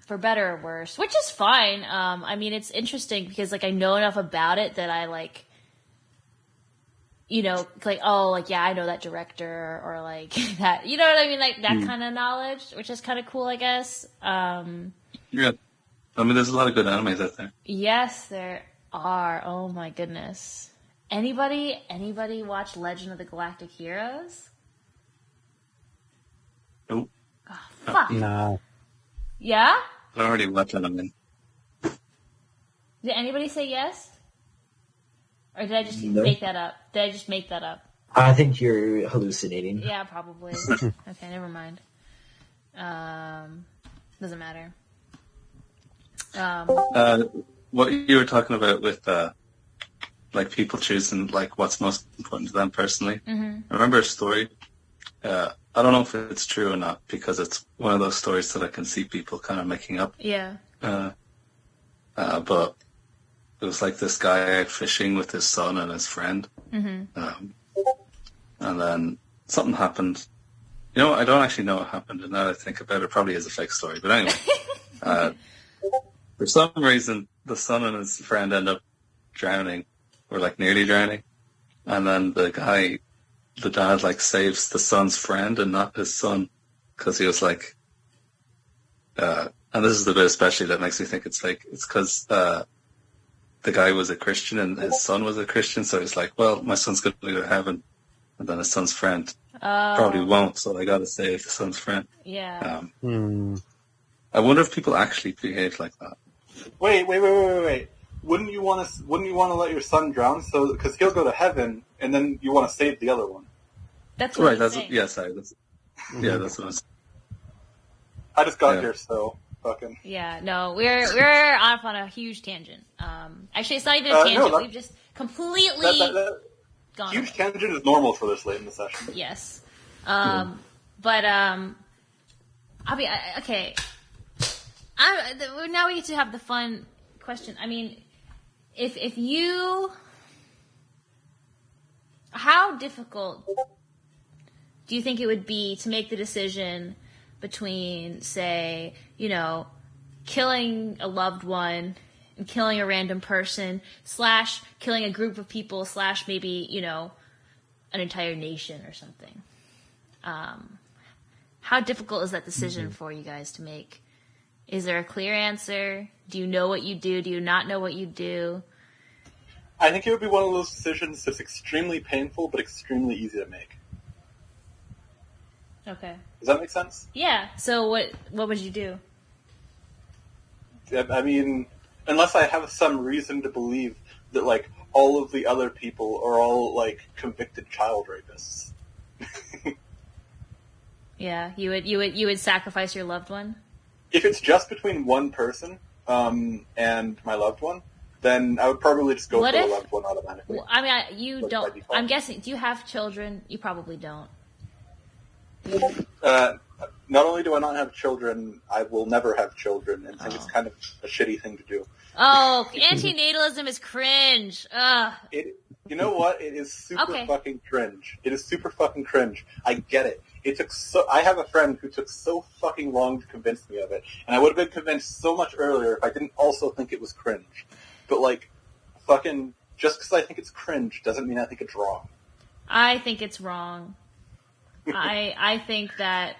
For better or worse, which is fine. I mean, it's interesting because, like, I know enough about it that I, like, you know, like, oh, like, yeah, I know that director, or, like, that, you know what I mean? Like, that kind of knowledge, which is kind of cool, I guess. Yeah. I mean, there's a lot of good animes out there. Yes, there are. Oh, my goodness. Anybody watch Legend of the Galactic Heroes? Nope. Oh, fuck. No. Yeah? I already watched anime. Did anybody say yes? Or did I just No. make that up? Did I just make that up? I think you're hallucinating. Yeah, probably. Okay, never mind. Doesn't matter. What you were talking about with like people choosing like what's most important to them personally. I remember a story. I don't know if it's true or not, because it's one of those stories that I can see people kind of making up. Yeah. But it was like this guy out fishing with his son and his friend. And then something happened. You know, I don't actually know what happened, and now that I think about it, it probably is a fake story. But anyway, for some reason, the son and his friend end up drowning, or like nearly drowning. And then the dad like saves the son's friend and not his son, because he was like, and this is the bit especially that makes me think it's fake. It's because the guy was a Christian and his son was a Christian, so he's like, well, my son's going to go to heaven, and then his son's friend probably won't. So I got to save the son's friend. Yeah. I wonder if people actually behave like that. Wait. Wouldn't you want to let your son drown because he'll go to heaven, and then you want to save the other one? That's what Right. I'm saying. That's that's what I was. I just got here, so fucking. Yeah, no, we're off on a huge tangent. Actually, it's not even a tangent. We've just completely gone. Huge away. tangent is normal for this late in the session. Yes, but I mean, okay. Now we get to have the fun question. I mean, if you, how difficult do you think it would be to make the decision between, say, killing a loved one and killing a random person / killing a group of people / maybe, an entire nation or something? How difficult is that decision for you guys to make? Is there a clear answer? Do you know what you do? Do you not know what you do? I think it would be one of those decisions that's extremely painful but extremely easy to make. Okay. Does that make sense? Yeah. So what would you do? I mean, unless I have some reason to believe that, like, all of the other people are all, like, convicted child rapists. Yeah, you would sacrifice your loved one? If it's just between one person and my loved one, then I would probably just go for the loved one automatically. Well, I mean, you don't. I'm guessing. Do you have children? You probably don't. Not only do I not have children, I will never have children, and think it's kind of a shitty thing to do. Oh, antinatalism is cringe. Ugh. You know what? It is super fucking cringe. It is super fucking cringe. I get it. I have a friend who took so fucking long to convince me of it, and I would have been convinced so much earlier if I didn't also think it was cringe. But, like, fucking, just because I think it's cringe doesn't mean I think it's wrong. I think it's wrong. I think that,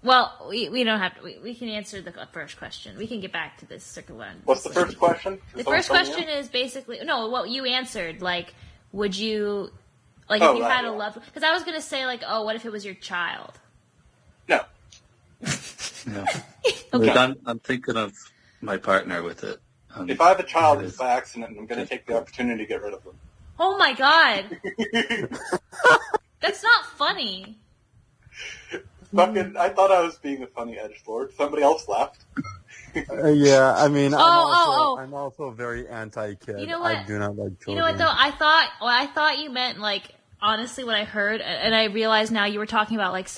well, we don't have to, we can answer the first question. We can get back to this second one. What's the first question? The first question is basically, no, what you answered, like, would you, like, if you had a loved one, because I was going to say, like, oh, what if it was your child? No. Yeah. Okay. I'm thinking of my partner with it. If I have a child, it's by accident, I'm going to take the opportunity to get rid of them. Oh my god. That's not funny. Fucking, I thought I was being a funny edgelord. Somebody else laughed. Yeah, I mean, Oh. I'm also very anti-kid. You know what? I do not like children. You know what though? I thought you meant, like, honestly, what I heard, and I realized now you were talking about, like,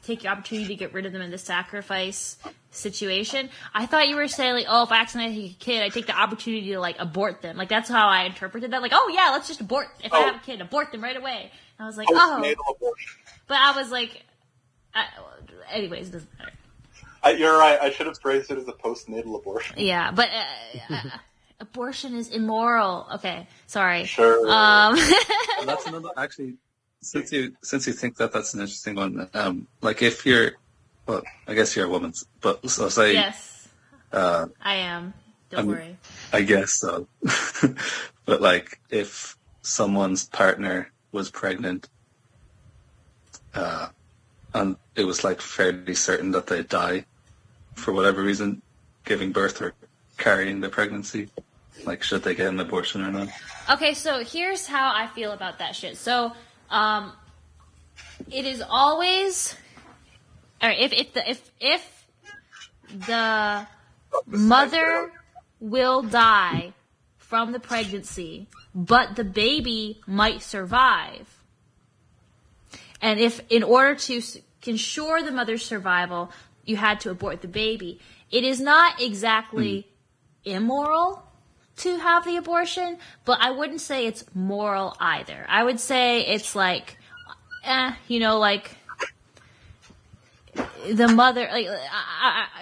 take the opportunity to get rid of them in the sacrifice situation. I thought you were saying, like, oh, if I accidentally take a kid, I take the opportunity to, like, abort them. Like, that's how I interpreted that. Like, oh yeah, let's just abort. If I have a kid, abort them right away. And I was like, Postnatal abortion. But I was like, anyways, it doesn't matter. You're right. I should have phrased it as a postnatal abortion. Yeah, but abortion is immoral. Okay, sorry. Sure. And that's another. Actually, since you think that's an interesting one. Like, if you're, well, I guess you're a woman, but so say. Yes. I am. Don't worry. I guess so. But, like, if someone's partner was pregnant, and it was, like, fairly certain that they'd die for whatever reason, giving birth or carrying the pregnancy, like, should they get an abortion or not? Okay, so here's how I feel about that shit. So, it is always, all right, if the mother will die from the pregnancy, but the baby might survive, and if in order to ensure the mother's survival, you had to abort the baby, it is not exactly immoral to have the abortion, but I wouldn't say it's moral either. I would say it's like, like the mother, like,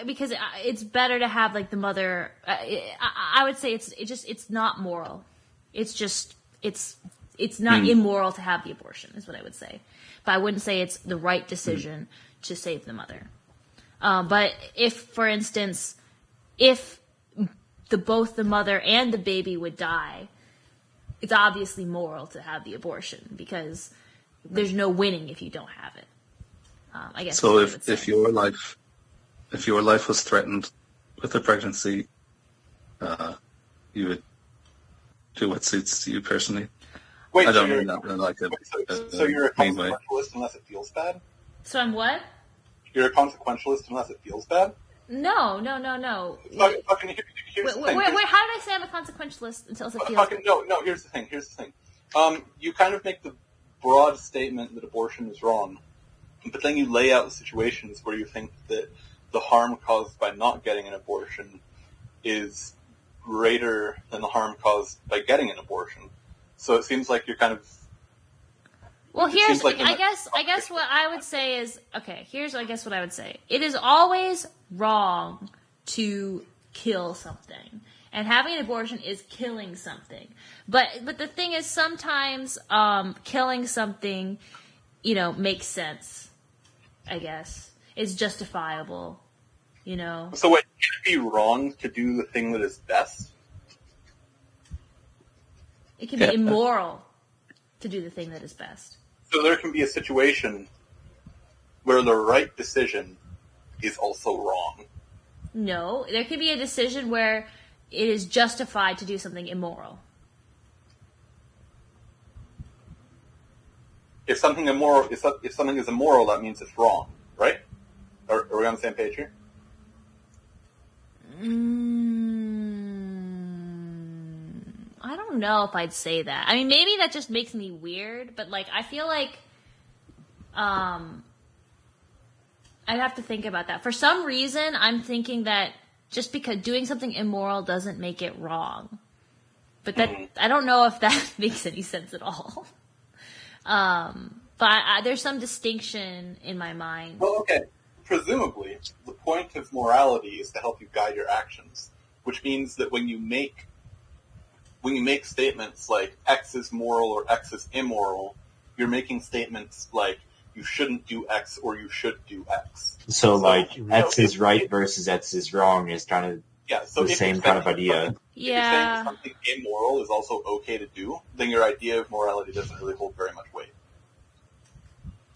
because it's better to have, like, the mother. I would say it's not moral. It's just it's not immoral to have the abortion, is what I would say. But I wouldn't say it's the right decision to save the mother. But if, for instance, both the mother and the baby would die, it's obviously moral to have the abortion because there's no winning if you don't have it. I guess. So if your life was threatened with a pregnancy, you would do what suits you personally. Wait, I don't mean that in like a so you're a mean way. consequentialist unless it feels bad? So I'm what? You're a consequentialist unless it feels bad? No. Fucking, here's the thing. Wait, how did I say I'm a consequentialist until it feels Fucking, no, here's the thing. You kind of make the broad statement that abortion is wrong, but then you lay out situations where you think that the harm caused by not getting an abortion is greater than the harm caused by getting an abortion. So it seems like you're kind of... Well, here's, I guess what I would say is, okay, here's, I guess what I would say. It is always wrong to kill something. And having an abortion is killing something. But the thing is, sometimes, killing something, makes sense, I guess. It's justifiable, So wait, can it be wrong to do the thing that is best? It can be immoral to do the thing that is best. So there can be a situation where the right decision is also wrong. No, there could be a decision where it is justified to do something immoral. If something is immoral, that means it's wrong, right? Are we on the same page here? I don't know if I'd say that. I mean, maybe that just makes me weird, but I feel like I'd have to think about that. For some reason, I'm thinking that just because doing something immoral doesn't make it wrong. But that I don't know if that makes any sense at all. But there's some distinction in my mind. Well, okay. Presumably, the point of morality is to help you guide your actions, which means that when you make statements like X is moral or X is immoral, you're making statements like you shouldn't do X or you should do X. So X is right versus X is wrong is kind of the same kind of idea. If you're saying something immoral is also okay to do, then your idea of morality doesn't really hold very much weight.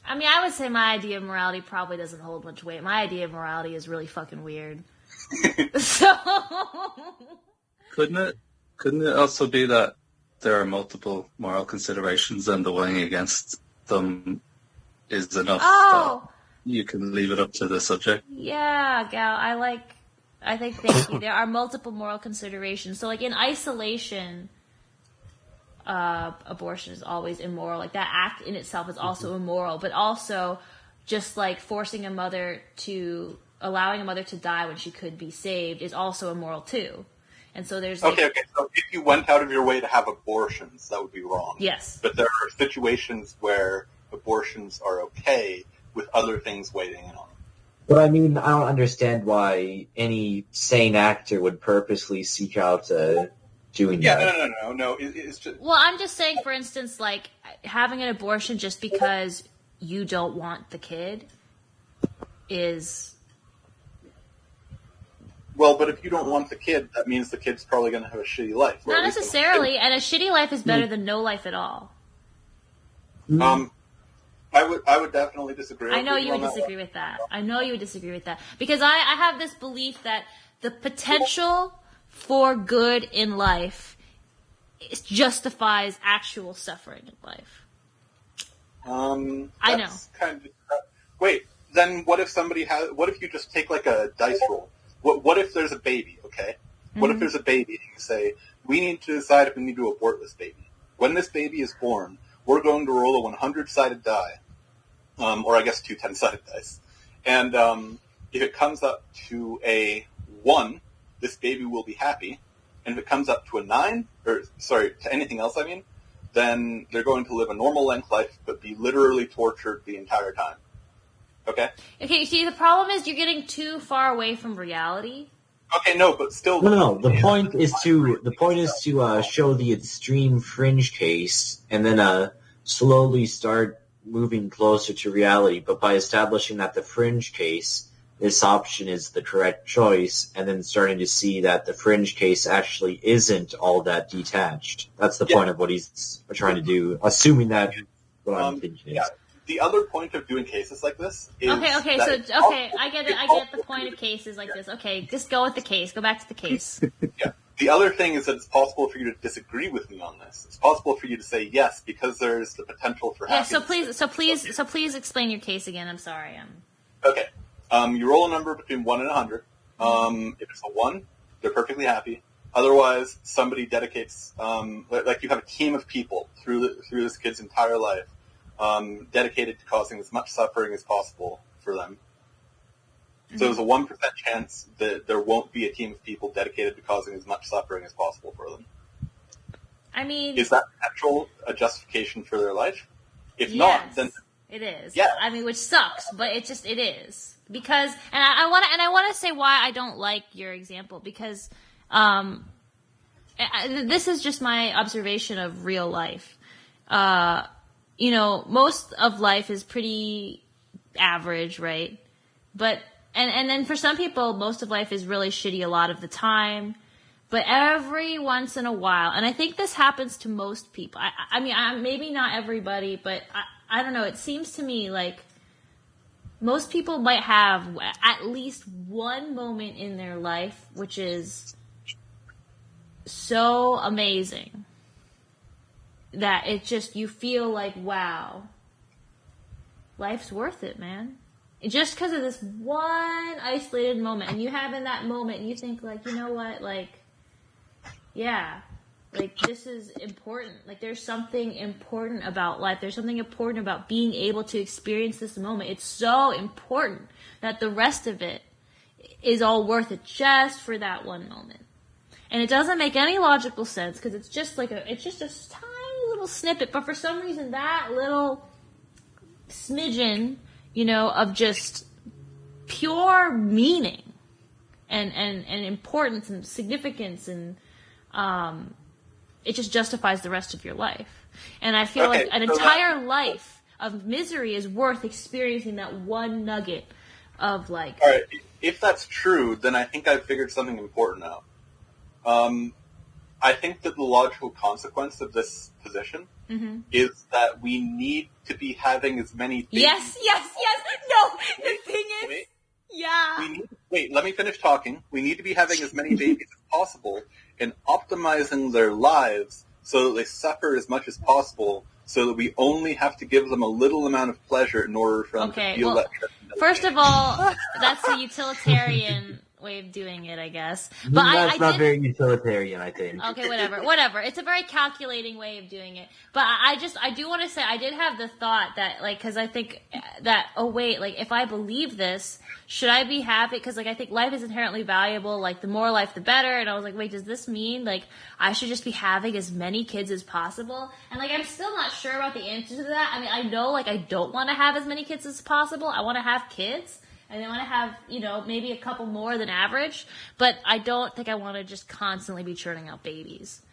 I mean, I would say my idea of morality probably doesn't hold much weight. My idea of morality is really fucking weird. So... Couldn't it also be that there are multiple moral considerations and the weighing against them is enough that you can leave it up to the subject? Yeah, Gal, thank you. There are multiple moral considerations. So, in isolation, abortion is always immoral. That act in itself is also immoral, but also just allowing a mother to die when she could be saved is also immoral too. And so there's okay. So if you went out of your way to have abortions, that would be wrong. Yes. But there are situations where abortions are okay with other things weighing in on them. But I mean, I don't understand why any sane actor would purposely seek out doing that. No. It's just... Well, I'm just saying, for instance, having an abortion just because you don't want the kid is... Well, but if you don't want the kid, that means the kid's probably going to have a shitty life. Not necessarily, and a shitty life is better than no life at all. I would definitely disagree. I know you would disagree with that. Because I have this belief that the potential for good in life justifies actual suffering in life. I know. Wait, then what if you just take a dice roll? What if there's a baby, okay? What if there's a baby and you say, we need to decide if we need to abort this baby. When this baby is born, we're going to roll a 100-sided die, or I guess 2 10-sided dice. And if it comes up to a 1, this baby will be happy. And if it comes up to a 9, to anything else, then they're going to live a normal length life, but be literally tortured the entire time. Okay, you see, the problem is you're getting too far away from reality. Okay, no, but still... No, the point is to show the extreme fringe case, and then slowly start moving closer to reality, but by establishing that the fringe case, this option is the correct choice, and then starting to see that the fringe case actually isn't all that detached. That's the point of what he's trying to do, assuming that what I'm thinking. Yeah. The other point of doing cases like this is I get it. I get the point of cases like this. Okay, just go with the case. Go back to the case. Yeah. The other thing is that it's possible for you to disagree with me on this. It's possible for you to say yes because there's the potential for happiness. So please explain your case again. I'm sorry. Okay. You roll a number between 1 and 100. If it's a 1, they're perfectly happy. Otherwise, somebody dedicates, like you have a team of people through this kid's entire life, dedicated to causing as much suffering as possible for them. Mm-hmm. So there's a 1% chance that there won't be a team of people dedicated to causing as much suffering as possible for them. I mean, is that actual a justification for their life? If yes, not, then it is. Yeah. I mean, which sucks, but it is because, and I want to say why I don't like your example because, this is just my observation of real life. Most of life is pretty average, right? But, and then for some people, most of life is really shitty a lot of the time. But every once in a while, and I think this happens to most people. I mean, maybe not everybody, but I don't know. It seems to me like most people might have at least one moment in their life which is so amazing that it just, you feel like, wow, life's worth it, man. Just because of this one isolated moment, and you have in that moment, and you think, like, you know what, like, yeah, like, this is important. Like, there's something important about life. There's something important about being able to experience this moment. It's so important that the rest of it is all worth it just for that one moment. And it doesn't make any logical sense because it's just a tiny little snippet. But for some reason, that little smidgen, of just pure meaning and importance and significance and it just justifies the rest of your life. And I feel like an entire life of misery is worth experiencing that one nugget of like. All right, if that's true, then I think I've figured something important out. I think that the logical consequence of this position is that we need to be having as many babies. Yes. No, the thing is, yeah. Wait, let me finish talking. We need to be having as many babies as possible and optimizing their lives so that they suffer as much as possible so that we only have to give them a little amount of pleasure in order for them to feel that. First of all, that's a utilitarian way of doing it, I guess. But that's not very utilitarian, I think. Okay, whatever. It's a very calculating way of doing it. But I do want to say, I did have the thought that, like, because I think that, oh wait, like, if I believe this, should I be happy? Because, like, I think life is inherently valuable. Like, the more life, the better. And I was like, wait, does this mean, like, I should just be having as many kids as possible? And, like, I'm still not sure about the answer to that. I mean, I know, like, I don't want to have as many kids as possible. I want to have kids. And I want to have, maybe a couple more than average. But I don't think I want to just constantly be churning out babies.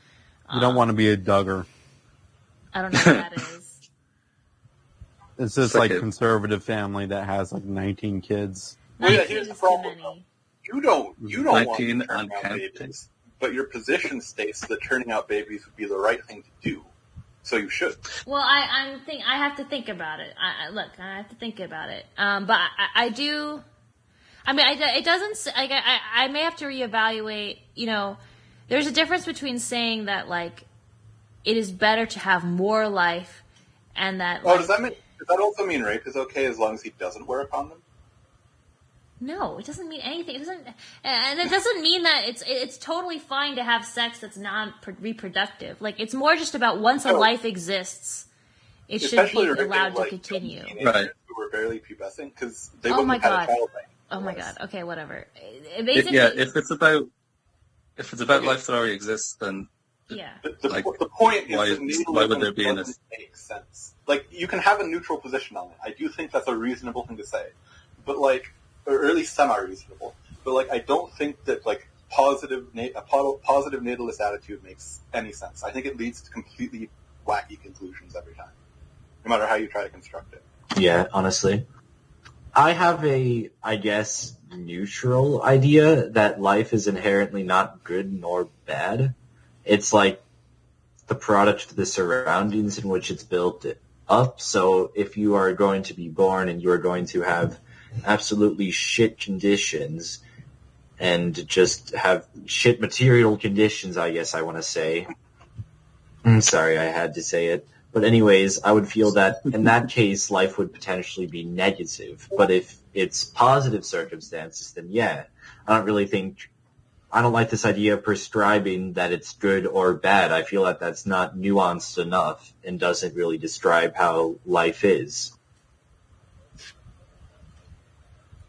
You don't want to be a Duggar. I don't know what that is. It's this, like, conservative family that has, like, 19 kids. Well, yeah, here's the problem. You don't want to turn out counting. babies, but your position states that turning out babies would be the right thing to do. So you should. Well, I have to think about it. I have to think about it. But I do. I mean, it doesn't. Like, I may have to reevaluate. There's a difference between saying that, like, it is better to have more life, and that. Does that also mean rape is okay as long as he doesn't wear a condom? No, it doesn't mean anything. It doesn't mean that it's totally fine to have sex that's non-reproductive. Like, it's more just about once a life exists, it should be allowed to continue. Right. Who were barely pubescent because they wouldn't have had a child. Oh my god. Okay, whatever. Basically, if it's about life that already exists, then yeah. The point is why would there be in this? Make sense. Like, you can have a neutral position on it. I do think that's a reasonable thing to say, but like. Or at least semi-reasonable. But, like, I don't think that, like, a positive natalist attitude makes any sense. I think it leads to completely wacky conclusions every time, no matter how you try to construct it. Yeah, honestly. I have I guess, neutral idea that life is inherently not good nor bad. It's, like, the product of the surroundings in which it's built. up. So if you are going to be born and you are going to have absolutely shit conditions and just have shit material conditions, I guess I want to say. Sorry, I had to say it. But anyways, I would feel that in that case, life would potentially be negative. But if it's positive circumstances, then yeah, I don't like this idea of prescribing that it's good or bad. I feel that that's not nuanced enough and doesn't really describe how life is.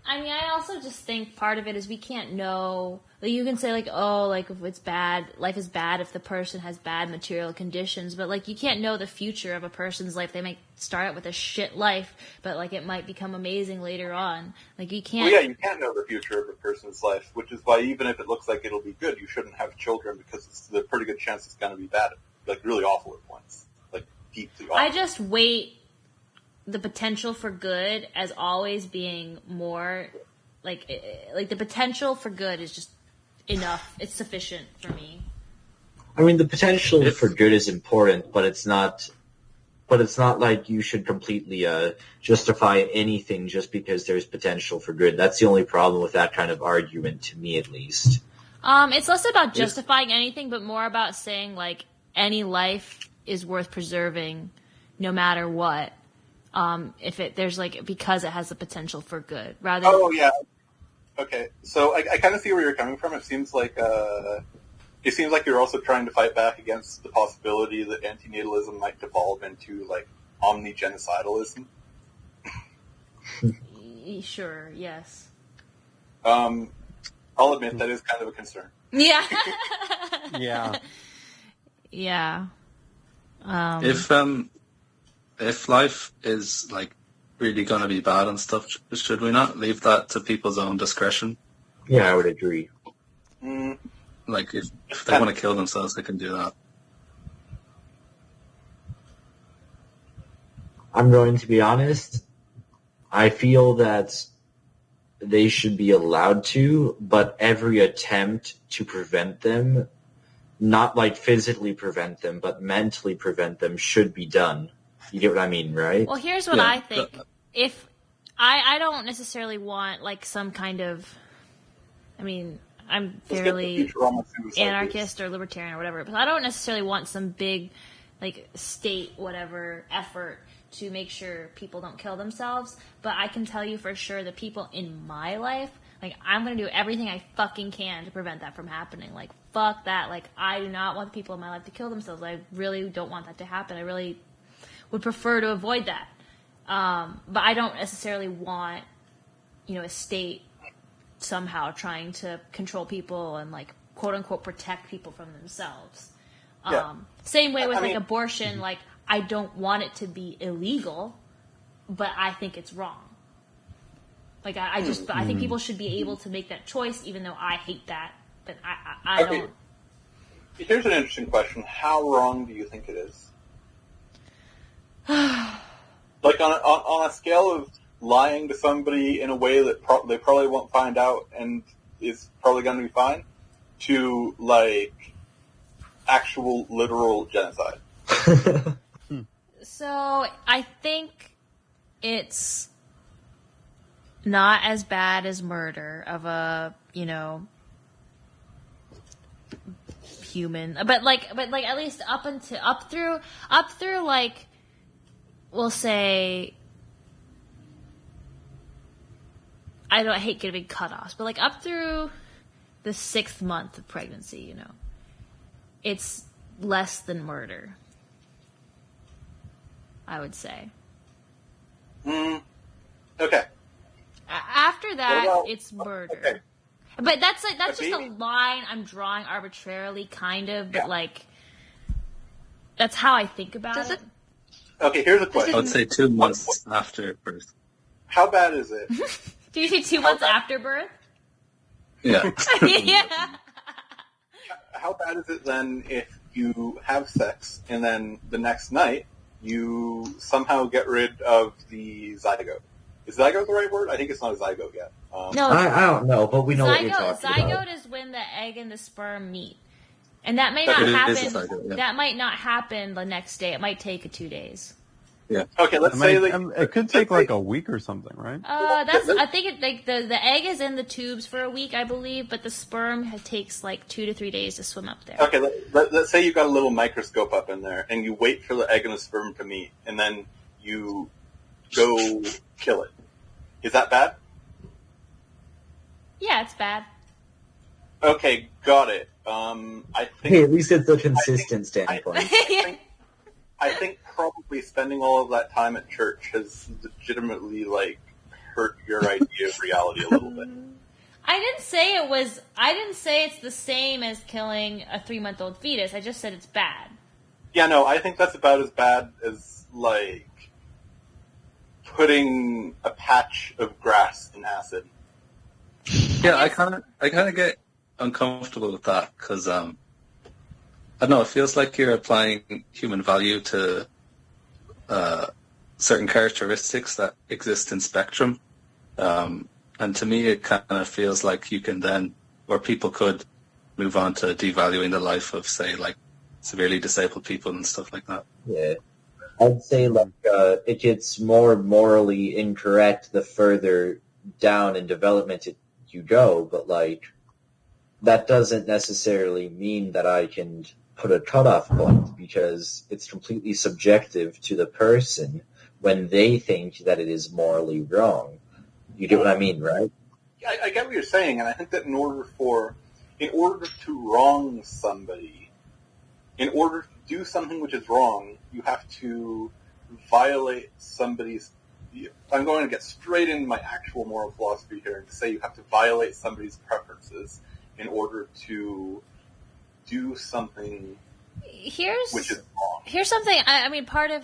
I mean, I also just think part of it is we can't know. Like, you can say, like, oh, like, if it's bad, life is bad if the person has bad material conditions, but, like, you can't know the future of a person's life. They might start out with a shit life, but, like, it might become amazing later on. Like, you can't... Well, yeah, you can't know the future of a person's life, which is why even if it looks like it'll be good, you shouldn't have children, because there's a pretty good chance it's going to be bad, like, really awful at points. Like, deeply awful. I just weight the potential for good as always being more... Like the potential for good is just enough. It's sufficient for me. I mean, the potential for good is important, but it's not like you should completely justify anything just because there's potential for good. That's the only problem with that kind of argument, to me at least. It's less about justifying anything, but more about saying, like, any life is worth preserving no matter what. Because it has the potential for good. Rather. Oh, yeah. Okay, so I kind of see where you're coming from. It seems like you're also trying to fight back against the possibility that antinatalism might devolve into, like, omnigenocidalism. Sure, yes. I'll admit that is kind of a concern. Yeah. Yeah. Yeah. If life is, like, really going to be bad and stuff, should we not leave that to people's own discretion? Yeah, I would agree. Like, if they want to kill themselves, they can do that. I'm going to be honest. I feel that they should be allowed to, but every attempt to prevent them, not like physically prevent them, but mentally prevent them, should be done. You get what I mean, right? Well, here's what I think. If I don't necessarily want, like, some kind of... I mean, I'm fairly anarchist or libertarian or whatever, but I don't necessarily want some big, like, state whatever effort to make sure people don't kill themselves. But I can tell you for sure the people in my life, like, I'm going to do everything I fucking can to prevent that from happening. Like, fuck that. Like, I do not want the people in my life to kill themselves. I really don't want that to happen. I really would prefer to avoid that. But I don't necessarily want, a state somehow trying to control people and, like, quote unquote protect people from themselves. Same way with abortion, like, I don't want it to be illegal, but I think it's wrong. Like, I think people should be able to make that choice, even though I hate that. But I don't. Here's an interesting question. How wrong do you think it is? Like, on a scale of lying to somebody in a way that they probably won't find out and is probably going to be fine, to, like, actual literal genocide. So I think it's not as bad as murder of a, human, but at least up through like, we'll say, I hate giving cutoffs, but, like, up through the 6th month of pregnancy, it's less than murder, I would say. Okay. After that, it's murder. Okay. But that's just a line I'm drawing arbitrarily, kind of, but, like, that's how I think about it. Okay, here's a question. I would say 2 months after birth. How bad is it? Do you say 2 months after birth? Yeah. Yeah. How bad is it then if you have sex and then the next night you somehow get rid of the zygote? Is zygote the right word? I think it's not a zygote yet. No, I don't know, but we know what you're talking about. Zygote is when the egg and the sperm meet. And that may not happen. That might not happen the next day. It might take 2 days. Okay, let's say that it could take like a week or something, right? I think it like the egg is in the tubes for a week, I believe, but the sperm takes like 2 to 3 days to swim up there. Okay, let's say you've got a little microscope up in there, and you wait for the egg and the sperm to meet, and then you go kill it. Is that bad? Yeah, it's bad. Okay, got it. I think. Hey, at least it's a consistent standpoint. I think probably spending all of that time at church has legitimately hurt your idea of reality a little bit. I didn't say it's the same as killing a 3-month-old fetus. I just said it's bad. Yeah, no, I think that's about as bad as putting a patch of grass in acid. Yeah, I kind of get uncomfortable with that because I don't know. It feels like you're applying human value to certain characteristics that exist in spectrum, and to me, it kind of feels like you can then, or people could, move on to devaluing the life of, say, like severely disabled people and stuff like that. Yeah, I'd say it gets more morally incorrect the further down in development you go, but that doesn't necessarily mean that I can put a cutoff point, because it's completely subjective to the person when they think that it is morally wrong. You get what I mean, right? I get what you're saying, and I think that in order to wrong somebody, in order to do something which is wrong, you have to violate somebody's... I'm going to get straight into my actual moral philosophy here and say you have to violate somebody's preferences in order to do something which is wrong. Here's something, I mean, part of,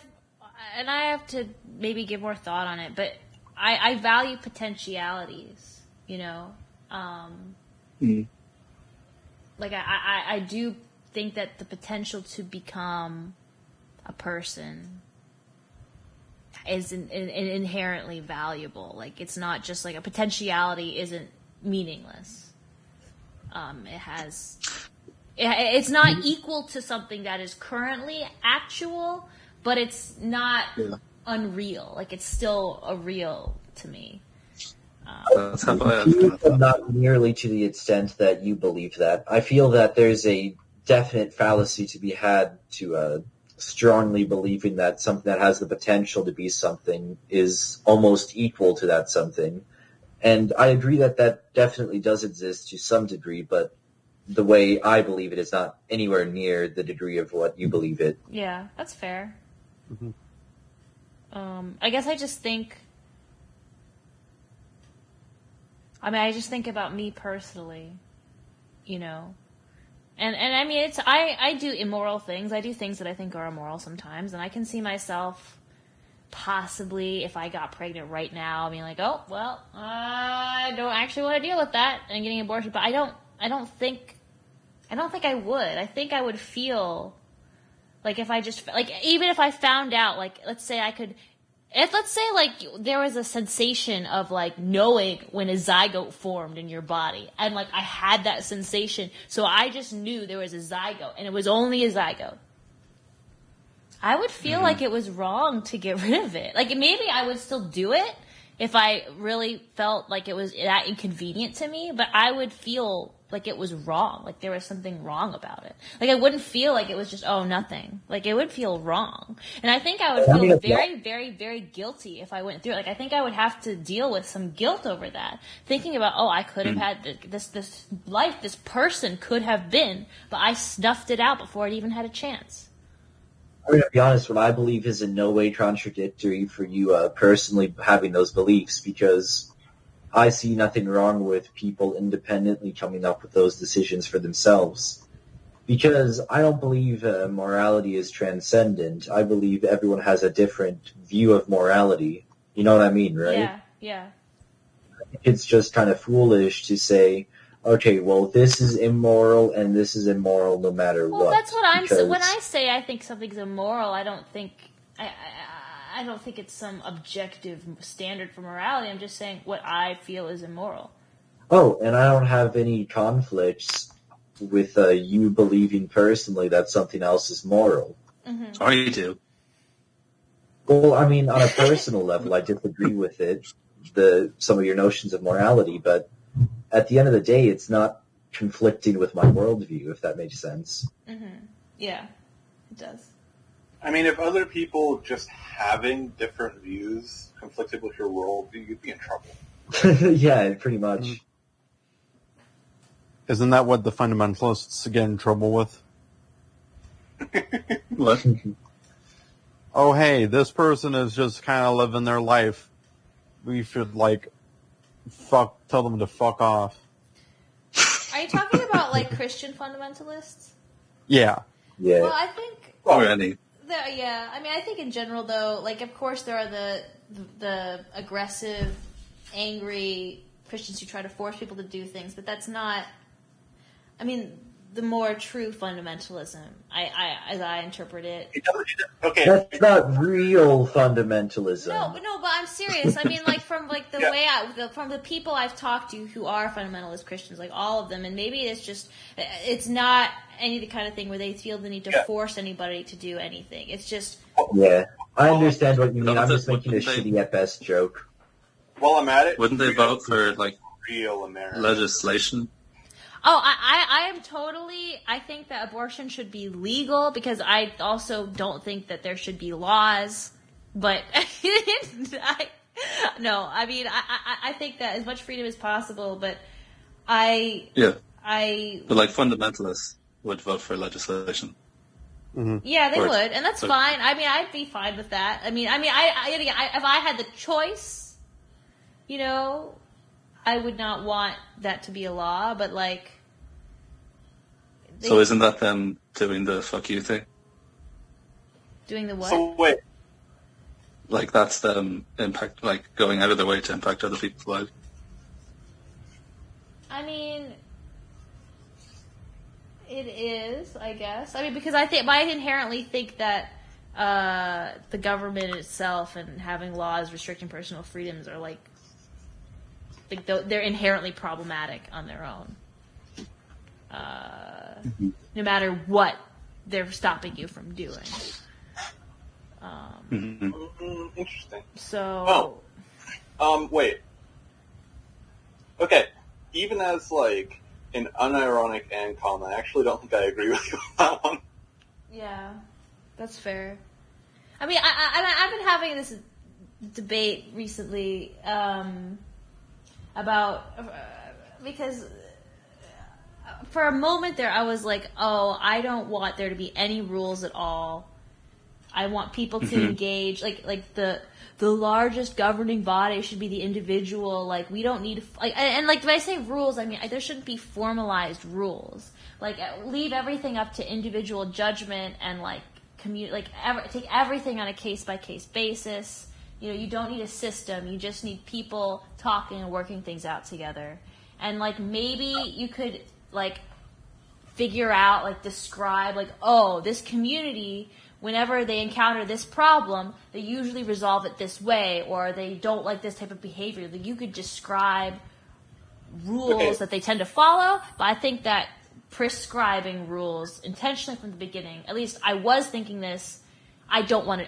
and I have to maybe give more thought on it, but I value potentialities, you know? I do think that the potential to become a person is inherently valuable. Like, it's not just a potentiality isn't meaningless. It's not equal to something that is currently actual, but it's not unreal. It's still a real to me. That's how I feel. Not nearly to the extent that you believe that. I feel that there's a definite fallacy to be had to strongly believing that something that has the potential to be something is almost equal to that something. And I agree that definitely does exist to some degree, but the way I believe it is not anywhere near the degree of what you believe it. Yeah, that's fair. Mm-hmm. I guess I just think... I just think about me personally, you know? And I mean, I do immoral things. I do things that I think are immoral sometimes, and I can see myself possibly, if I got pregnant right now, being like, oh, well, I don't actually want to deal with that and getting an abortion. But I don't think I would. I think I would feel if I just, even if I found out, let's say there was a sensation of knowing when a zygote formed in your body, and I had that sensation, so I just knew there was a zygote, and it was only a zygote. I would feel like it was wrong to get rid of it. Maybe I would still do it if I really felt like it was that inconvenient to me, but I would feel like it was wrong. There was something wrong about it. I wouldn't feel like it was just, oh, nothing. It would feel wrong. And I think I would feel very, very, very guilty if I went through it. I think I would have to deal with some guilt over that. Thinking about, oh, I could have had this life, this person could have been, but I snuffed it out before it even had a chance. I'm going to be honest, what I believe is in no way contradictory for you personally having those beliefs, because I see nothing wrong with people independently coming up with those decisions for themselves. Because I don't believe morality is transcendent. I believe everyone has a different view of morality. You know what I mean, right? Yeah. It's just kind of foolish to say, okay, well, this is immoral and this is immoral no matter what. Well, that's what I'm saying. When I say I think something's immoral, I don't think it's some objective standard for morality. I'm just saying what I feel is immoral. Oh, and I don't have any conflicts with you believing personally that something else is moral. Oh, you do. Well, I mean, on a personal level, I disagree with it, some of your notions of morality, but at the end of the day, it's not conflicting with my worldview, if that makes sense. Mm-hmm. Yeah, it does. I mean, if other people just having different views conflicted with your worldview, you'd be in trouble. Yeah, pretty much. Isn't that what the fundamentalists get in trouble with? What? Oh, hey, this person is just kind of living their life. We should, tell them to fuck off. Are you talking about, like, Christian fundamentalists? Yeah. Yeah. Well, I think... Or any. Yeah, I mean, I think in general, though, like, of course there are the aggressive, angry Christians who try to force people to do things, but that's not... I mean, the more true fundamentalism, as I interpret it. Okay. That's not real fundamentalism. No, but I'm serious. I mean, like from like the way from the people I've talked to who are fundamentalist Christians, like all of them, and maybe it's not any the kind of thing where they feel the need to force anybody to do anything. It's just Yeah, I understand what you mean. I'm just Wouldn't making a they- shitty at best joke. While I'm at it, Wouldn't they vote for real American legislation? Oh, I am totally. I think that abortion should be legal because I also don't think that there should be laws. But I think that as much freedom as possible. But But fundamentalists would vote for legislation. Mm-hmm. Yeah, they Or- would, and that's fine. I mean, I'd be fine with that. I mean, if I had the choice, I would not want that to be a law, but So isn't that them doing the fuck you thing? doing the what? So wait, That's them going out of their way to impact other people's lives. I mean, it is, I guess. I mean, because I inherently think that the government itself and having laws restricting personal freedoms are they're inherently problematic on their own. No matter what they're stopping you from doing. interesting. So. Wait. Okay, even as an unironic and calm, I actually don't think I agree with you on that one. Yeah, that's fair. I mean, I've been having this debate recently about because for a moment there I was like, oh, I don't want there to be any rules at all. I want people to engage, like the largest governing body should be the individual. We don't need when I say rules, I mean there shouldn't be formalized rules. Leave everything up to individual judgment and take everything on a case by case basis. You don't need a system. You just need people talking and working things out together. And maybe you could figure out, describe this community, whenever they encounter this problem, they usually resolve it this way, or they don't like this type of behavior. You could describe rules that they tend to follow, but I think that prescribing rules intentionally from the beginning, at least I was thinking this, I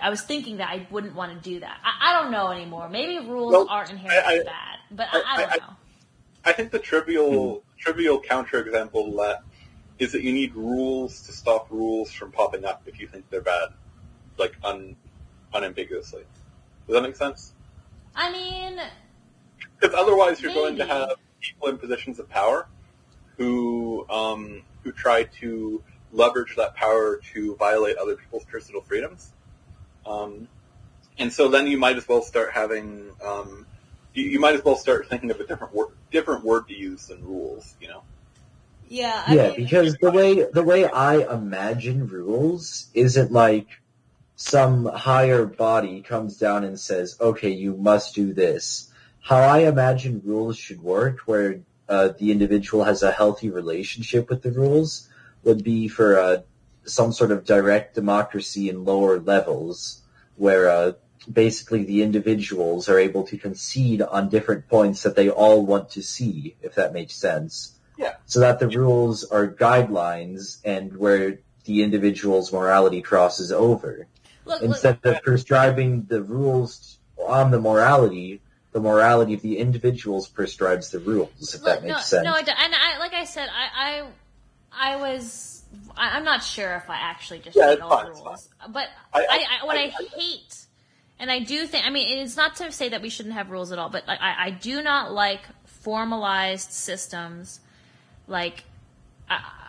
was thinking that I wouldn't want to do that. I don't know anymore. Maybe rules aren't inherently bad, but I don't know. I think the trivial counterexample to that is that you need rules to stop rules from popping up if you think they're bad, unambiguously. Does that make sense? I mean, because otherwise you're going to maybe. have people in positions of power who try to leverage that power to violate other people's personal freedoms, and so then you might as well start having you might as well start thinking of a different word to use than rules. Yeah. Because the way I imagine rules isn't some higher body comes down and says, okay, you must do this. How I imagine rules should work, where the individual has a healthy relationship with the rules, would be for some sort of direct democracy in lower levels, where basically the individuals are able to concede on different points that they all want to see, if that makes sense. Yeah. So that the rules are guidelines and where the individual's morality crosses over. Instead of prescribing the rules on the morality of the individuals prescribes the rules, if that makes sense. No, and like I said, I'm not sure if I actually just hate all the rules. But what I hate, and I do think, I mean, it's not to say that we shouldn't have rules at all, but I do not like formalized systems. Like,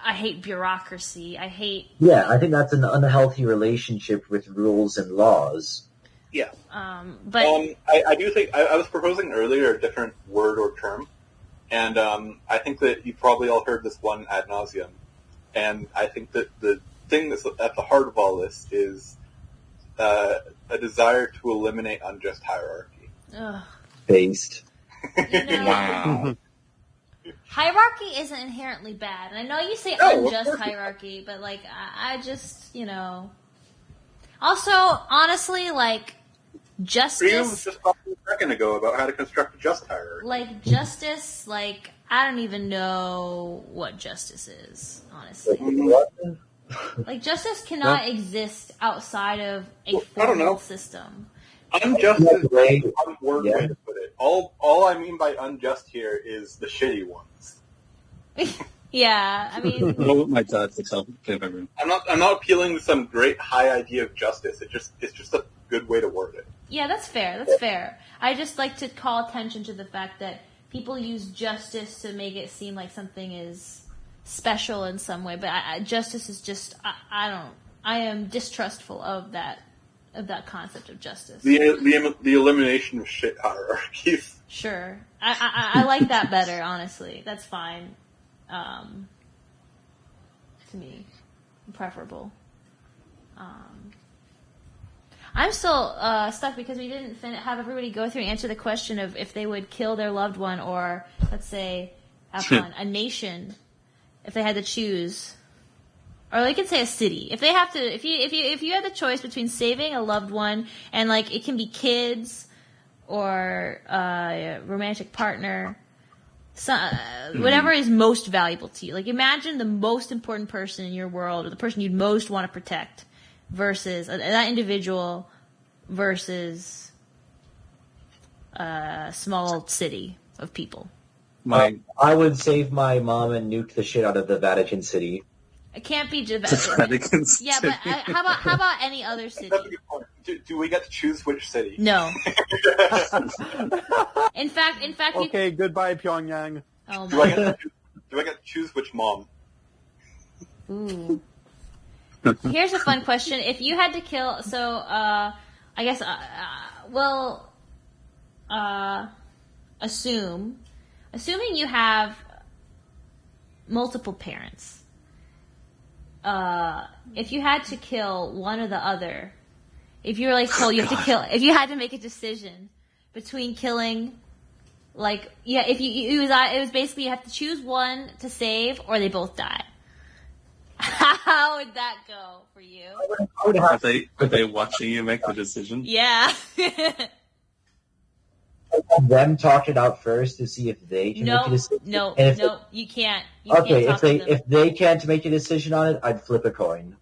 I hate bureaucracy. I hate... Yeah, I think that's an unhealthy relationship with rules and laws. Yeah. But... I do think... I was proposing earlier a different word or term, and I think that you've probably all heard this one ad nauseum. And I think that the thing that's at the heart of all this is a desire to eliminate unjust hierarchy. Ugh. Based. Wow. Hierarchy isn't inherently bad. And I know you say unjust hierarchy, but, like, I just, Also, honestly, like, justice... Freedom was just talking a second ago about how to construct a just hierarchy. Like, justice, like, I don't even know what justice is, honestly. Like, justice cannot exist outside of a formal system. Unjust is one word way to put it. All I mean by unjust here is the shitty ones. Yeah, I mean... My dad would tell me. I'm not appealing to some great high idea of justice. It's just a good way to word it. Yeah, that's fair. I just like to call attention to the fact that people use justice to make it seem like something is special in some way, but justice is just... I am distrustful of that concept of justice. The elimination of shit hierarchies. Sure. I like that better, honestly. That's fine. To me. Preferable. I'm still stuck because we didn't have everybody go through and answer the question of if they would kill their loved one or, let's say, have fun, a nation, if they had to choose. Or they could say a city. If they have to, if you had the choice between saving a loved one and, like, it can be kids or a romantic partner, whatever is most valuable to you. Like, imagine the most important person in your world, or the person you'd most want to protect, versus that individual versus a small city of people. I would save my mom and nuke the shit out of the Vatican City. It can't be Vatican City. Yeah, but how about any other city? That's a good point. Do we get to choose which city? No. In fact. Okay, goodbye Pyongyang. Oh do my. I get to choose which mom? Ooh. Here's a fun question: if you had to kill, I guess we'll assuming you have multiple parents. If you had to kill one or the other, if you were like told you have to kill, if you had to make a decision between killing, like, yeah, if it was basically you have to choose one to save or they both die. How would that go for you? Are they watching you make the decision? Yeah. Them talk it out first to see if they can make a decision. No, you can't. Okay, can't if they can't make a decision on it, I'd flip a coin.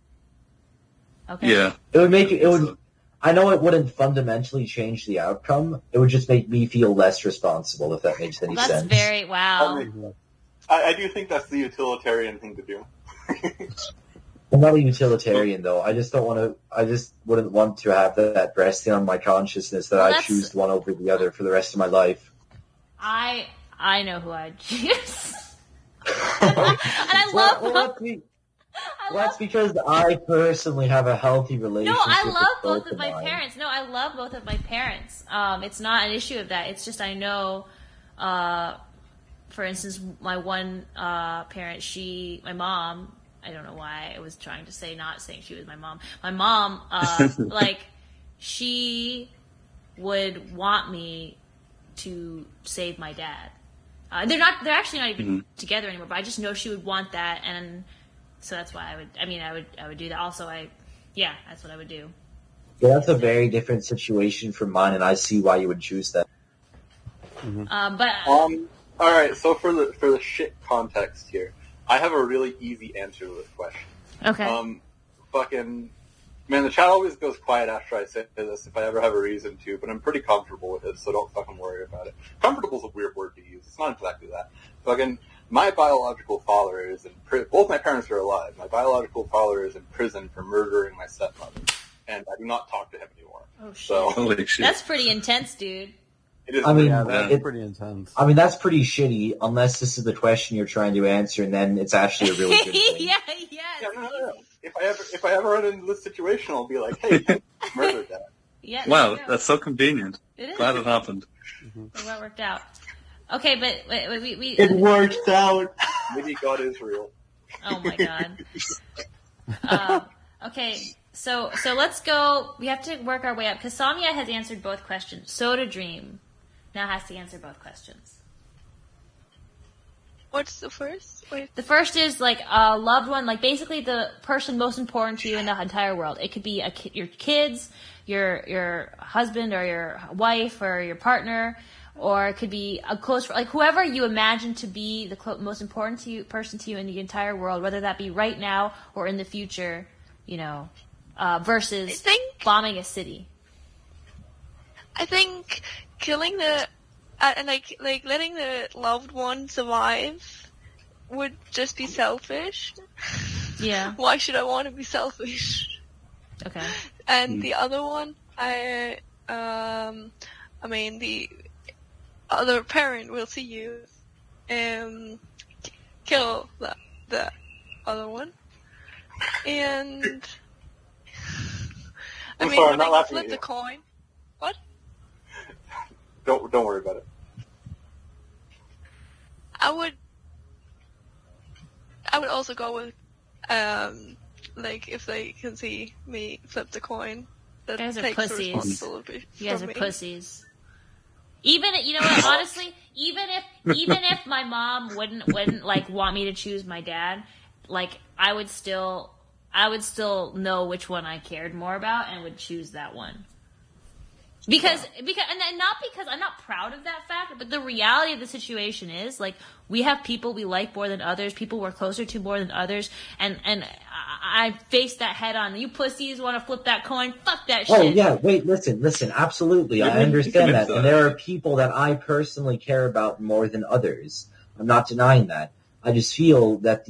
Okay. Yeah. It would. I know it wouldn't fundamentally change the outcome. It would just make me feel less responsible, if that makes any sense. That's very wow. I do think that's the utilitarian thing to do. I'm not a utilitarian, though. I just don't want to. I just wouldn't want to have that resting on my consciousness that I choose one over the other for the rest of my life. I know who I'd choose, and I love. That's because I personally have a healthy relationship. No, I love with both of my parents. No, I love both of my parents. It's not an issue of that. It's just I know, for instance, my one parent, my mom. I don't know why I was trying to say not saying she was my mom. My mom, like, she would want me to save my dad. They're actually not even together anymore, but I just know she would want that, and so that's why I would do that. Also, that's what I would do. Yeah, that's a very different situation from mine, and I see why you would choose that. All right, so for the shit context here, I have a really easy answer to this question. Okay. Man, the chat always goes quiet after I say this if I ever have a reason to, but I'm pretty comfortable with it, so don't fucking worry about it. Comfortable's a weird word to use. It's not exactly that. Fucking, my biological father is in prison. Both my parents are alive. My biological father is in prison for murdering my stepmother, and I do not talk to him anymore. Oh, shit. So, Holy shit. That's pretty intense, dude. it is I mean, Yeah, pretty- that's pretty intense. I mean, that's pretty shitty, unless this is the question you're trying to answer, and then it's actually a really good thing. yeah. Yeah, no. If I ever run into this situation, I'll be like, hey, I murdered that. Yeah. Wow, there you go. that's so convenient. It is. Glad it happened. Well, that worked out. Okay, but we It worked out. Maybe God is real. Oh my god. Okay, so let's go. We have to work our way up because Samia has answered both questions. Soda Dream now has to answer both questions. What's the first? Wait. The first is like a loved one, like basically the person most important to you in the entire world. It could be your kids, your husband or your wife or your partner, or it could be a close, like whoever you imagine to be the most important person to you in the entire world, whether that be right now or in the future, versus bombing a city. I think killing the and like letting the loved one survive would just be selfish. Yeah. Why should I want to be selfish? Okay. And the other one, I mean the other parent will see you kill the other one, and I I'm mean sorry, when I'm not I laughing flip at the you. coin. What? Don't worry about it. I would also go with like if they can see me flip the coin, that You guys are takes the pussies. responsibility You guys are from me. pussies. Even you know what? Honestly, even if my mom wouldn't like want me to choose my dad, like I would still know which one I cared more about and would choose that one. Because and not because I'm not proud of that fact, but the reality of the situation is like we have people we like more than others, people we're closer to more than others, and I face that head on. You pussies want to flip that coin? Fuck that shit. Oh yeah, wait, listen, absolutely, I understand that, and there are people that I personally care about more than others. I'm not denying that. I just feel that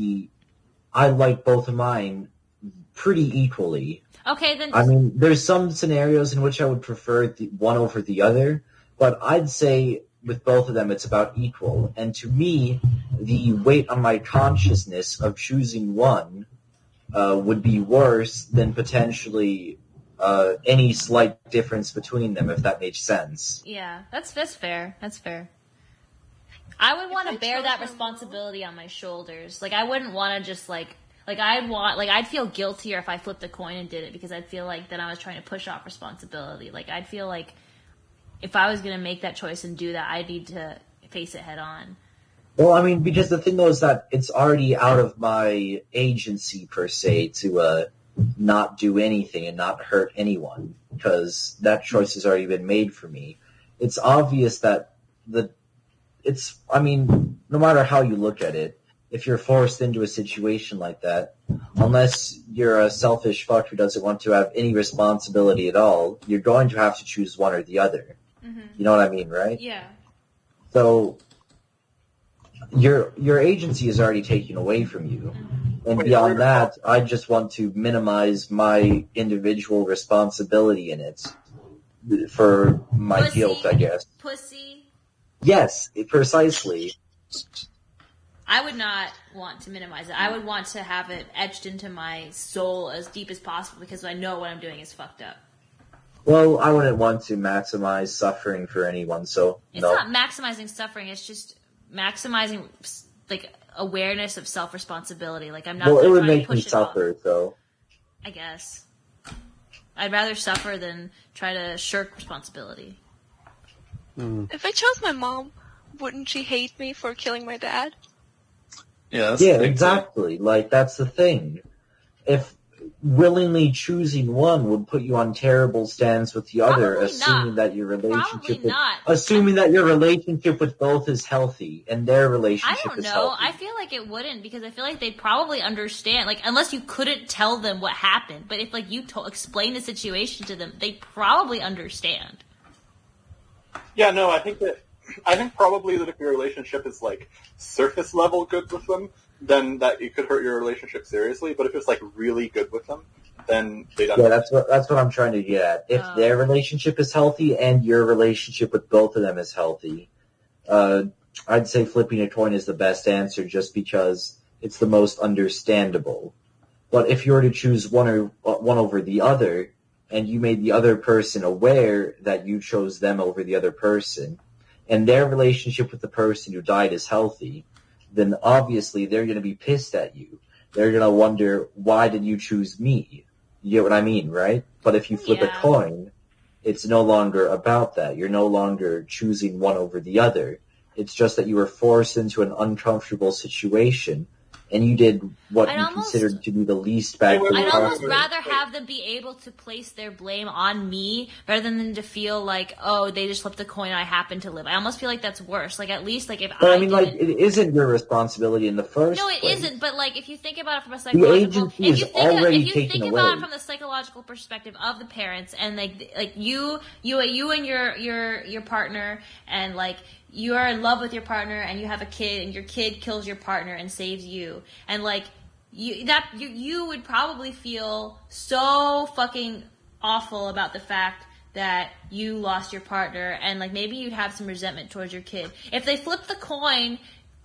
I like both of mine pretty equally. Okay, then. I mean, there's some scenarios in which I would prefer one over the other, but I'd say with both of them it's about equal. And to me, the weight on my consciousness of choosing one would be worse than potentially any slight difference between them, if that makes sense. Yeah, that's fair. That's fair. I would want to bear chose that my responsibility on my shoulders. Like I wouldn't want to just I'd feel guiltier if I flipped a coin and did it because I'd feel like then I was trying to push off responsibility. Like I'd feel like if I was going to make that choice and do that, I need to face it head on. Well, I mean, because the thing though is that it's already out of my agency per se to not do anything and not hurt anyone because that choice has already been made for me. It's obvious that no matter how you look at it, if you're forced into a situation like that, unless you're a selfish fuck who doesn't want to have any responsibility at all, you're going to have to choose one or the other. Mm-hmm. You know what I mean, right? Yeah. So your agency is already taken away from you. And beyond that, I just want to minimize my individual responsibility in it for my Pussy. guilt, I guess. Pussy. Yes, precisely. I would not want to minimize it. I would want to have it etched into my soul as deep as possible because I know what I'm doing is fucked up. Well, I wouldn't want to maximize suffering for anyone, so It's no. not maximizing suffering. It's just maximizing like awareness of self-responsibility. Like I'm not. Well, it would trying to make me push it off. suffer, so. I guess. I'd rather suffer than try to shirk responsibility. If I chose my mom, wouldn't she hate me for killing my dad? Yeah, that's the Yeah, thing, too. exactly. Like, that's the thing. If willingly choosing one would put you on terrible stands with the other, Probably assuming not. that your Probably relationship not. assuming that your relationship with both is healthy and their I relationship don't is know. healthy. I feel like it wouldn't, because I feel like they'd probably understand. Like, unless you couldn't tell them what happened, but if like you explain the situation to them, they probably understand. Yeah, no, I think probably that if your relationship is like surface level good with them, then that it could hurt your relationship seriously. But if it's like really good with them, then they don't. Yeah, that's what I'm trying to get at. If their relationship is healthy and your relationship with both of them is healthy, I'd say flipping a coin is the best answer, just because it's the most understandable. But if you were to choose one over the other, and you made the other person aware that you chose them over the other person, and their relationship with the person who died is healthy, then obviously they're going to be pissed at you. They're going to wonder, why did you choose me? You get what I mean, right? But if you flip a coin, it's no longer about that. You're no longer choosing one over the other. It's just that you were forced into an uncomfortable situation, and you did what you considered to be the least bad thing I'd almost possible. rather have them be able to place their blame on me rather than to feel like, oh, they just flipped a coin and I happen to live. I almost feel like that's worse. Like, at least, like, if But I mean, like, it isn't your responsibility in the first place. No, it place. isn't. But like, if you think about it from a The psychological, agency is already taken if you think away. about it from the psychological perspective of the parents, and like you and your partner, and like you are in love with your partner, and you have a kid, and your kid kills your partner and saves you, and like. You would probably feel so fucking awful about the fact that you lost your partner, and like maybe you'd have some resentment towards your kid. If they flipped the coin,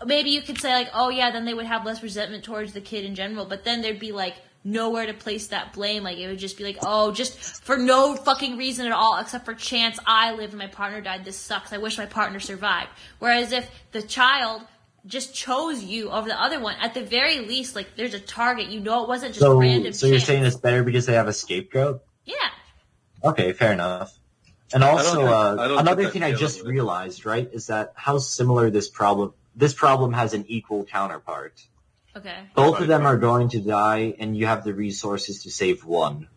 maybe you could say like, oh yeah, then they would have less resentment towards the kid in general, but then there'd be like nowhere to place that blame. Like, it would just be like, oh, just for no fucking reason at all except for chance I lived and my partner died. This sucks. I wish my partner survived. Whereas if the child just chose you over the other one, at the very least, like, there's a target. You know, it wasn't just random So you're chance. saying it's better because they have a scapegoat? Yeah. Okay, fair enough. And also, I don't another think thing I I feel just that way. realized, right, is that how similar this problem has an equal counterpart. Okay. Both of them are going to die, and you have the resources to save one.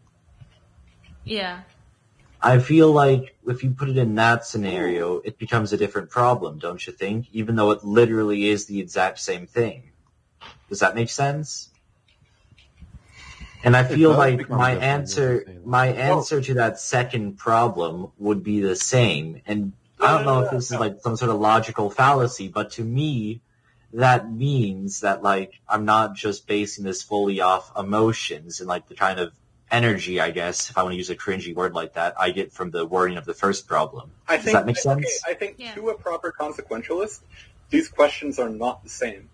Yeah. I feel like if you put it in that scenario, it becomes a different problem, don't you think? Even though it literally is the exact same thing. Does that make sense? And I feel like my answer to that second problem would be the same. And I don't know if this is like some sort of logical fallacy, but to me, that means that like I'm not just basing this fully off emotions and like the kind of energy, I guess, if I want to use a cringy word like that, I get from the wording of the first problem. Does that make sense? Okay, I think to a proper consequentialist, these questions are not the same.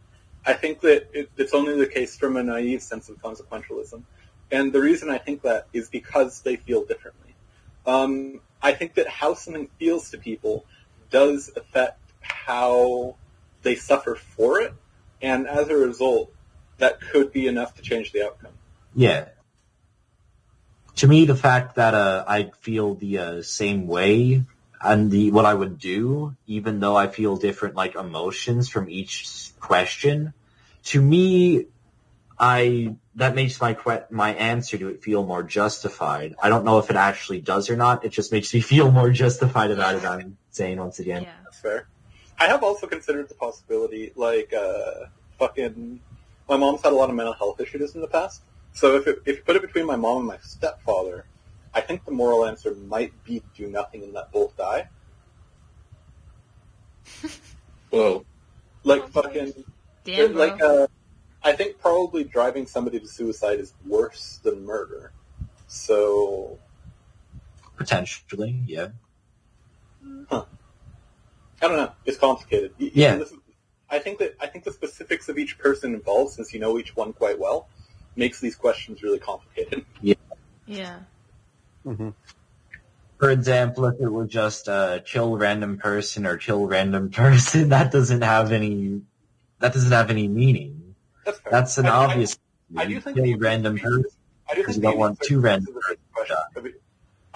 I think that it's only the case from a naive sense of consequentialism. And the reason I think that is because they feel differently. I think that how something feels to people does affect how they suffer for it, and as a result, that could be enough to change the outcome. Yeah. To me, the fact that I feel the same way and what I would do, even though I feel different like emotions from each question, to me, that makes my answer to it feel more justified. I don't know if it actually does or not. It just makes me feel more justified about it. I'm saying once again. Yeah. That's fair. I have also considered the possibility, like, my mom's had a lot of mental health issues in the past. So if you put it between my mom and my stepfather, I think the moral answer might be do nothing and let both die. Whoa. Like fucking, Damn, bro. like, I think probably driving somebody to suicide is worse than murder. So, Potentially, yeah. I don't know. It's complicated. Yeah. I think the specifics of each person involved, since you know each one quite well, makes these questions really complicated. Yeah. Mm-hmm. For example, if it were just kill random person or kill random person, that doesn't have any meaning. That's fair. That's an obvious. I do think kill random person because you don't want two random persons.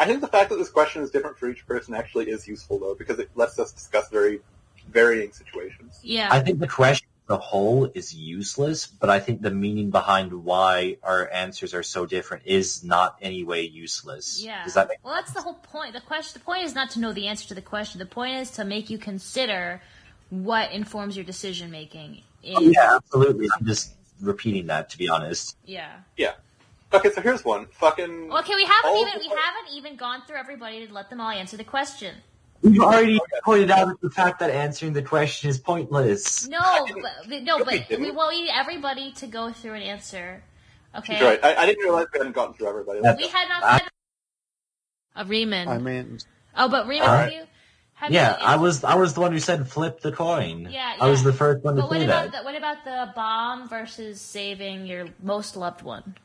I think the fact that this question is different for each person actually is useful, though, because it lets us discuss very varying situations. Yeah. I think the question the whole is useless, but I think the meaning behind why our answers are so different is not any way useless. Yeah. Does that make Well, that's the whole point. The point is not to know the answer to the question. The point is to make you consider what informs your decision making. Yeah, absolutely. I'm just repeating that, to be honest. Yeah. Yeah. Okay, so here's one. Fucking. Okay, we haven't even gone through everybody to let them all answer the question. We've already pointed out the fact that answering the question is pointless. But we need everybody to go through and answer. Okay. Right. I didn't realize we hadn't gotten through everybody. We had not. Riemann. I mean. Oh, but Riemann, have you? I was the one who said flip the coin. Yeah. I was the first one to say that. What about the bomb versus saving your most loved one?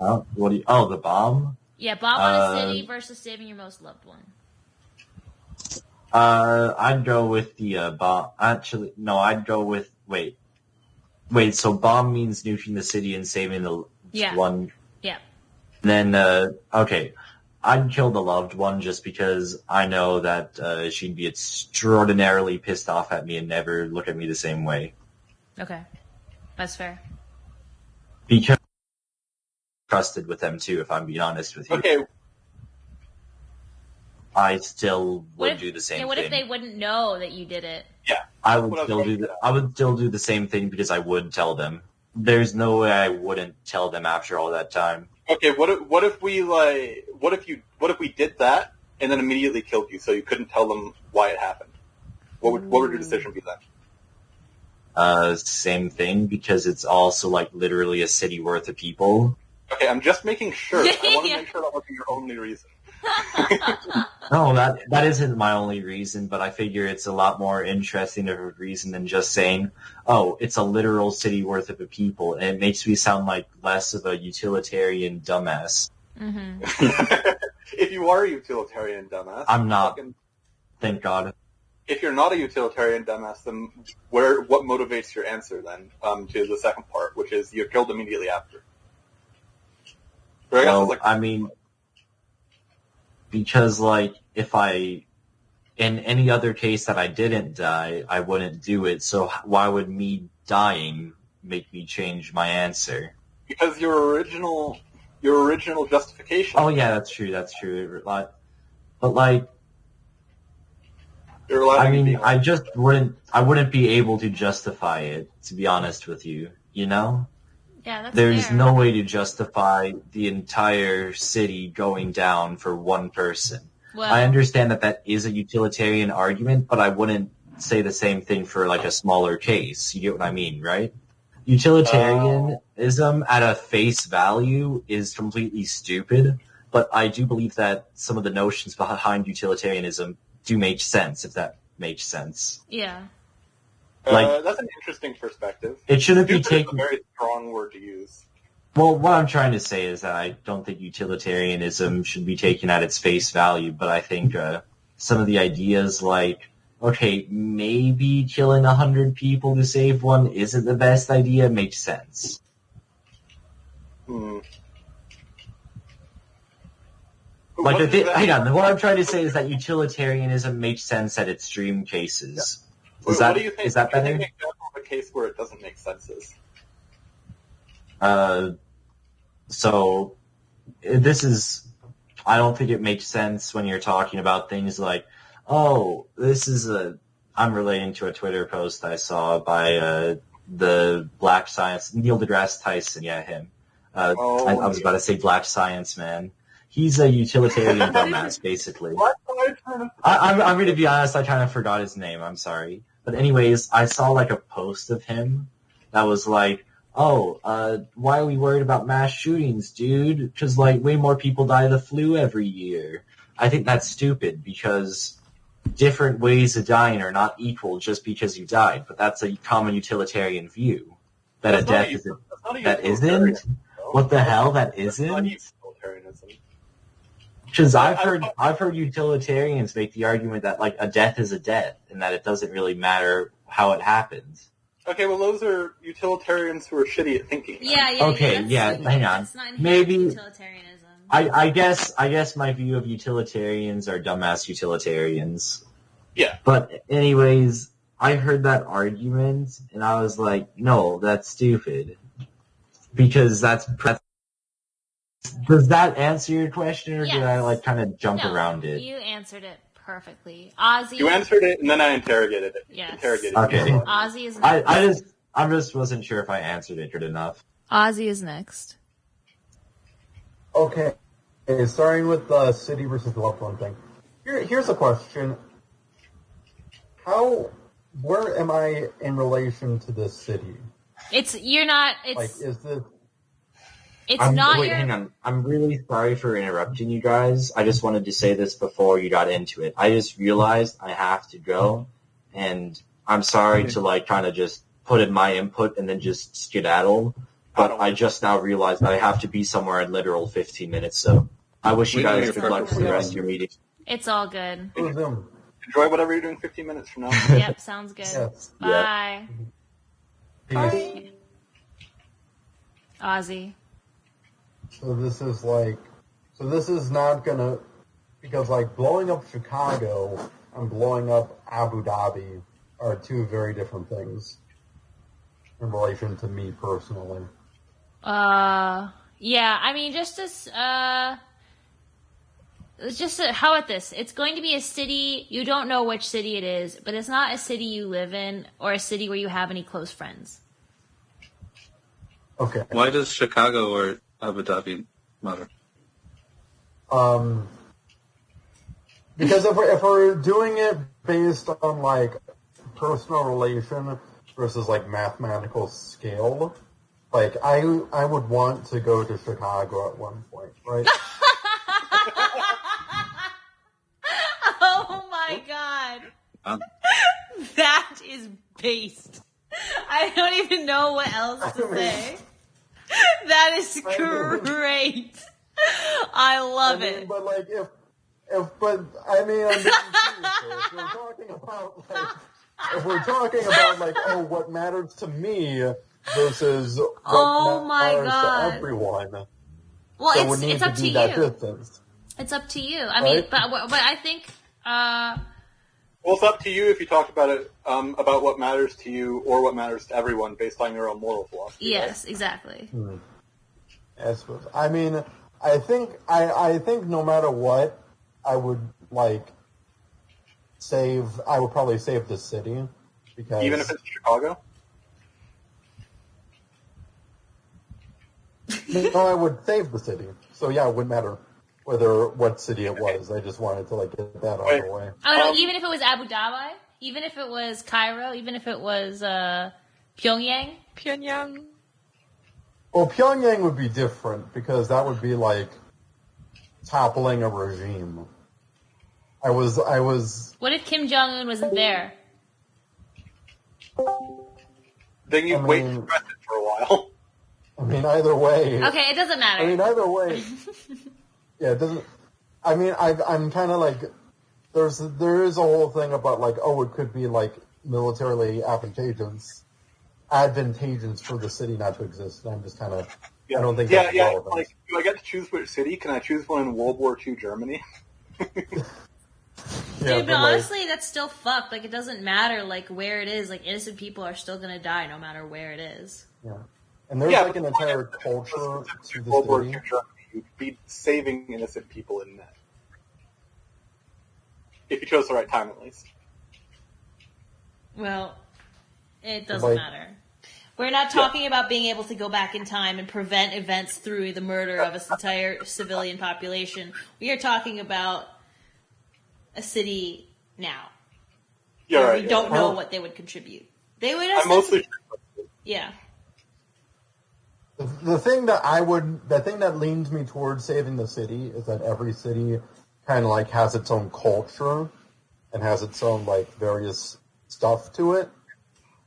Oh, the bomb? Yeah, bomb on a city versus saving your most loved one. I'd go with the bomb. Actually, no, I'd go with wait. So bomb means nuking the city and saving the one. Yeah. Then okay, I'd kill the loved one just because I know that she'd be extraordinarily pissed off at me and never look at me the same way. Okay, that's fair. Because I'm trusted with them too, if I'm being honest with you. Okay. I still would do the same thing. What if they wouldn't know that you did it? Yeah. I would still do the same thing because I would tell them. There's no way I wouldn't tell them after all that time. Okay, what if we did that and then immediately killed you so you couldn't tell them why it happened? What would your decision be then? Same thing, because it's also like literally a city worth of people. Okay, I'm just making sure. I want to make sure that wasn't your only reason. No, that isn't my only reason, but I figure it's a lot more interesting of a reason than just saying, oh, it's a literal city worth of people, and it makes me sound like less of a utilitarian dumbass. Mm-hmm. If you are a utilitarian dumbass... I'm not. Thank God. If you're not a utilitarian dumbass, then what motivates your answer then to the second part, which is you're killed immediately after? Because, if in any other case that I didn't die, I wouldn't do it, so why would me dying make me change my answer? Because your original justification... Oh, yeah, that's true. But, you're allowed I wouldn't be able to justify it, to be honest with you, you know? Yeah, that's There's fair. no way to justify the entire city going down for one person. Well, I understand that is a utilitarian argument, but I wouldn't say the same thing for a smaller case. You get what I mean, right? Utilitarianism at a face value is completely stupid, but I do believe that some of the notions behind utilitarianism do make sense, if that makes sense. Yeah. That's an interesting perspective. It shouldn't be Stupid is taken... a very strong word to use. Well, what I'm trying to say is that I don't think utilitarianism should be taken at its face value, but I think some of the ideas okay, maybe killing 100 people to save one isn't the best idea makes sense. Hmm. Hang on, what I'm trying to say is that utilitarianism makes sense at extreme cases. Yeah. What do you think? Is that better? An example of a case where it doesn't make sense is? So this is, I don't think it makes sense when you're talking about things like, I'm relating to a Twitter post I saw by the Black Science, Neil deGrasse Tyson, yeah, him. I was about to say Black Science Man. He's a utilitarian dumbass, basically. I'm going to be honest, I kind of forgot his name, I'm sorry. But anyways, I saw a post of him that was why are we worried about mass shootings, dude? Because way more people die of the flu every year. I think that's stupid because different ways of dying are not equal just because you died. But that's a common utilitarian view. That a death isn't. That isn't? What the hell? That isn't? Because I've heard utilitarians make the argument that a death is a death and that it doesn't really matter how it happens. Okay, well those are utilitarians who are shitty at thinking. Yeah. Okay, hang on. Maybe utilitarianism. I guess my view of utilitarians are dumbass utilitarians. Yeah. But anyways, I heard that argument, and I was like, no, that's stupid. Because that's does that answer your question, or did I Yes. kind of jump No, around it? you answered it perfectly. Ozzy. You answered it, and then I interrogated it. Yes. Okay. you. Ozzy is next. I just wasn't sure if I answered it good enough. Ozzy is next. Okay, starting with the city versus loved one thing. Here's a question: where am I in relation to this city? You're not. Like, is this? Hang on. I'm really sorry for interrupting you guys. I just wanted to say this before you got into it. I just realized I have to go, and I'm sorry to kind of just put in my input and then just skedaddle. But I just now realized that I have to be somewhere in literal 15 minutes. So I wish you guys good luck for the rest of your meeting. It's all good. Enjoy whatever you're doing 15 minutes from now. Yep, sounds good. Yes. Bye. Bye. Ozzy. So this is not gonna, because blowing up Chicago and blowing up Abu Dhabi are two very different things in relation to me personally. Yeah, I mean, how about this? It's going to be a city, you don't know which city it is, but it's not a city you live in or a city where you have any close friends. Okay. Why does Chicago or Abu Dhabi matter? Because if we're doing it based on personal relation versus mathematical scale, I would want to go to Chicago at one point, right? Oh my god. That is based. I don't even know what else to say. That is great. I love it. But I'm being serious. If we're talking about what matters to me versus what matters to everyone. Well, so it's up to you. Distance. It's up to you. I mean, but I think. Well, it's up to you if you talk about it about what matters to you or what matters to everyone based on your own moral philosophy. Yes, exactly. Yes, I mean, I think no matter what, I would save. I would probably save the city because even if it's Chicago. No, I would save the city. So yeah, it wouldn't matter what city it was. I just wanted to get that out of the way. Oh no! Even if it was Abu Dhabi, even if it was Cairo, even if it was Pyongyang. Well, Pyongyang would be different because that would be toppling a regime. I was. What if Kim Jong-un wasn't there? Then you'd wait to press it for a while. I mean, either way. Okay, it doesn't matter. I mean, either way. Yeah, it doesn't. I mean, I'm kind of there is a whole thing about it could be militarily advantageous for the city not to exist. And I'm just kind of I don't think that's relevant. Do I get to choose which city? Can I choose one in World War II Germany? Dude, but honestly, that's still fucked. It doesn't matter where it is. Innocent people are still gonna die no matter where it is. Yeah, and there's an entire culture to the World War II city. Germany. You'd be saving innocent people in that. If you chose the right time, at least. Well, it doesn't matter. We're not talking about being able to go back in time and prevent events through the murder of an entire civilian population. We are talking about a city now. Yeah, right. We don't know what they would contribute. They would. Yeah. The thing that leans me towards saving the city is that every city kind of has its own culture and has its own various stuff to it.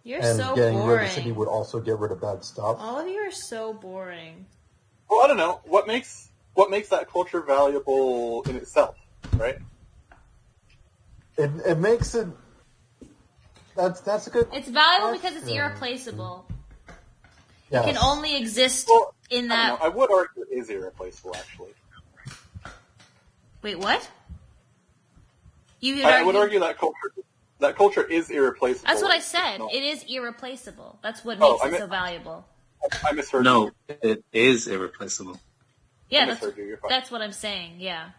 You're and so getting boring. rid of the city would also get rid of that stuff. All of you are so boring. Well, I don't know. What makes that culture valuable in itself, right? It makes it. That's a good. It's valuable question. because it's irreplaceable. Yes. It can only exist in that. I would argue it is irreplaceable, actually. Wait, what? I would argue that culture That culture is irreplaceable. That's what I It's said. not. It is irreplaceable. That's what Oh, makes it so valuable. I misheard No, you. it is irreplaceable. Yeah, I misheard you. You're fine. that's what I'm saying. Yeah,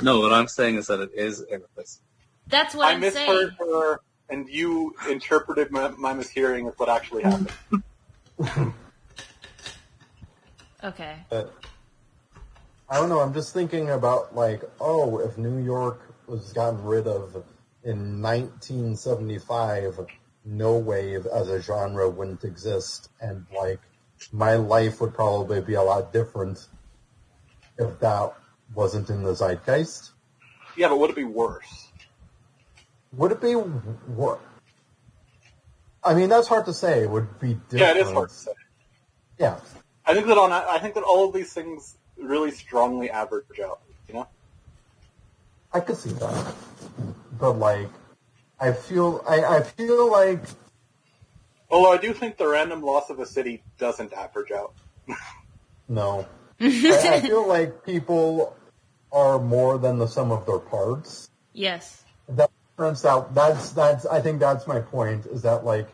No, what I'm saying is that it is irreplaceable. that's what I I'm misheard saying. her, and you interpreted my mishearing as what actually happened. Okay. I don't know. I'm just thinking about like, oh, if New York was gotten rid of in 1975, no wave as a genre wouldn't exist, and like my life would probably be a lot different if that wasn't in the zeitgeist. Yeah, but would it be worse? Would it be what? I mean, that's hard to say. It would be different. Yeah, it is hard to say. Yeah. I think that all of these things really strongly average out. You know. I could see that, but like, I feel like Although I do think the random loss of a city doesn't average out. no. I feel like people are more than the sum of their parts. Yes. That turns out that's I think that's my point. Is that like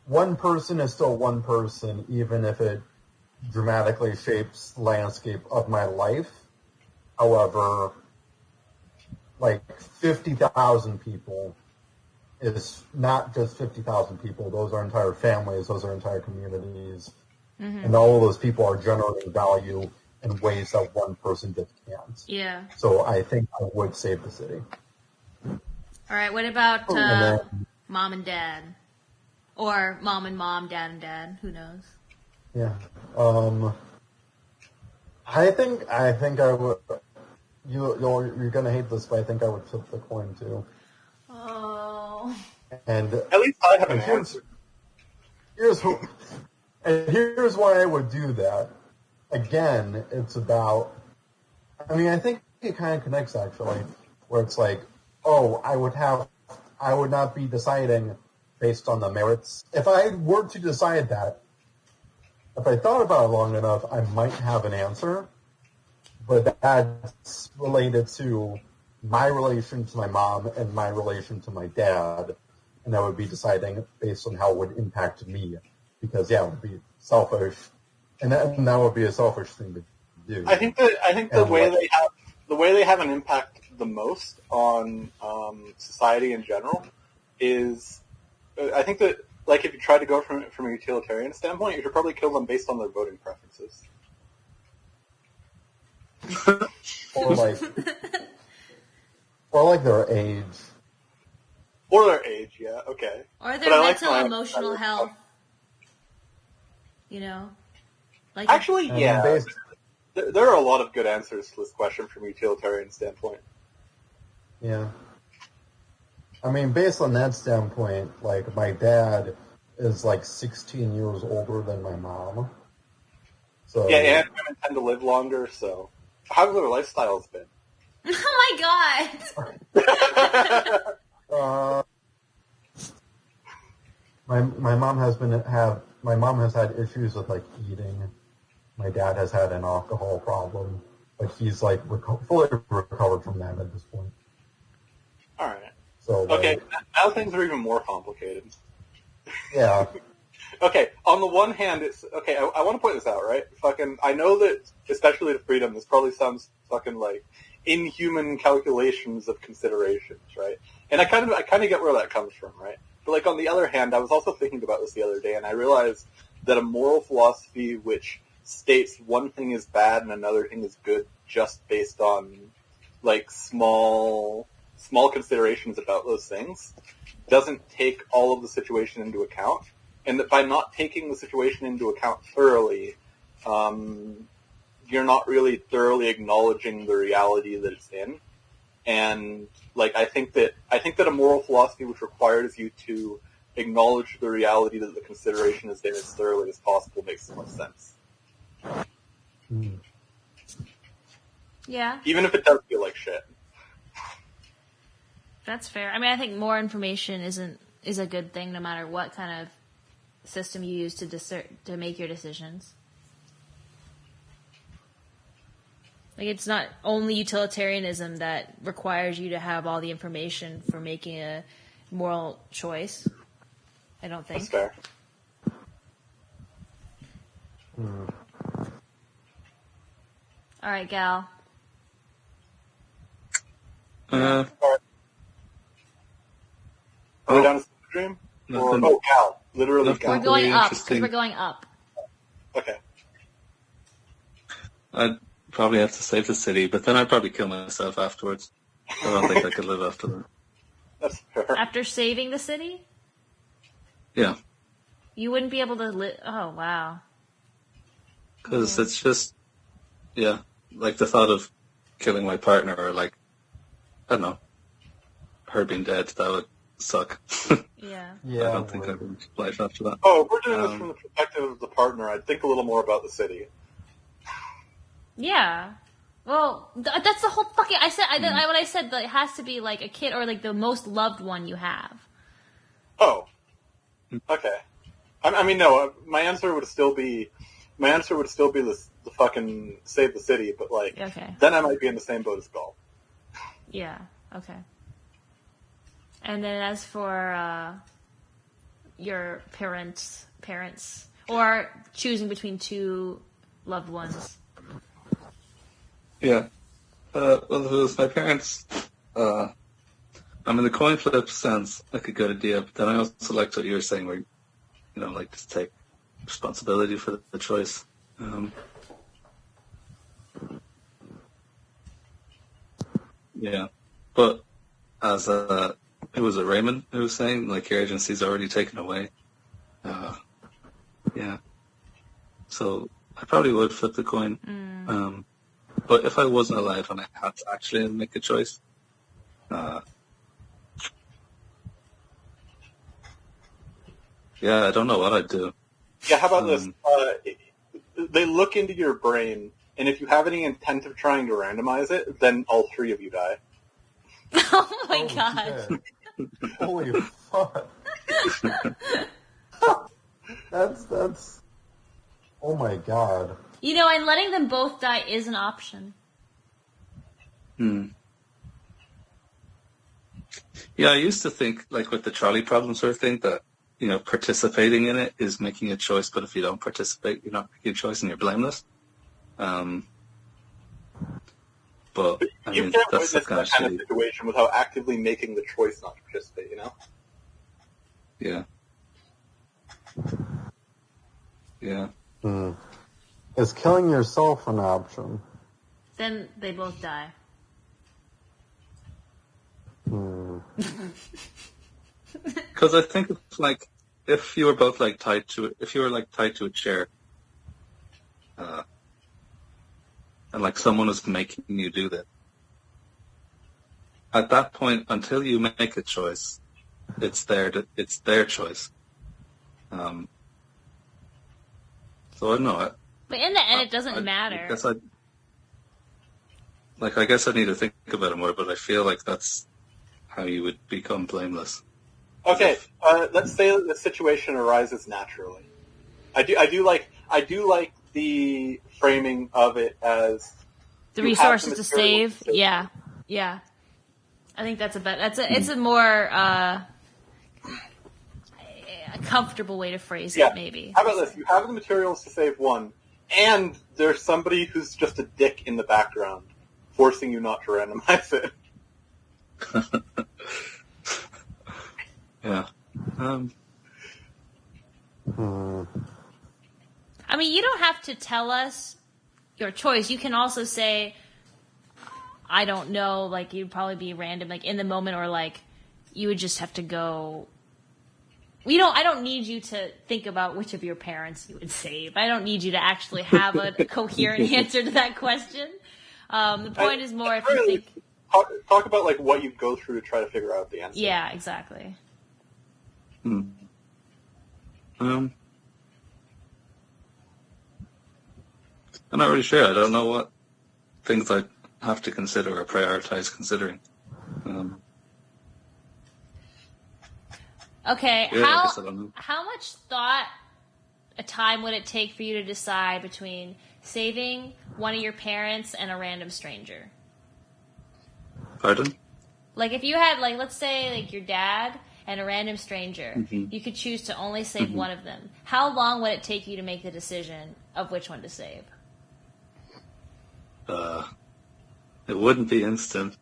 one person is still one person, even if it dramatically shapes the landscape of my life. However, like 50,000 people is not just 50,000 people. Those are entire families. Those are entire communities. Mm-hmm. And all of those people are generating value in ways that one person just can't. Yeah. So I think I would save the city. All right. What about mom and dad? Or mom and mom, dad and dad? Who knows? Yeah. I think I would. You're gonna hate this, but I think I would flip the coin too. Oh. And At least I have an answer. Here's why I would do that. Again, it's about. I mean, I think it kind of connects actually, where it's like, oh, I would not be deciding based on the merits. If I were to decide that, if I thought about it long enough, I might have an answer. But that's related to my relation to my mom and my relation to my dad. And I would be deciding based on how it would impact me. Because, yeah, it would be selfish. And that would be a selfish thing to do. I think the way they have an impact the most on society in general is, I think that, like, if you try to go from a utilitarian standpoint, you should probably kill them based on their voting preferences. or like their age. Or their age, yeah, okay. Or their mental, emotional health. You know? Like actually, yeah. There are a lot of good answers to this question from a utilitarian standpoint. Yeah. I mean, based on that standpoint, like, my dad is, like, 16 years older than my mom. So yeah, and women tend to live longer, so... How's their lifestyles been? Oh my god! My mom has had issues with like eating. My dad has had an alcohol problem, but he's like fully recovered from that at this point. All right. So okay, now things are even more complicated. Yeah. Okay, on the one hand, it's okay. I want to point this out, right? I know that, especially to freedom, this probably sounds fucking like inhuman calculations of considerations, right? And I kind of get where that comes from, right? But like on the other hand, I was also thinking about this the other day, and I realized that a moral philosophy which states one thing is bad and another thing is good just based on like small considerations about those things doesn't take all of the situation into account. And that by not taking the situation into account thoroughly, you're not really thoroughly acknowledging the reality that it's in. And like I think that a moral philosophy which requires you to acknowledge the reality that the consideration is there as thoroughly as possible makes the most sense. Yeah. Even if it does feel like shit. That's fair. I mean, I think more information is a good thing no matter what kind of system you use to make your decisions. Like, it's not only utilitarianism that requires you to have all the information for making a moral choice. I don't think. That's fair. All right, Gal. Are we down to the dream? Or, Nothing. Cal. Literally Nothing. Cal. We're going up because interesting. we're going up. Okay. I'd probably have to save the city, but then I'd probably kill myself afterwards. I don't think I could live after that. That's fair. After saving the city, Yeah, you wouldn't be able to live. Oh wow. because it's just, yeah, like the thought of killing my partner or like, I don't know, her being dead, that would suck. Yeah. Yeah. I don't think I would life after that. Oh, if we're doing this from the perspective of the partner, I'd think a little more about the city. Yeah. Well, that's the whole fucking. I said. What I said. That it has to be like a kid or like the most loved one you have. Oh. Okay. I mean, no. My answer would still be the fucking save the city, but like, Okay. then I might be in the same boat as Gull. Yeah. Okay. And then as for your parents, or choosing between two loved ones. Yeah. Well, if it was my parents, I mean, the coin flip sounds like a good idea, but then I also liked what you were saying, where, you know, like to take responsibility for the choice. Yeah. But as it was Raymond who was saying, like, your agency's already taken away. Yeah. So I probably would flip the coin. But if I wasn't alive and I had to actually make a choice, yeah, I don't know what I'd do. Yeah, how about this? They look into your brain, and if you have any intent of trying to randomize it, then all three of you die. Oh my god. Shit. Holy fuck. That's. Oh my god. You know, and letting them both die is an option. Yeah, I used to think, like with the trolley problem sort of thing, that, you know, participating in it is making a choice, but if you don't participate, you're not making a choice and you're blameless. But, I You mean, can't that's witness kind of that kind of shitty. situation without actively making the choice not to participate, you know? Yeah. Yeah. Is killing yourself an option? Then they both die. Because I think it's like, if you were both like tied to it, if you were like tied to a chair, and like someone was making you do that, at that point, until you make a choice, it's their choice. So I don't know. But in the end, it doesn't matter. I guess I need to think about it more, but I feel like that's how you would become blameless. Okay, let's say that the situation arises naturally. I do like the framing of it as The you have resources to materials save. Yeah. Yeah. I think that's it's a more a comfortable way to phrase Yeah. it, maybe. How about this? You have the materials to save one, and there's somebody who's just a dick in the background, forcing you not to randomize it. Yeah. I mean, you don't have to tell us your choice. You can also say, I don't know, like, you'd probably be random, like, in the moment, or, like, you would just have to go. I don't need you to think about which of your parents you would save. I don't need you to actually have a coherent answer to that question. The point is more if you think. Talk about, like, what you go through to try to figure out the answer. Yeah, exactly. I'm not really sure. I don't know what things I have to consider or prioritize considering. Okay, Yeah, I guess I don't know. how much thought, a time would it take for you to decide between saving one of your parents and a random stranger? Pardon? Like, if you had, like, let's say, like, your dad, and a random stranger. Mm-hmm. You could choose to only save one of them. How long would it take you to make the decision of which one to save? It wouldn't be instant.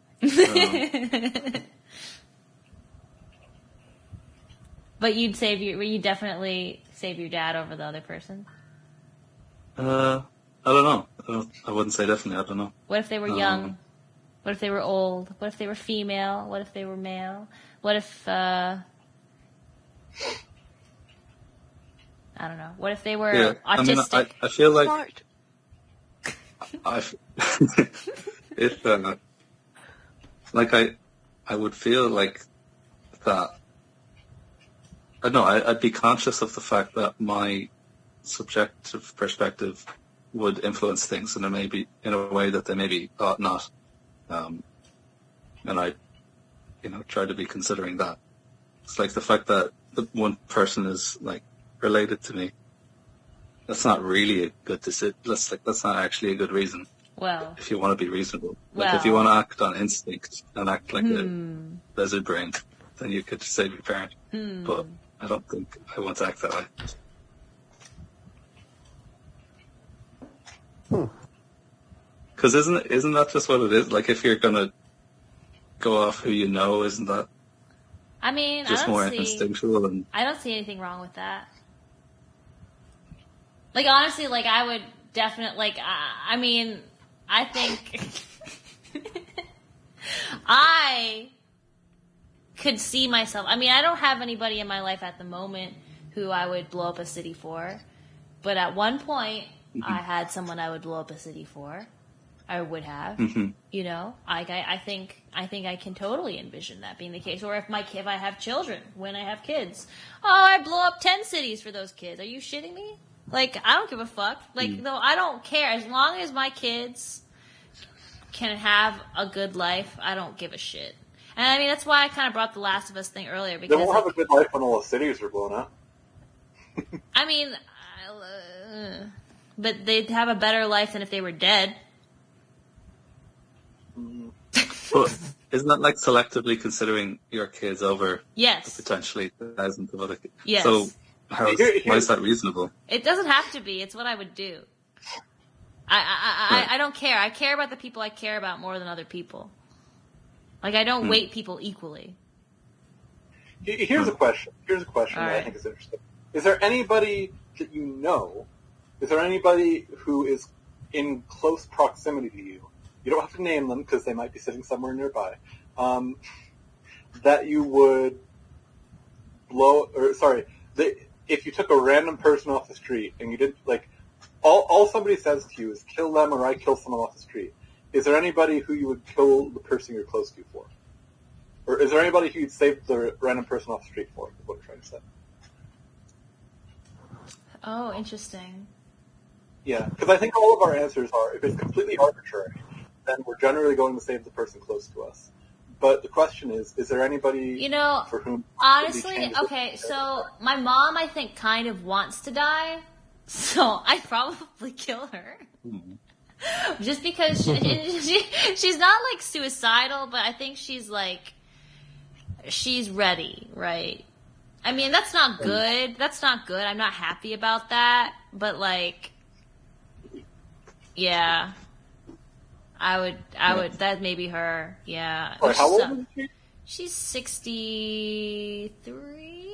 But you'd definitely save your dad over the other person? I don't know. I wouldn't say definitely. I don't know. What if they were young? What if they were old? What if they were female? What if they were male? What if, I don't know. What if they were autistic? I mean, I feel like Smart. I would feel like that. I don't know. I'd be conscious of the fact that my subjective perspective would influence things, and maybe in a way that they maybe ought not. And I, try to be considering that. It's like the fact that the one person is like related to me. That's not really a good decision. That's not actually a good reason. Well, if you want to be reasonable, if you want to act on instinct and act like a lizard brain, then you could save your parent. But I don't think I want to act that way. Because isn't that just what it is? Like, if you're gonna go off who you know, isn't that? I mean, just more instinctual? And I don't see anything wrong with that. Like, honestly, like, I would definitely, like, I mean, I think I could see myself. I mean, I don't have anybody in my life at the moment who I would blow up a city for, but at one point, I had someone I would blow up a city for. I would have, I think I can totally envision that being the case. Or if I have children, when I have kids, I blow up 10 cities for those kids. Are you shitting me? Like, I don't give a fuck. Like, no, I don't care. As long as my kids can have a good life, I don't give a shit. And I mean, that's why I kind of brought the Last of Us thing earlier. Because they won't have a good life when all the cities are blown up. I mean, but they'd have a better life than if they were dead. But isn't that like selectively considering your kids over Yes. potentially thousands of other kids? Yes. So why is that reasonable? It doesn't have to be. It's what I would do. I don't care. I care about the people I care about more than other people. Like, I don't weight people equally. Here's a question. That I think is interesting. Is there anybody that you know? Is there anybody who is in close proximity to you? You don't have to name them because they might be sitting somewhere nearby. That you would if you took a random person off the street and you did, like, all somebody says to you is kill them or I kill someone off the street. Is there anybody who you would kill the person you're close to for? Or is there anybody who you'd save the random person off the street for? Is what I'm trying to say. Oh, interesting. Yeah, because I think all of our answers are, if it's completely arbitrary, then we're generally going to save the person close to us. But the question is there anybody for whom... Honestly, okay, so my mom, I think, kind of wants to die, so I'd probably kill her. Just because she's not, like, suicidal, but I think she's, like, she's ready, right? I mean, that's not good. That's not good. I'm not happy about that, but, like, yeah... I would, that may be her, yeah. Or how old is she? She's 63?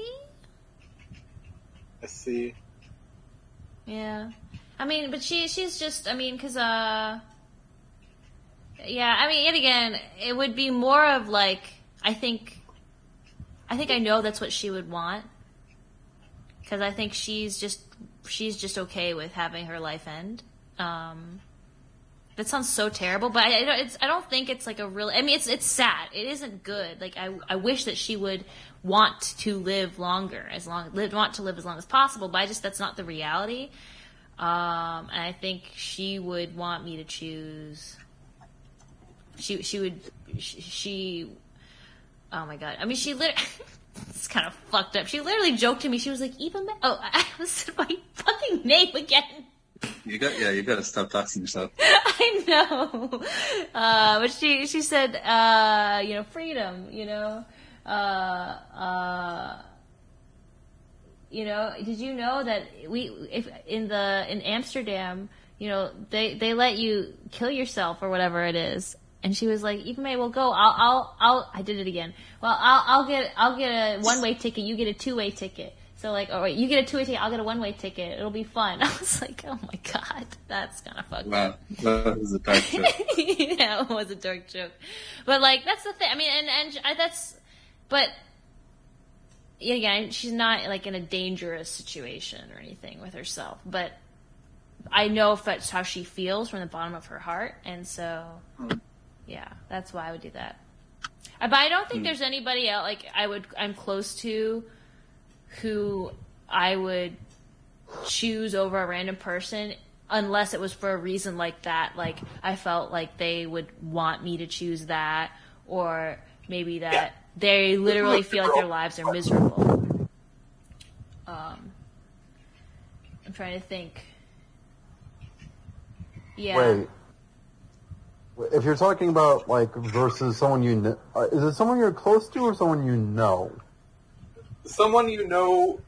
I see. Yeah. I mean, but she's just, I mean, cause, yeah, I mean, yet again, it would be more of like, I think I know that's what she would want. Cause I think she's just okay with having her life end. That sounds so terrible, but I don't think it's like a real. I mean, it's sad. It isn't good. Like I wish that she would want to live longer, want to live as long as possible. But that's not the reality. And I think she would want me to choose. She would. Oh my god! I mean, she literally. It's kind of fucked up. She literally joked to me. She was like, "Eva." I said my fucking name again. You got to stop doxing yourself. I know. But she said, freedom, You know, did you know that in Amsterdam, you know, they let you kill yourself or whatever it is. And she was like, "You may well go. I did it again. Well, I'll get a one-way ticket. You get a two-way ticket. So like, oh wait, you get a two-way ticket. I'll get a one-way ticket. It'll be fun." I was like, "Oh my god, that's kind of fucked up." That was a dark joke. Yeah, it was a dark joke. But like, that's the thing. I mean, but again, she's not like in a dangerous situation or anything with herself. But I know if that's how she feels from the bottom of her heart, and so. Yeah, that's why I would do that. But I don't think there's anybody else like I'm close to who I would choose over a random person unless it was for a reason like that. Like I felt like they would want me to choose that, or maybe that they literally feel like their lives are miserable. I'm trying to think. Yeah. Wait. If you're talking about, like, versus someone you know, is it someone you're close to or someone you know? Someone you know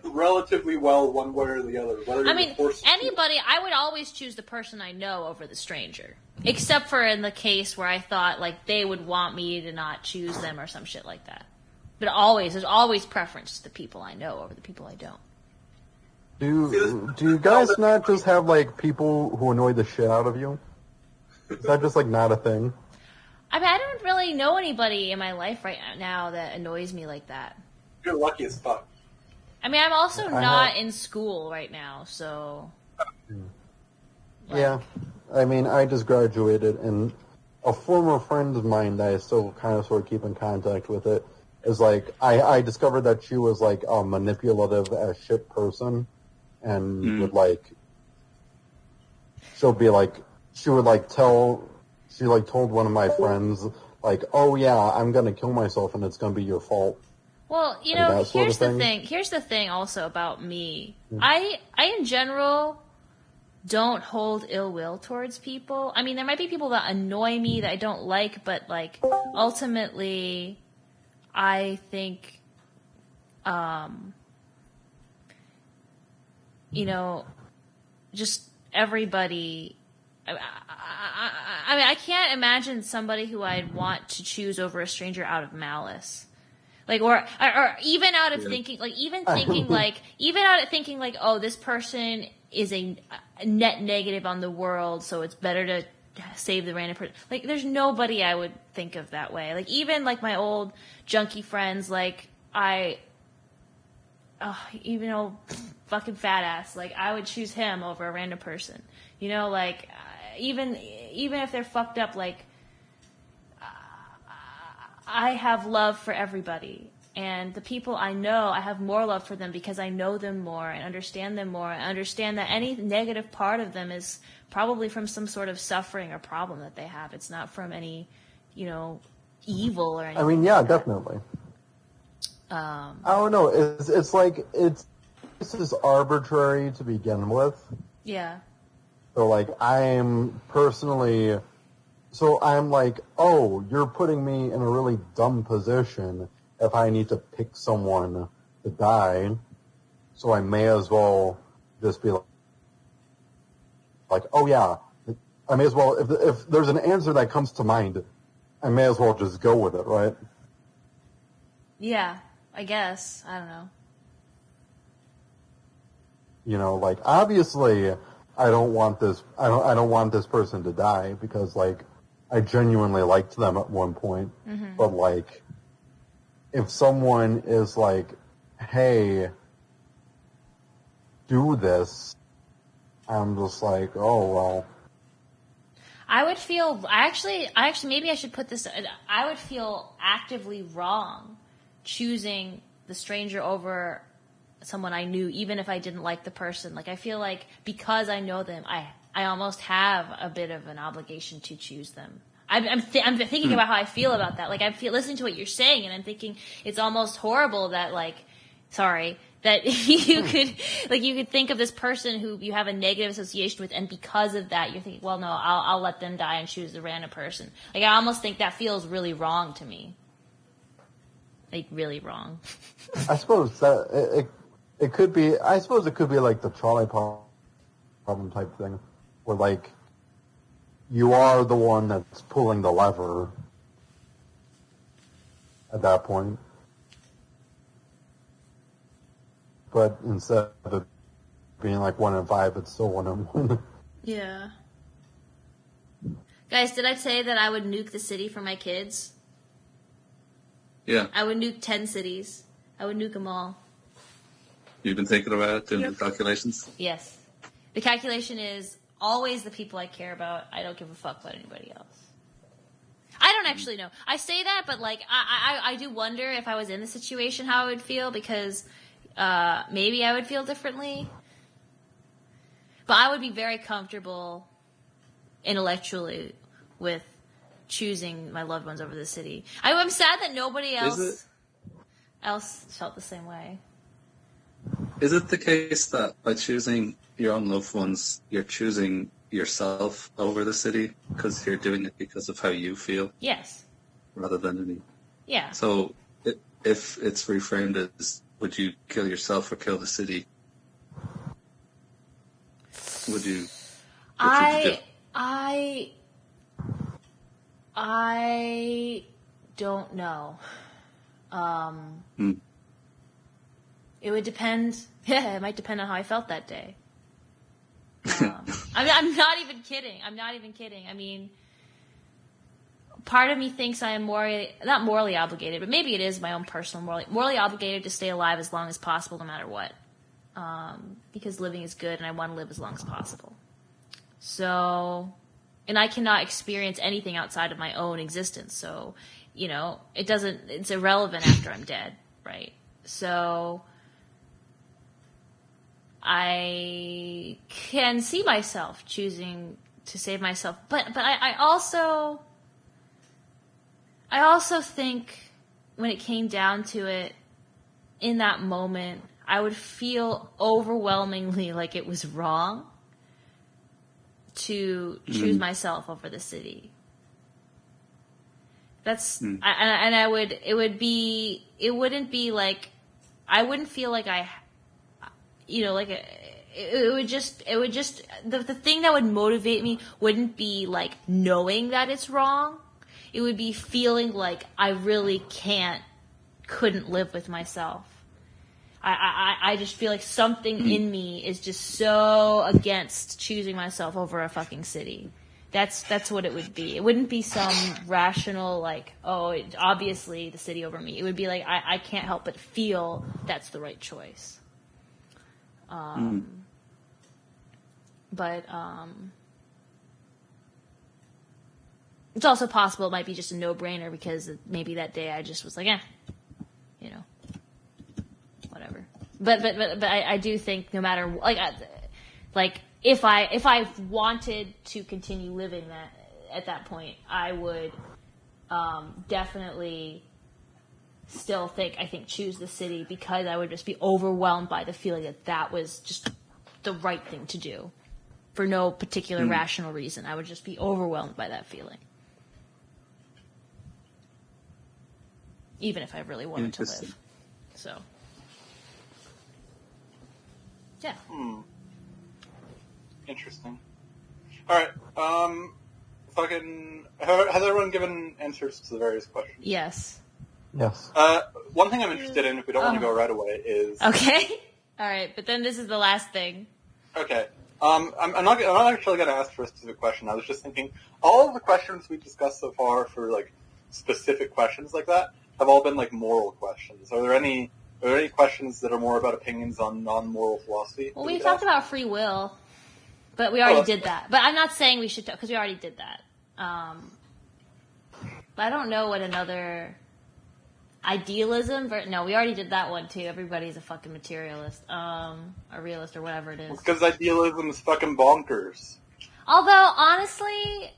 relatively well, one way or the other. I mean, anybody, I would always choose the person I know over the stranger. Except for in the case where I thought, like, they would want me to not choose them or some shit like that. But there's always preference to the people I know over the people I don't. Do you guys not just have, like, people who annoy the shit out of you? Is that just, like, not a thing? I mean, I don't really know anybody in my life right now that annoys me like that. You're lucky as fuck. I mean, I'm also not in school right now, so... Like, yeah. I mean, I just graduated, and a former friend of mine that I still kind of sort of keep in contact with it is, like, I discovered that she was, like, a manipulative as shit person, and would, like... She'll be, like... She would, like, told one of my friends, like, "Oh, yeah, I'm going to kill myself, and it's going to be your fault." Well, you know, here's the thing. Here's the thing also about me. I in general, don't hold ill will towards people. I mean, there might be people that annoy me that I don't like, but, like, ultimately, I think, you know, just everybody... I mean, I can't imagine somebody who I'd want to choose over a stranger out of malice. Like, or even out of thinking, like, even out of thinking, like, oh, this person is a net negative on the world, so it's better to save the random person. Like, there's nobody I would think of that way. Like, even, like, my old junkie friends, like, even old fucking fat ass, like, I would choose him over a random person. You know, like, even if they're fucked up, like, I have love for everybody. And the people I know, I have more love for them because I know them more and understand them more. I understand that any negative part of them is probably from some sort of suffering or problem that they have. It's not from any, you know, evil or anything. I mean, yeah, definitely. I don't know. It's like, this is arbitrary to begin with. Yeah. So, like, I'm like, oh, you're putting me in a really dumb position if I need to pick someone to die, so I may as well just be like, oh yeah, I may as well, if there's an answer that comes to mind, I may as well just go with it, right? Yeah, I guess. I don't know. You know, like, obviously, I don't want this person to die because, like, I genuinely liked them at one point. Mm-hmm. But, like, if someone is like, hey, do this, I'm just like, oh, well. I would feel, actually, maybe I should put this, I would feel actively wrong choosing the stranger over someone I knew, even if I didn't like the person. Like, I feel like because I know them, I almost have a bit of an obligation to choose them. I'm thinking about how I feel about that. Like, listening to what you're saying, and I'm thinking it's almost horrible that, like, that you could think of this person who you have a negative association with, and because of that, you're thinking, well, no, I'll let them die and choose a random person. Like, I almost think that feels really wrong to me. like really wrong. I suppose that it could be. I suppose it could be like the trolley problem type thing, where like you are the one that's pulling the lever at that point, but instead of it being like 1 in 5, it's still 1 in 1. Yeah. Guys, did I say that I would nuke the city for my kids? Yeah. I would nuke 10 cities. I would nuke them all. You've been thinking about it, doing the calculations? Yes. The calculation is always the people I care about. I don't give a fuck about anybody else. I don't actually know. I say that, but like I do wonder if I was in the situation how I would feel, because maybe I would feel differently. But I would be very comfortable intellectually with choosing my loved ones over the city. I'm sad that nobody else felt the same way. Is it the case that by choosing your own loved ones, you're choosing yourself over the city because you're doing it because of how you feel? Yes. Rather than any. Yeah. So if it's reframed as, would you kill yourself or kill the city? Would you? I don't know. It would depend. Yeah, it might depend on how I felt that day. I'm not even kidding. I mean, part of me thinks I am not morally obligated, but maybe it is my own personal morally obligated to stay alive as long as possible, no matter what. Because living is good, and I want to live as long as possible. So, and I cannot experience anything outside of my own existence. So, it's irrelevant after I'm dead, right? So, I can see myself choosing to save myself, but I also think when it came down to it, in that moment, I would feel overwhelmingly like it was wrong to choose myself over the city. That's it wouldn't be like, I wouldn't feel like it would just the thing that would motivate me wouldn't be like knowing that it's wrong. It would be feeling like I really couldn't live with myself. I just feel like something in me is just so against choosing myself over a fucking city. That's what it would be. It wouldn't be some rational like, obviously the city over me. It would be like I can't help but feel that's the right choice. But it's also possible it might be just a no-brainer because maybe that day I just was like, whatever. But I do think no matter like if I wanted to continue living that at that point, I would definitely still choose the city, because I would just be overwhelmed by the feeling that was just the right thing to do for no particular rational reason. I would just be overwhelmed by that feeling. Even if I really wanted to live. So. Yeah. Interesting. Alright, has everyone given answers to the various questions? Yes. Yes. One thing I'm interested in, if we don't want to go right away, is... Okay. Alright, but then this is the last thing. Okay. I'm not actually going to ask for a specific question. I was just thinking, all of the questions we've discussed so far for, like, specific questions like that have all been, like, moral questions. Are there any questions that are more about opinions on non-moral philosophy? Well, we talked about free will, but we already did that. But I'm not saying we should, because we already did that. But I don't know what another... Idealism? No, we already did that one too. Everybody's a fucking materialist. A realist or whatever it is. It's because idealism is fucking bonkers. Although, honestly,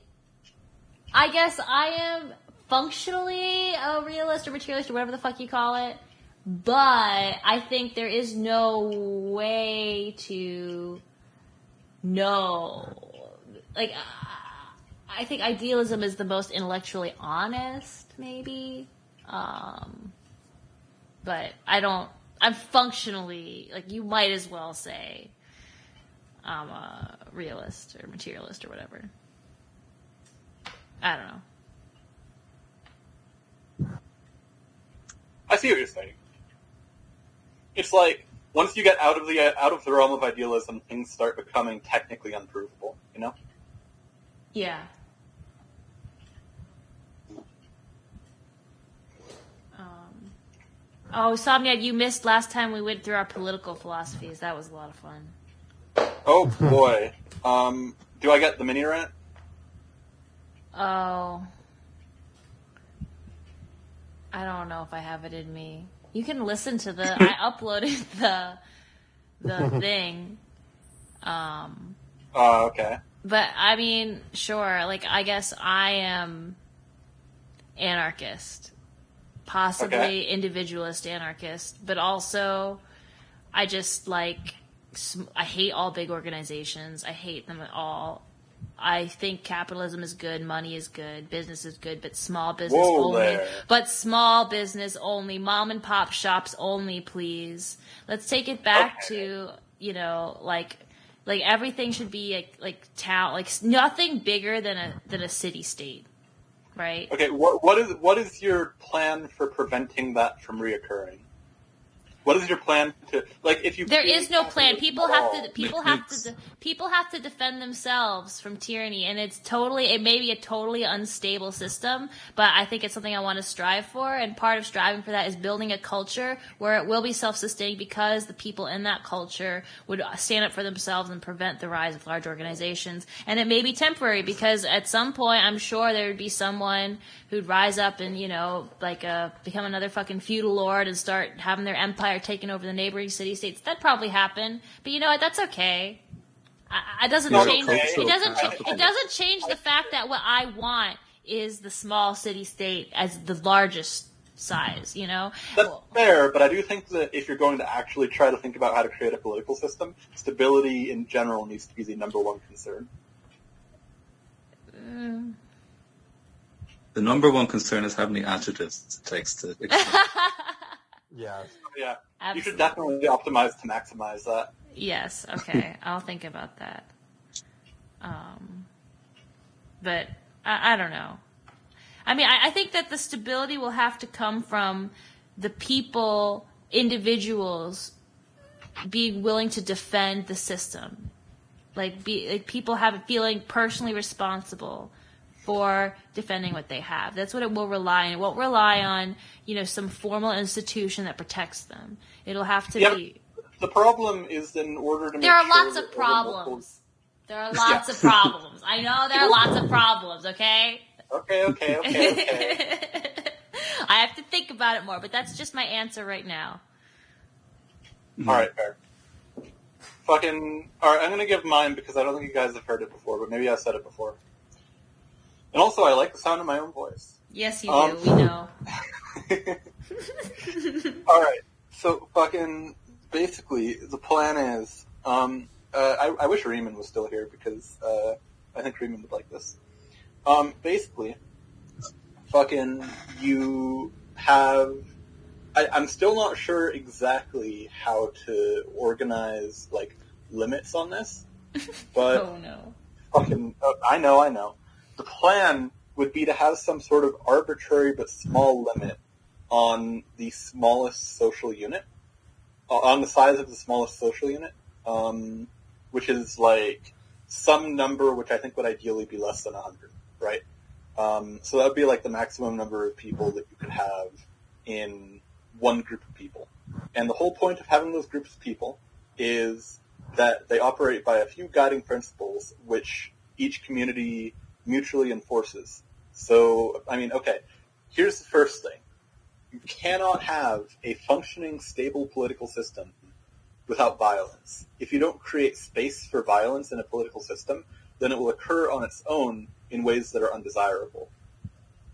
I guess I am functionally a realist or materialist or whatever the fuck you call it. But I think there is no way to know. Like, I think idealism is the most intellectually honest, maybe. but I'm functionally, like, you might as well say I'm a realist or materialist or whatever. I don't know. I see what you're saying. It's like, once you get out of the realm of idealism, things start becoming technically unprovable, you know? Yeah. Oh, Somnia, you missed last time we went through our political philosophies. That was a lot of fun. Oh, boy. Do I get the mini rant? Oh. I don't know if I have it in me. You can listen to I uploaded the thing. Okay. But, I mean, sure, like, I guess I am anarchist. Possibly individualist anarchist. But also, I just, like, I hate all big organizations. I hate them all. I think capitalism is good, money is good, business is good, but small business only. There. But small business only, mom and pop shops only, please. Let's take it back to, you know, like everything should be like town, like nothing bigger than a city state, right? Okay, what is your plan for preventing that from reoccurring? What is your plan to, like, if you... There is no plan. People have to defend themselves from tyranny, and it may be a totally unstable system, but I think it's something I want to strive for, and part of striving for that is building a culture where it will be self-sustaining because the people in that culture would stand up for themselves and prevent the rise of large organizations. And it may be temporary because at some point, I'm sure there would be someone who'd rise up and, you know, like, become another fucking feudal lord and start having their empire taken over the neighboring city-states. That'd probably happen. But you know what? That's okay. It doesn't change the fact that what I want is the small city-state as the largest size, you know? That's fair, but I do think that if you're going to actually try to think about how to create a political system, stability in general needs to be the number one concern. The number one concern is how many adjectives it takes to explain. Yeah. Yeah. Absolutely. You should definitely optimize to maximize that. Yes, okay. I'll think about that. But I don't know. I mean, I think that the stability will have to come from the people, individuals, being willing to defend the system. Like people feeling personally responsible for defending what they have. That's what it will rely on. It won't rely on, you know, some formal institution that protects them. It'll have to be... The problem is that in order to There are lots of problems. There are lots of problems. I know there are lots of problems, okay? Okay. I have to think about it more, but that's just my answer right now. Alright, fair. Alright, I'm gonna give mine because I don't think you guys have heard it before, but maybe I've said it before. And also, I like the sound of my own voice. Yes, you do. We know. Alright, so basically, the plan is, I wish Riemann was still here because I think Riemann would like this. Basically, you have... I'm still not sure exactly how to organize, like, limits on this, but... Oh, no. I know. The plan would be to have some sort of arbitrary but small limit on the smallest social unit, on the size of the smallest social unit, which is like some number which I think would ideally be less than 100, right? So that would be like the maximum number of people that you could have in one group of people. And the whole point of having those groups of people is that they operate by a few guiding principles which each community mutually enforces. So, I mean, okay, here's the first thing. You cannot have a functioning, stable political system without violence. If you don't create space for violence in a political system, then it will occur on its own in ways that are undesirable.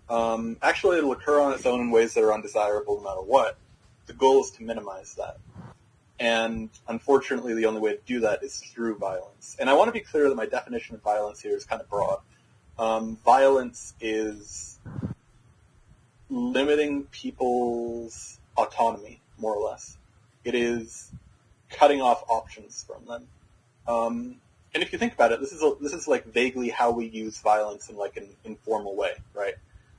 Actually, it'll occur on its own in ways that are undesirable no matter what. The goal is to minimize that. And unfortunately, the only way to do that is through violence. And I want to be clear that my definition of violence here is kind of broad. Violence is limiting people's autonomy more or less. It is cutting off options from them. And if you think about it, this is like vaguely how we use violence in like an informal way, right?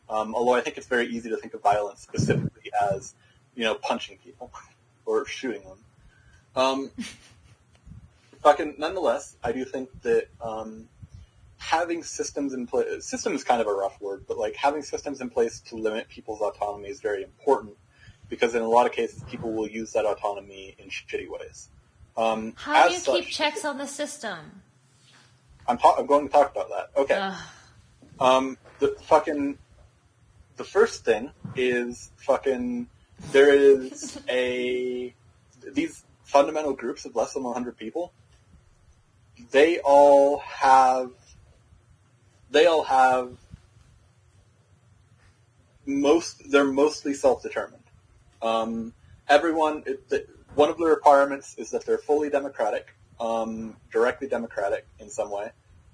Although I think it's very easy to think of violence specifically as, punching people or shooting them. Nonetheless, I do think that having systems in place, system is kind of a rough word, but like having systems in place to limit people's autonomy is very important, because in a lot of cases people will use that autonomy in shitty ways. How do you keep checks on the system? I'm going to talk about that. Okay. The first thing is there is these fundamental groups of less than 100 people. They're mostly self-determined. One of the requirements is that they're fully democratic, directly democratic in some way.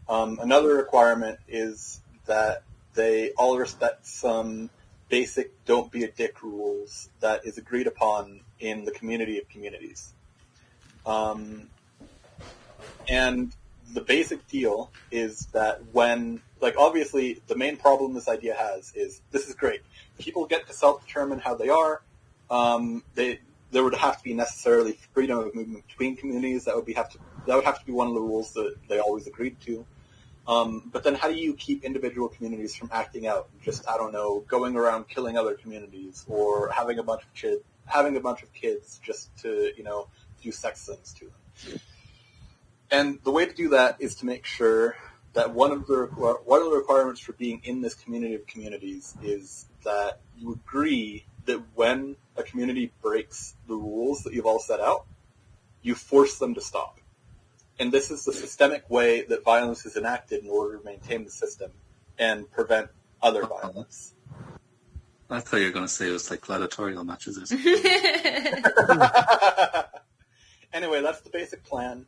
Another requirement is that they all respect some basic don't be a dick rules that is agreed upon in the community of communities. And the basic deal is that obviously the main problem this idea has is, this is great. People get to self-determine how they are. There would have to be necessarily freedom of movement between communities. That would have to be one of the rules that they always agreed to. But then how do you keep individual communities from acting out? Just, going around killing other communities, or having a bunch of kids just to, do sex things to them. And the way to do that is to make sure that one of the requirements for being in this community of communities is that you agree that when a community breaks the rules that you've all set out, you force them to stop. And this is the systemic way that violence is enacted in order to maintain the system and prevent other violence. I thought you were going to say it was like gladiatorial matches or something. Anyway, that's the basic plan.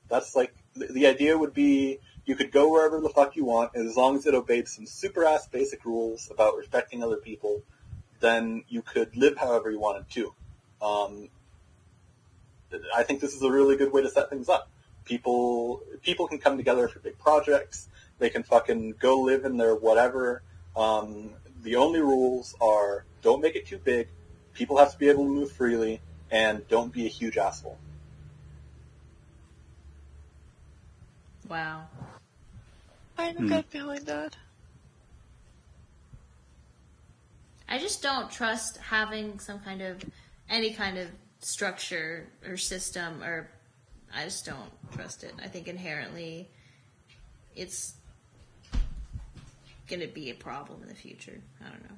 That's like, the idea would be you could go wherever the fuck you want, and as long as it obeyed some super-ass basic rules about respecting other people, then you could live however you wanted to. I think this is a really good way to set things up. People can come together for big projects. They can fucking go live in their whatever. The only rules are, don't make it too big, people have to be able to move freely, and don't be a huge asshole. Wow. I can get behind that. I just don't trust having any kind of structure or system, or I just don't trust it. I think inherently it's going to be a problem in the future. I don't know.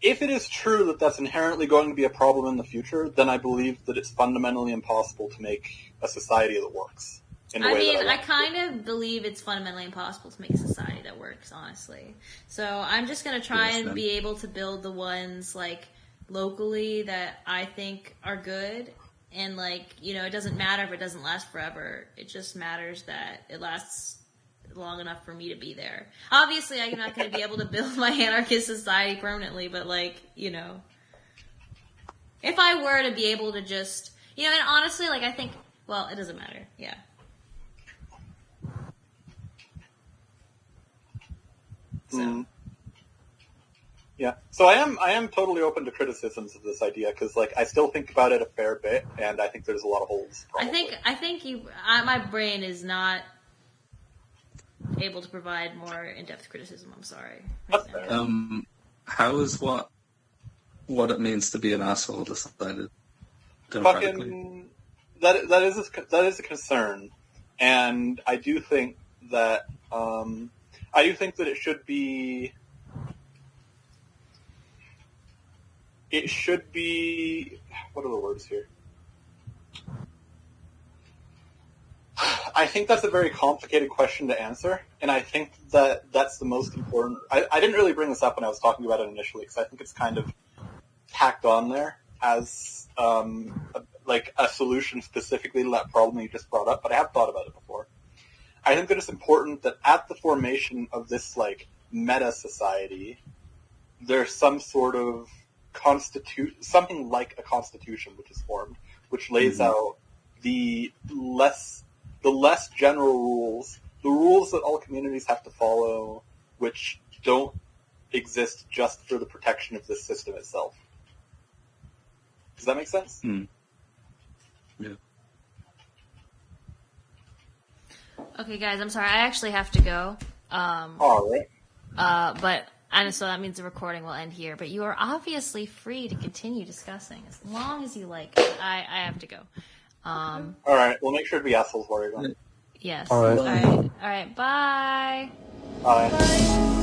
If it is true that that's inherently going to be a problem in the future, then I believe that it's fundamentally impossible to make a society that works. I kind of believe it's fundamentally impossible to make a society that works, honestly. So I'm just going to try and be able to build the ones, locally that I think are good. And, it doesn't matter if it doesn't last forever. It just matters that it lasts long enough for me to be there. Obviously, I'm not going to be able to build my anarchist society permanently, but, if I were to be able to just, and honestly, I think, well, it doesn't matter. Yeah. So. Yeah. So I am totally open to criticisms of this idea, because I still think about it a fair bit, and I think there's a lot of holes. Probably. I think my brain is not able to provide more in-depth criticism. I'm sorry. That's fair. How is what it means to be an asshole decided democratically? That is a concern, and I do think that it should be. It should be. What are the words here? I think that's a very complicated question to answer, and I think that that's the most important. I didn't really bring this up when I was talking about it initially, because I think it's kind of tacked on there as a solution specifically to that problem you just brought up, but I have thought about it before. I think that it's important that at the formation of this meta society, there's some sort of something like a constitution which is formed, which lays out the less general rules, the rules that all communities have to follow, which don't exist just for the protection of the system itself. Does that make sense? Yeah. Okay, guys, I'm sorry. I actually have to go. All right. And so that means the recording will end here. But you are obviously free to continue discussing as long as you like. I have to go. All right. We'll make sure to be assholes while you're gone. Yes. All right. All right. Bye. Bye.